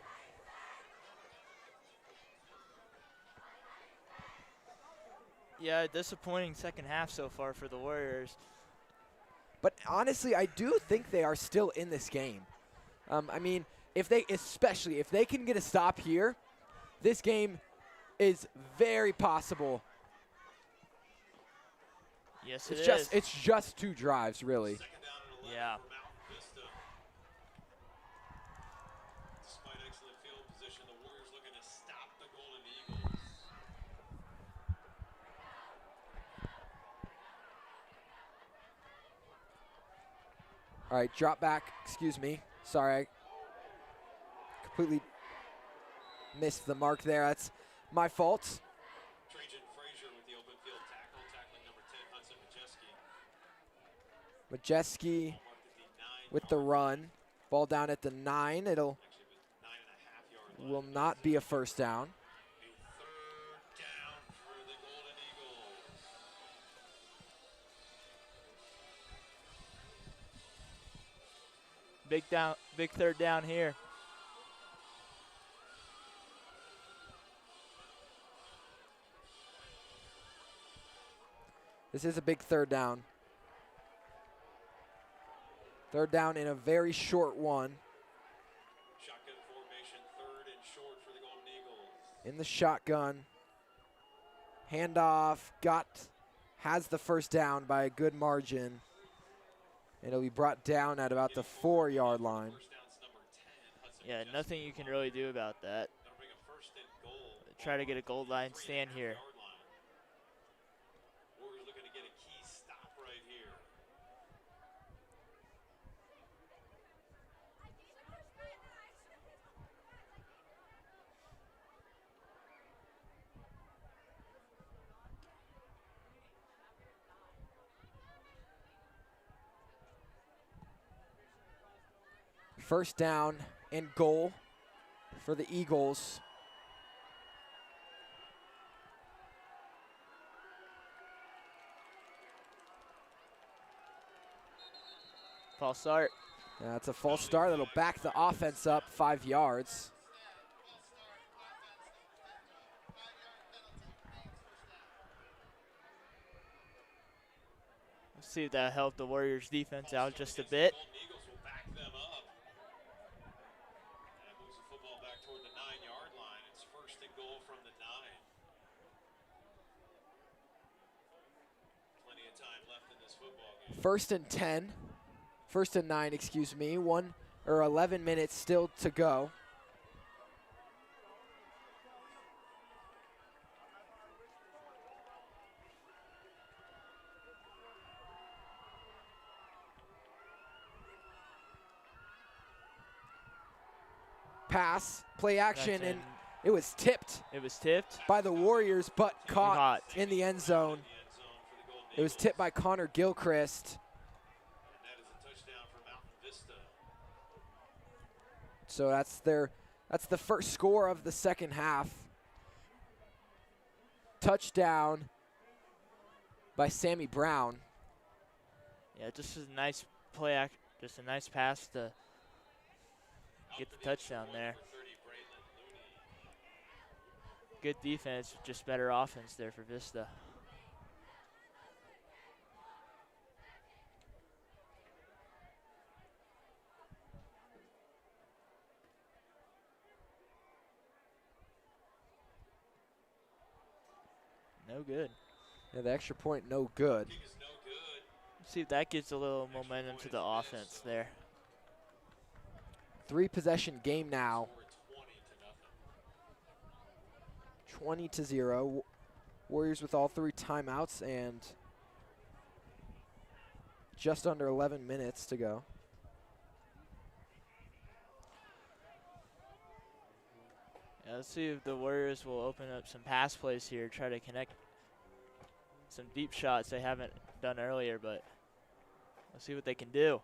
[SPEAKER 7] Yeah, disappointing second half so far for the Warriors.
[SPEAKER 1] But honestly, I do think they are still in this game. I mean, especially if they can get a stop here, this game is very possible.
[SPEAKER 7] Yes, it is.
[SPEAKER 1] It's just 2 drives, really.
[SPEAKER 7] Yeah.
[SPEAKER 2] Despite excellent field position, the Warriors looking to stop the Golden Eagles.
[SPEAKER 1] All right, drop back. Excuse me. Sorry, I completely missed the mark there. That's my fault.
[SPEAKER 2] Trajan Frazier with the open field tackle, tackling number 10, Hudson Majeski.
[SPEAKER 1] Majeski
[SPEAKER 2] Marked at the 9
[SPEAKER 1] with the run. Ball down at the 9. It'll
[SPEAKER 2] actually with 9.5 yard line.
[SPEAKER 1] will not be a first down.
[SPEAKER 2] A third down for the Golden Eagles.
[SPEAKER 7] Big third down here.
[SPEAKER 1] This is a big third down. Third down in a very short one.
[SPEAKER 2] Shotgun formation, third and short for the Golden Eagles.
[SPEAKER 1] In the shotgun. Handoff. Has the first down by a good margin. It'll be brought down at about the 4-yard line.
[SPEAKER 2] First down's number 10, Hudson
[SPEAKER 7] Yeah,
[SPEAKER 2] Majeski.
[SPEAKER 7] nothing you can really do about that.
[SPEAKER 2] That'll bring a first and goal.
[SPEAKER 7] Try to get a goal line
[SPEAKER 2] 3.5
[SPEAKER 7] stand here.
[SPEAKER 2] yard line. Warriors looking to get a key stop right here.
[SPEAKER 1] First down and goal for the Eagles.
[SPEAKER 7] False start.
[SPEAKER 1] That's a false start. That'll back the offense up 5 yards.
[SPEAKER 7] Let's see if that helped the Warriors defense out just a bit.
[SPEAKER 2] Golden Eagles will back them up. That moves the football back toward the 9-yard line. It's first and goal from the 9. Plenty of time left in this football game.
[SPEAKER 1] First and 10. First and 9, excuse me. 11 minutes still to go. Pass, play action,
[SPEAKER 7] That's
[SPEAKER 1] and
[SPEAKER 7] in.
[SPEAKER 1] it was tipped
[SPEAKER 7] It was tipped.
[SPEAKER 1] by the Warriors, but caught
[SPEAKER 7] Caught.
[SPEAKER 1] in the end zone.
[SPEAKER 2] The end zone for the Golden
[SPEAKER 1] It was
[SPEAKER 2] Eagles.
[SPEAKER 1] tipped by Connor Gilchrist.
[SPEAKER 2] And that is a touchdown for Mountain Vista.
[SPEAKER 1] So that's the first score of the second half. Touchdown by Sammy Brown.
[SPEAKER 7] Yeah, just a nice play, just a nice pass to get the touchdown there.
[SPEAKER 2] Number 30, Braylon Looney.
[SPEAKER 7] Good defense, just better offense there for Vista. No good.
[SPEAKER 1] Yeah, the extra point, no good.
[SPEAKER 2] Kick is no good.
[SPEAKER 7] See if that gives a little momentum to the offense there.
[SPEAKER 1] 3-possession game now.
[SPEAKER 2] Score 20-0.
[SPEAKER 1] 20-0. Warriors with all 3 timeouts and just under 11 minutes to go.
[SPEAKER 7] Yeah, let's see if the Warriors will open up some pass plays here, try to connect some deep shots they haven't done earlier, but let's see what they can do.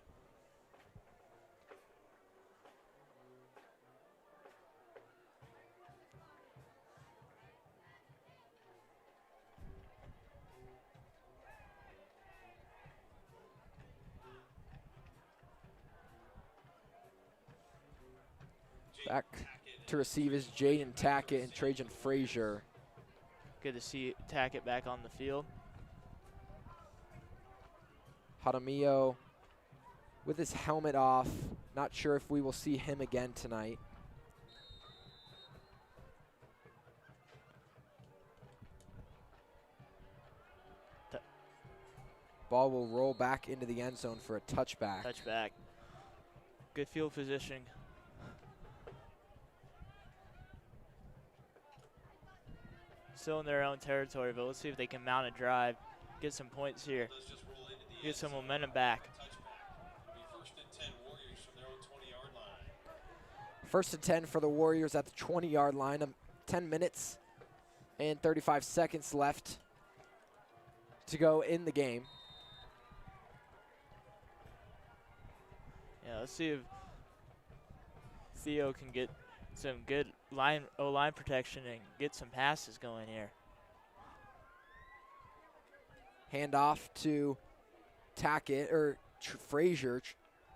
[SPEAKER 1] Back to receive is Jaden Tackett and Trajan Frazier.
[SPEAKER 7] Good to see Tackett back on the field.
[SPEAKER 1] Jaramillo with his helmet off. Not sure if we will see him again tonight. Ball will roll back into the end zone for a touchback.
[SPEAKER 7] Touchback. Good field positioning. Still in their own territory, but let's see if they can mount a drive, get some points here, get some momentum back.
[SPEAKER 1] First and 10 for the Warriors at the 20-yard line. 10 minutes and 35 seconds left to go in the game.
[SPEAKER 7] Yeah, let's see if Theo can get some good O-line protection and get some passes going here.
[SPEAKER 1] Hand off to Tackett, or Frazier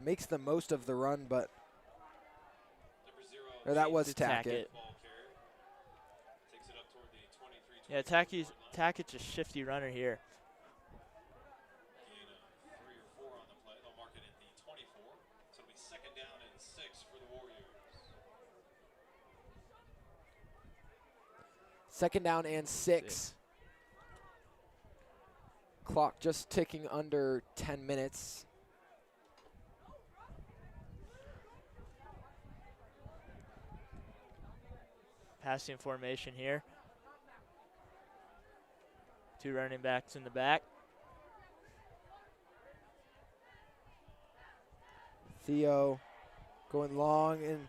[SPEAKER 1] makes the most of the run, but or that was Tackett.
[SPEAKER 7] Yeah, Tackett's a shifty runner here.
[SPEAKER 1] Second down and 6. Clock just ticking under 10 minutes.
[SPEAKER 7] Passing formation here. 2 running backs in the back.
[SPEAKER 1] Theo going long, and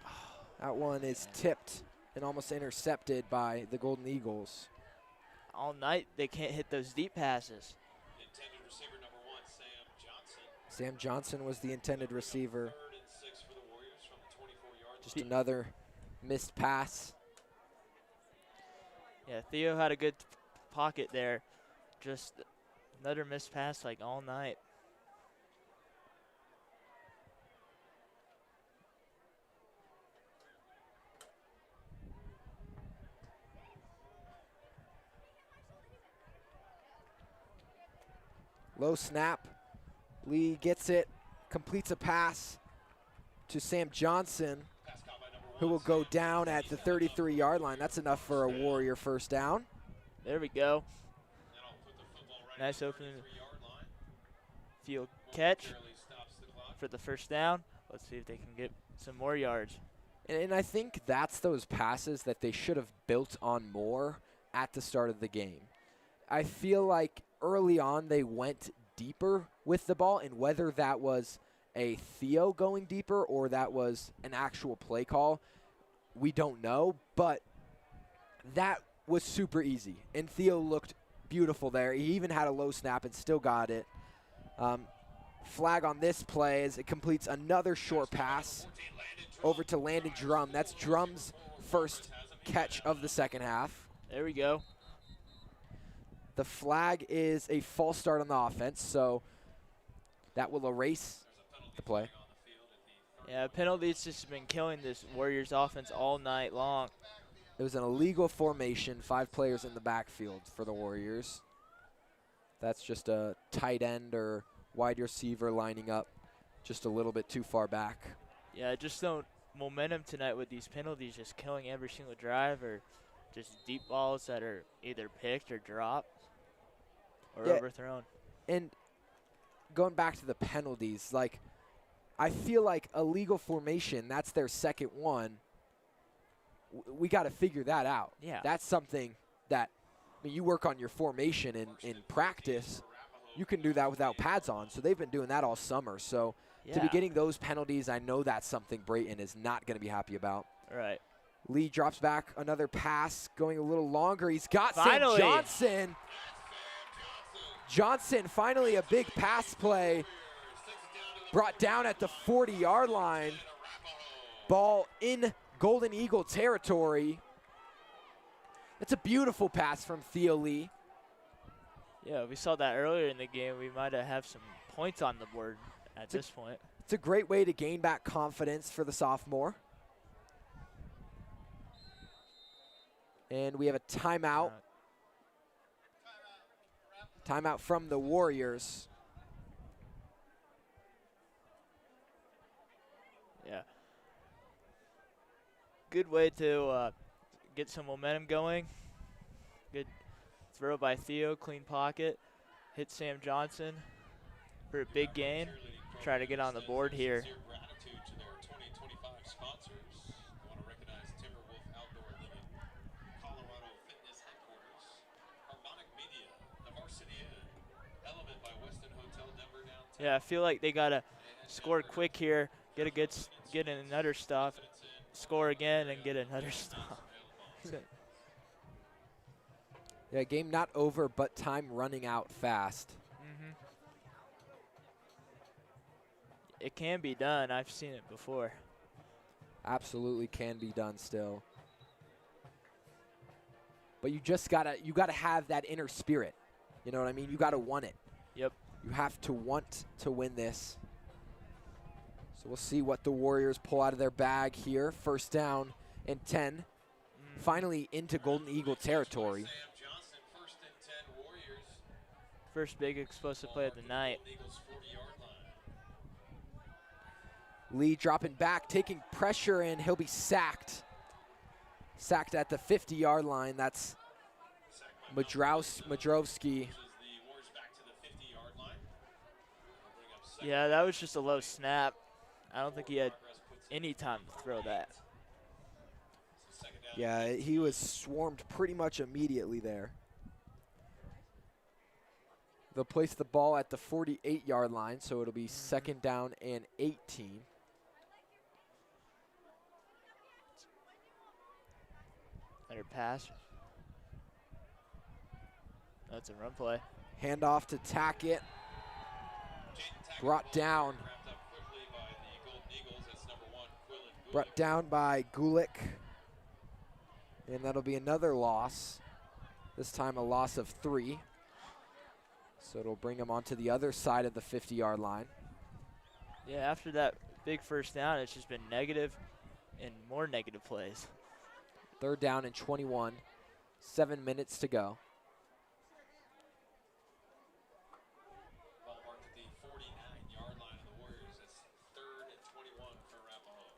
[SPEAKER 1] that one is tipped and almost intercepted by the Golden Eagles.
[SPEAKER 7] All night they can't hit those deep passes.
[SPEAKER 2] Intended receiver number 1, Sam Johnson.
[SPEAKER 1] Sam Johnson was the intended receiver.
[SPEAKER 2] 3rd and 6 for the Warriors from the 24-yard line.
[SPEAKER 1] Just another missed pass.
[SPEAKER 7] Yeah, Theo had a good pocket there. Just another missed pass like all night.
[SPEAKER 1] Low snap. Lee gets it, completes a pass to Sam Johnson, who will go down at the 33-yard line. That's enough for a Warrior first down.
[SPEAKER 7] There we go. Nice opening field catch for the first down. Let's see if they can get some more yards.
[SPEAKER 1] And I think that's those passes that they should have built on more at the start of the game. I feel like early on they went deeper with the ball, and whether that was a Theo going deeper or that was an actual play call, we don't know, but that was super easy, and Theo looked beautiful there. He even had a low snap and still got it. Flag on this play as it completes another short pass over to Landon Drum. That's Drum's first catch of the second half.
[SPEAKER 7] There we go.
[SPEAKER 1] The flag is a false start on the offense, so that will erase the play.
[SPEAKER 7] Yeah, penalties just been killing this Warriors offense all night long.
[SPEAKER 1] It was an illegal formation, 5 players in the backfield for the Warriors. That's just a tight end or wide receiver lining up just a little bit too far back.
[SPEAKER 7] Yeah, just no momentum tonight with these penalties, just killing every single drive, or just deep balls that are either picked or dropped or overthrown.
[SPEAKER 1] And going back to the penalties, like, I feel like illegal formation, that's their second one. We got to figure that out.
[SPEAKER 7] Yeah.
[SPEAKER 1] That's something that, I mean, you work on your formation in practice. You can do that without pads on. So they've been doing that all summer. So to be getting those penalties, I know that's something Brayton is not going to be happy about.
[SPEAKER 7] Right.
[SPEAKER 1] Lee drops back another pass, going a little longer. He's got
[SPEAKER 7] Finally.
[SPEAKER 1] Sam Johnson. Johnson, finally a big pass play. Brought down at the 40-yard line. Ball in Golden Eagle territory. It's a beautiful pass from Theo Lee.
[SPEAKER 7] Yeah, we saw that earlier in the game. We might have some points on the board at this point.
[SPEAKER 1] It's a great way to gain back confidence for the sophomore. And we have a timeout. Timeout from the Warriors.
[SPEAKER 7] Yeah. Good way to get some momentum going. Good throw by Theo, clean pocket. Hit Sam Johnson for a big gain. Try to get on the board here.
[SPEAKER 2] Sincere gratitude to their 2025 sponsors. I want to recognize Timberwolf Outdoor Living, Colorado Fitness Headquarters, Harmonic Media, the Varsity Inn, Element by Westin Hotel Denver downtown.
[SPEAKER 7] Yeah, I feel like they gotta score quick here, get another stop, score again, and get another stop.
[SPEAKER 1] Yeah, game not over, but time running out fast.
[SPEAKER 7] It can be done. I've seen it before.
[SPEAKER 1] Absolutely can be done still. But you gotta have that inner spirit. You know what I mean? You gotta want it.
[SPEAKER 7] Yep.
[SPEAKER 1] You have to want to win this. So we'll see what the Warriors pull out of their bag here. First down and 10. Finally into Golden Eagle territory.
[SPEAKER 2] Sam Johnson, 1st and 10 Warriors.
[SPEAKER 7] First big explosive play of the night.
[SPEAKER 2] Golden Eagles 40-yard line.
[SPEAKER 1] Lee dropping back, taking pressure, and he'll be sacked. Sacked at the 50-yard line. That's Madrowski.
[SPEAKER 2] Pushes the Warriors back to the 50-yard line. Bring up second.
[SPEAKER 7] Yeah, that was just a low snap. I don't think he had any time to throw that.
[SPEAKER 2] Second down.
[SPEAKER 1] Yeah, he was swarmed pretty much immediately there. They'll place the ball at the 48-yard line, so it'll be second down and 18.
[SPEAKER 7] Better pass. That's a run play.
[SPEAKER 1] Handoff to Tackett. Brought down.
[SPEAKER 2] Wrapped up quickly by the Golden Eagles. That's number 1, Quillen
[SPEAKER 1] Brought down by Gulick. And that'll be another loss. This time a loss of 3. So it'll bring him onto the other side of the 50-yard line.
[SPEAKER 7] Yeah, after that big first down, it's just been negative and more negative plays.
[SPEAKER 1] Third down and 21. 7 minutes to go.
[SPEAKER 2] Ball marked at the 49-yard line of the Warriors. That's 3rd and 21 for Arapahoe.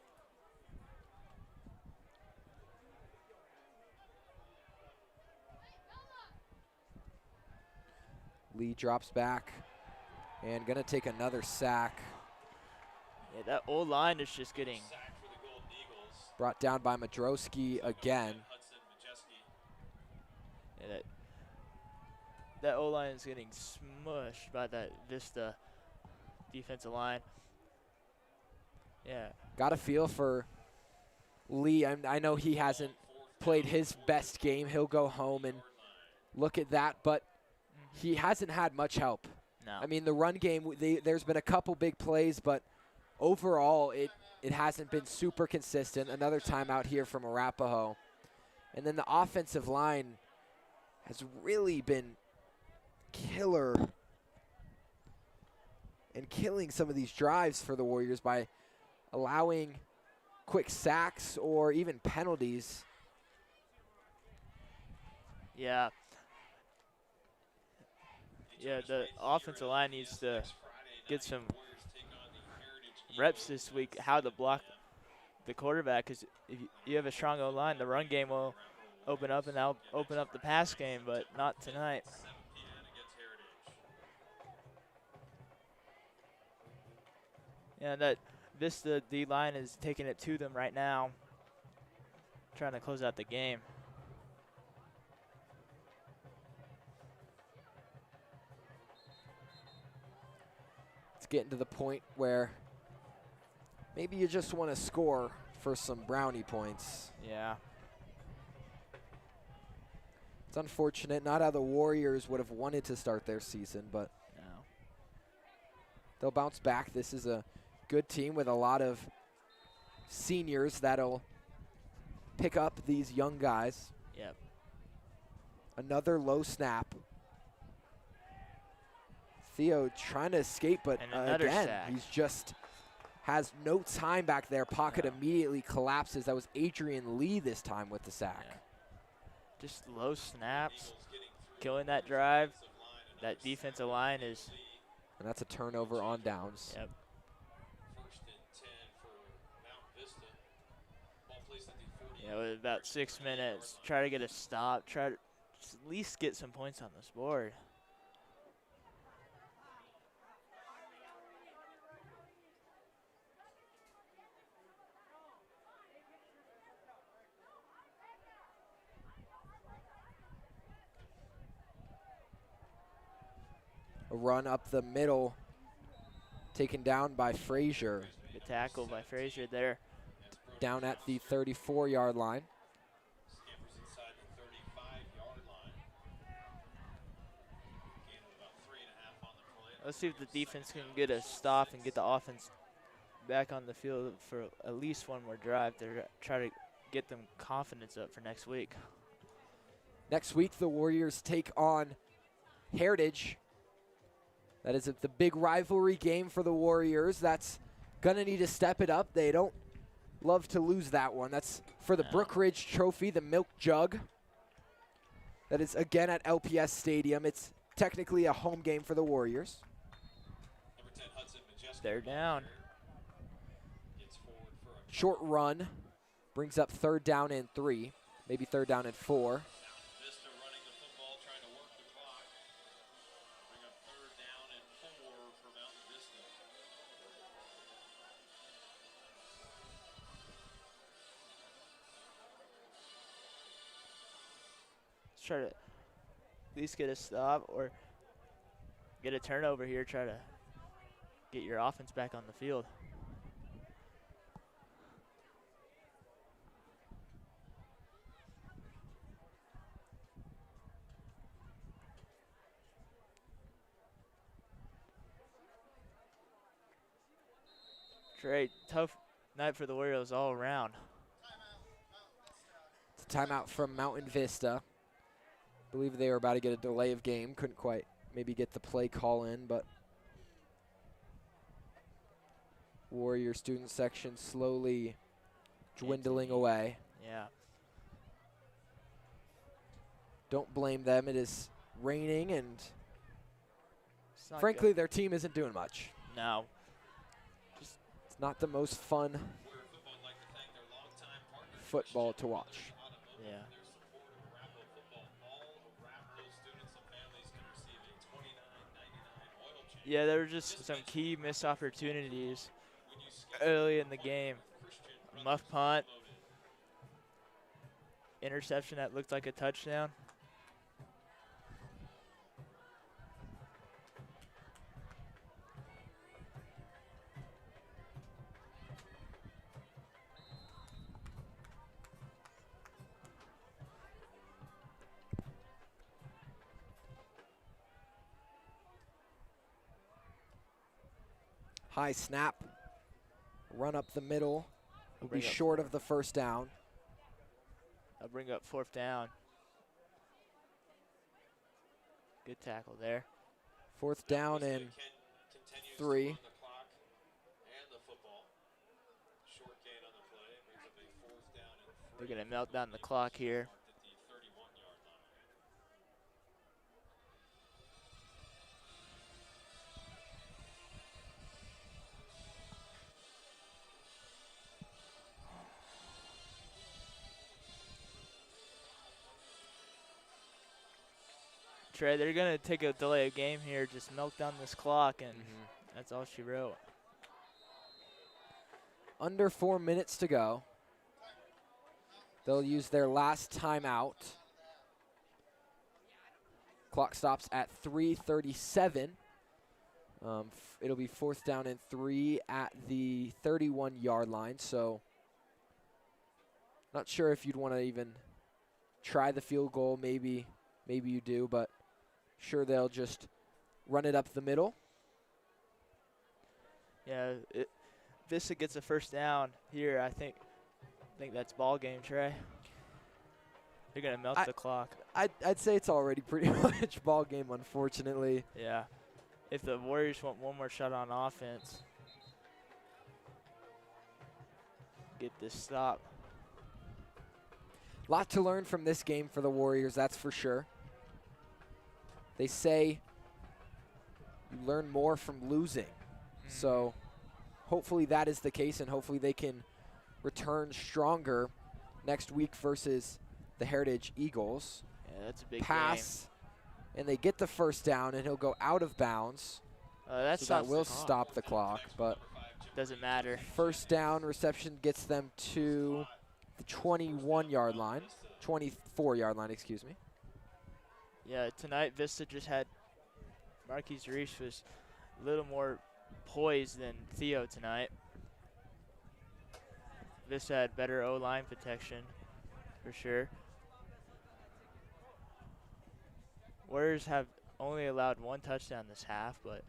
[SPEAKER 1] Lee drops back and gonna take another sack.
[SPEAKER 7] Yeah, that old line is just getting.
[SPEAKER 2] Sack for the Golden Eagles.
[SPEAKER 1] Brought down by Madrowski again.
[SPEAKER 2] Hudson Majeski.
[SPEAKER 7] Yeah, that old line is getting smushed by that Vista defensive line. Yeah.
[SPEAKER 1] Got a feel for Lee. I know he hasn't played his best game. He'll go home and look at that, but he hasn't had much help.
[SPEAKER 7] No.
[SPEAKER 1] I mean, the run game, there's been a couple big plays, but overall it hasn't been super consistent. Another timeout here from Arapahoe. And then the offensive line has really been killer and killing some of these drives for the Warriors by allowing quick sacks or even penalties.
[SPEAKER 7] Yeah. Yeah, the offensive line needs to get some reps this week, how to block the quarterback, because if you have a strong O-line, the run game will open up, and that'll open up the pass game, but not tonight. Yeah, that Vista D-line is taking it to them right now, trying to close out the game.
[SPEAKER 1] It's getting to the point where maybe you just want to score for some brownie points.
[SPEAKER 7] Yeah.
[SPEAKER 1] It's unfortunate, not how the Warriors would have wanted to start their season, but
[SPEAKER 7] No.
[SPEAKER 1] they'll bounce back. This is a good team with a lot of seniors that'll pick up these young guys.
[SPEAKER 7] Yep.
[SPEAKER 1] Another low snap. Theo trying to escape, but
[SPEAKER 7] And another
[SPEAKER 1] again,
[SPEAKER 7] sack.
[SPEAKER 1] he's just has no time back there. Pocket
[SPEAKER 7] No.
[SPEAKER 1] immediately collapses. That was Adrian Lee this time with the sack.
[SPEAKER 7] Yeah. just low snaps, killing that drive. That defensive line is.
[SPEAKER 1] And that's a turnover on downs.
[SPEAKER 7] Yep.
[SPEAKER 2] First and 10 for Mountain Vista. Ball placed at the 40.
[SPEAKER 7] Yeah, with about 6 minutes, try to get a stop, try to just at least get some points on this board.
[SPEAKER 1] A run up the middle, taken down by Frazier,
[SPEAKER 7] Good tackle by Frazier there.
[SPEAKER 1] down at the 34-yard line.
[SPEAKER 2] Scampers inside the 35-yard line. Gain of about 3.5 on the play.
[SPEAKER 7] Let's see if the defense can get a stop and get the offense back on the field for at least one more drive to try to get them confidence up for next week.
[SPEAKER 1] Next week, the Warriors take on Heritage. That is the big rivalry game for the Warriors. That's going to need to step it up. They don't love to lose that one. That's for the
[SPEAKER 7] No.
[SPEAKER 1] Brookridge Trophy, the Milk Jug. That is again at LPS Stadium. It's technically a home game for the Warriors.
[SPEAKER 2] Number 10, Hudson Majeski.
[SPEAKER 7] They're down.
[SPEAKER 2] Gets forward for a
[SPEAKER 1] Short run brings up 3rd down and 3, maybe 3rd down and 4.
[SPEAKER 2] Vista running the football, trying to work the clock. Bring up 3rd down and 4 for Mountain Vista.
[SPEAKER 7] Let's try to at least get a stop or get a turnover here. Try to get your offense back on the field. Trey, tough night for the Warriors all around.
[SPEAKER 1] It's a timeout from Mountain Vista. I believe they were about to get a delay of game. Couldn't quite maybe get the play call in, but Warrior student section slowly dwindling away.
[SPEAKER 7] Yeah.
[SPEAKER 1] Don't blame them. It is raining, and
[SPEAKER 7] It's not
[SPEAKER 1] frankly, their team isn't doing much.
[SPEAKER 7] good. No.
[SPEAKER 1] It's not the most fun
[SPEAKER 2] Warrior football would like to thank their longtime partner,
[SPEAKER 1] football to watch.
[SPEAKER 2] Automotive,
[SPEAKER 7] Yeah.
[SPEAKER 2] and their support of Arapahoe football. All Arapahoe students and families can receive a $29.99 oil change.
[SPEAKER 7] Yeah, there were just some key missed opportunities
[SPEAKER 2] When you
[SPEAKER 7] early in the game.
[SPEAKER 2] Christian
[SPEAKER 7] Muff punt,
[SPEAKER 2] promoted.
[SPEAKER 7] interception that looked like a touchdown.
[SPEAKER 1] High snap, run up the middle, will be
[SPEAKER 7] Bring up
[SPEAKER 1] short of the 1st down.
[SPEAKER 7] I'll bring up 4th down. Good tackle there.
[SPEAKER 1] 4th down
[SPEAKER 2] Vista
[SPEAKER 1] and
[SPEAKER 2] continues
[SPEAKER 1] 3.
[SPEAKER 2] to run the clock and the football. Short gain on the play brings up a 4th down and 3.
[SPEAKER 7] They're going to melt down the clock here.
[SPEAKER 2] Marked at the 31-yard line.
[SPEAKER 7] Trey, they're going to take a delay of game here, just melt down this clock, and that's all she wrote.
[SPEAKER 1] Under 4 minutes to go. They'll use their last timeout. Clock stops at 3:37. It'll be 4th down and 3 at the 31-yard line. So, not sure if you'd want to even try the field goal. Maybe you do, but sure they'll just run it up the middle.
[SPEAKER 7] Yeah, Vista gets a 1st down here. I think that's ball game, Trey. They're gonna melt the clock.
[SPEAKER 1] I'd say it's already pretty much ball game, unfortunately.
[SPEAKER 7] Yeah. If the Warriors want one more shot on offense, get this stop.
[SPEAKER 1] Lot to learn from this game for the Warriors, that's for sure. They say you learn more from losing. So hopefully that is the case, and hopefully they can return stronger next week versus the Heritage Eagles.
[SPEAKER 7] Yeah, that's a big
[SPEAKER 1] Pass, and they get the first down, and he'll go out of bounds.
[SPEAKER 7] That
[SPEAKER 1] So that will stop the clock, but
[SPEAKER 7] doesn't matter.
[SPEAKER 1] first down reception gets them to the 21-yard line, 24-yard line, excuse me.
[SPEAKER 7] Yeah, tonight Vista just had Marquise Reese was a little more poised than Theo tonight. Vista had better O-line protection for sure. Warriors have only allowed 1 touchdown this half, but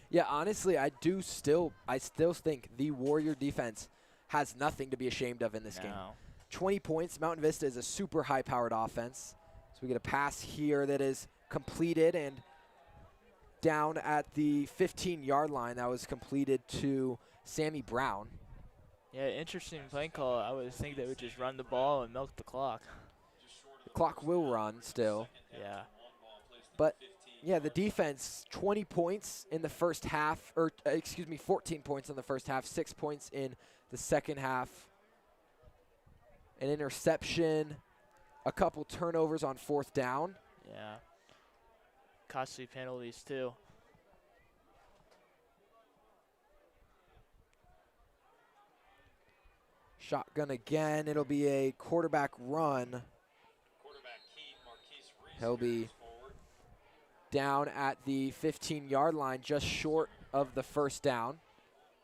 [SPEAKER 1] Yeah, honestly, I still think the Warrior defense has nothing to be ashamed of in this game. 20 points. Mountain Vista is a super high-powered offense. So we get a pass here that is completed and down at the 15-yard line. That was completed to Sammy Brown.
[SPEAKER 7] yeah, interesting play call. I would think they would just run the ball and milk the clock.
[SPEAKER 1] The clock will run still.
[SPEAKER 7] Yeah.
[SPEAKER 1] But, yeah, the defense, 20 points in the first half, or 14 points in the first half, 6 points in the second half. An interception, a couple turnovers on fourth down.
[SPEAKER 7] Yeah. Costly penalties too.
[SPEAKER 1] Shotgun again. It'll be a quarterback run. He'll be down at the 15-yard line, just short of the first down.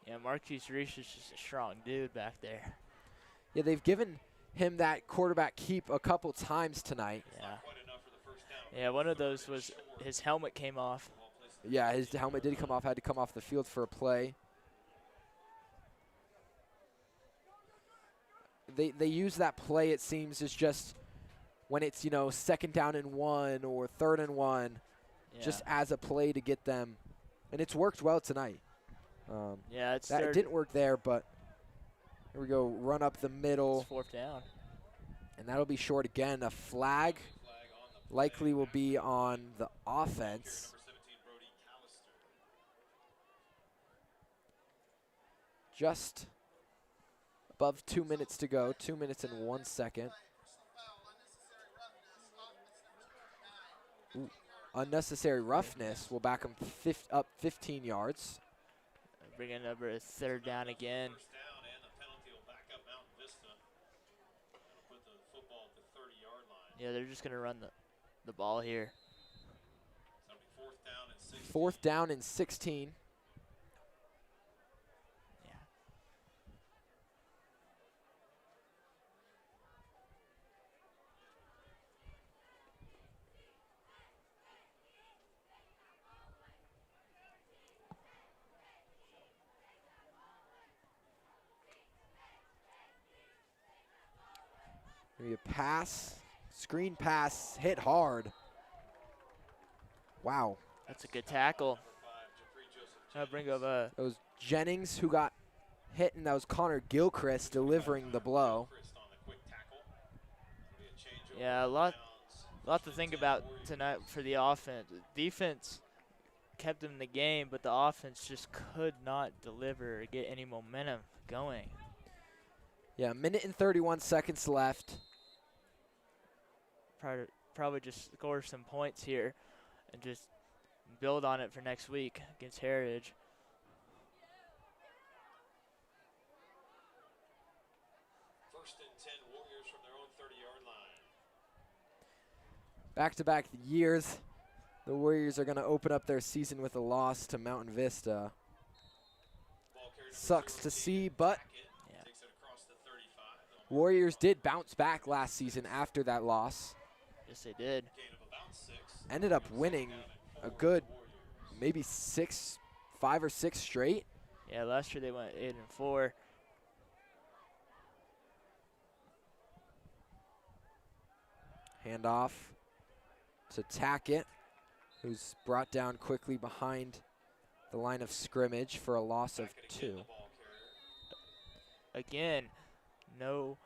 [SPEAKER 7] Yeah, Marquise Reese is just a strong dude back there.
[SPEAKER 1] Yeah, they've given him that quarterback keep a couple times tonight.
[SPEAKER 7] Yeah. Yeah, one of those was his helmet came off.
[SPEAKER 1] Yeah, his helmet did come off, had to come off the field for a play. They use that play, it seems, as just when it's, you know, 2nd down and 1 or 3rd and 1, just as a play to get them. And it's worked well tonight.
[SPEAKER 7] Yeah, it's
[SPEAKER 1] it didn't work there, but here we go, run up the middle.
[SPEAKER 7] It's 4th down.
[SPEAKER 1] And that'll be short again. A flag likely will be on the offense. Just above 2 minutes to go, 2 minutes and 1 second. Ooh, unnecessary roughness will back him up 15 yards.
[SPEAKER 7] Bringing number a 3rd down again. Yeah, they're just going to run the ball here.
[SPEAKER 1] 4th down and 16.
[SPEAKER 7] Yeah.
[SPEAKER 1] Maybe a pass, screen pass, hit hard. Wow.
[SPEAKER 7] That's a good tackle. Bring up
[SPEAKER 1] That was Jennings who got hit, and that was Connor Gilchrist delivering the blow.
[SPEAKER 7] yeah, a lot to think about tonight for the offense. Defense kept them in the game, but the offense just could not deliver or get any momentum going.
[SPEAKER 1] Yeah, 1 and 31 seconds left.
[SPEAKER 7] Probably just score some points here and just build on it for next week against Heritage.
[SPEAKER 2] First and 10 Warriors from their own 30-yard line.
[SPEAKER 1] Back-to-back years, the Warriors are going to open up their season with a loss to Mountain Vista. Sucks to see, but Warriors did bounce back last season after that loss.
[SPEAKER 7] Yes, they did.
[SPEAKER 1] Ended up winning a good maybe 5 or 6 straight.
[SPEAKER 7] Yeah, last year they went 8-4.
[SPEAKER 1] Handoff to Tackett, who's brought down quickly behind the line of scrimmage for a loss of 2.
[SPEAKER 7] Again, no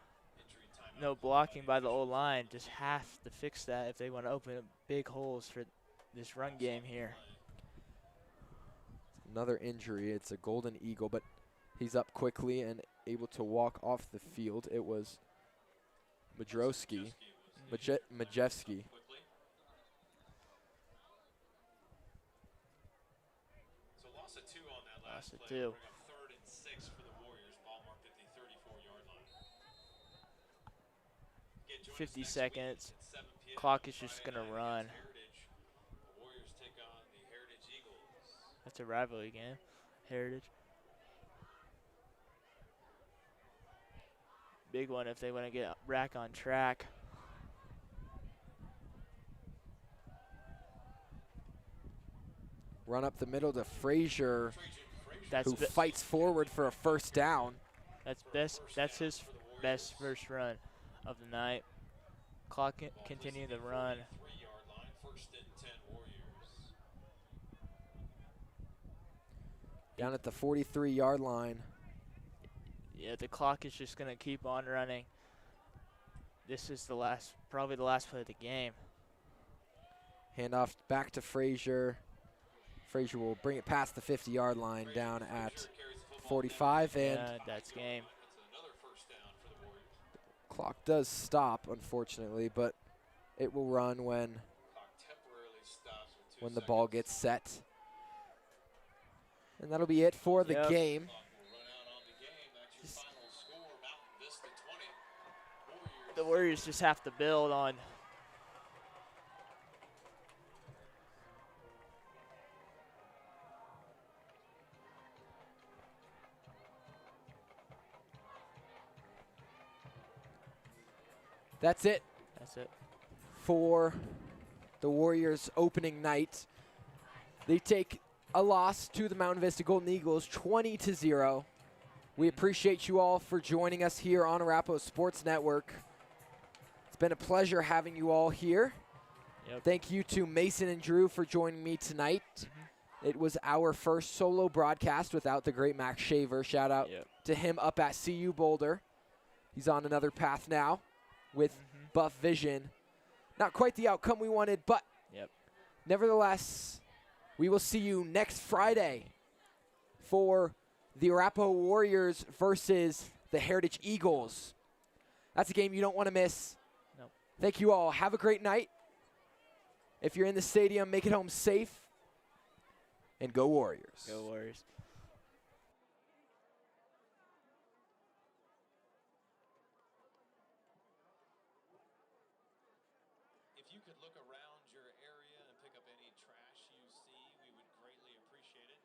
[SPEAKER 7] no blocking by the old line. Just have to fix that if they want to open up big holes for this run game here.
[SPEAKER 1] Another injury. It's a Golden Eagle, but he's up quickly and able to walk off the field. It was Majewski.
[SPEAKER 2] So loss of 2 on that last
[SPEAKER 7] Loss of
[SPEAKER 2] play.
[SPEAKER 7] 2.
[SPEAKER 2] Bring up 3rd and 6 for the Warriors. Ball marked at the 34-yard line. Again, join us
[SPEAKER 7] 50
[SPEAKER 2] next
[SPEAKER 7] seconds.
[SPEAKER 2] week at 7 p.m.
[SPEAKER 7] Clock is
[SPEAKER 2] Friday
[SPEAKER 7] just going to
[SPEAKER 2] night
[SPEAKER 7] run.
[SPEAKER 2] against Heritage. The Warriors take on the Heritage Eagles.
[SPEAKER 7] That's a rivalry game. Heritage. Big one if they want to get back on track.
[SPEAKER 1] Run up the middle to Frazier,
[SPEAKER 7] That's
[SPEAKER 1] who fights forward for a first down.
[SPEAKER 7] That's his best first run of the night. Clock continuing the run.
[SPEAKER 2] 3-yard line, 1st and 10 Warriors.
[SPEAKER 1] Down at the 43-yard line.
[SPEAKER 7] Yeah, the clock is just going to keep on running. This is probably the last play of the game.
[SPEAKER 1] Handoff back to Frazier. Frazier will bring it past the 50-yard line down at 45, and
[SPEAKER 7] Yeah, that's game.
[SPEAKER 2] That's another 1st down for the Warriors.
[SPEAKER 1] clock does stop, unfortunately, but it will run when
[SPEAKER 2] Clock temporarily stops with 2
[SPEAKER 1] the ball
[SPEAKER 2] seconds.
[SPEAKER 1] gets set. And that'll be it for the
[SPEAKER 7] Yep.
[SPEAKER 1] game.
[SPEAKER 2] Clock will run out on the game. That's your final score. Mountain Vista 20. Warriors.
[SPEAKER 7] The Warriors just have to build on.
[SPEAKER 1] That's it
[SPEAKER 7] That's it.
[SPEAKER 1] for the Warriors opening night. They take a loss to the Mountain Vista Golden Eagles, 20-0. We appreciate you all for joining us here on Arapahoe Sports Network. It's been a pleasure having you all here.
[SPEAKER 7] Yep.
[SPEAKER 1] Thank you to Mason and Drew for joining me tonight. It was our first solo broadcast without the great Max Shaver. Shout out
[SPEAKER 7] Yep.
[SPEAKER 1] to him up at CU Boulder. He's on another path now with Buff Vision. Not quite the outcome we wanted, but
[SPEAKER 7] Yep.
[SPEAKER 1] nevertheless, we will see you next Friday for the Arapahoe Warriors versus the Heritage Eagles. That's a game you don't want to miss.
[SPEAKER 7] Nope.
[SPEAKER 1] Thank you all. Have a great night. If you're in the stadium, make it home safe. And go Warriors.
[SPEAKER 7] Go Warriors.
[SPEAKER 2] If you could look around your area and pick up any trash you see, we would greatly appreciate it.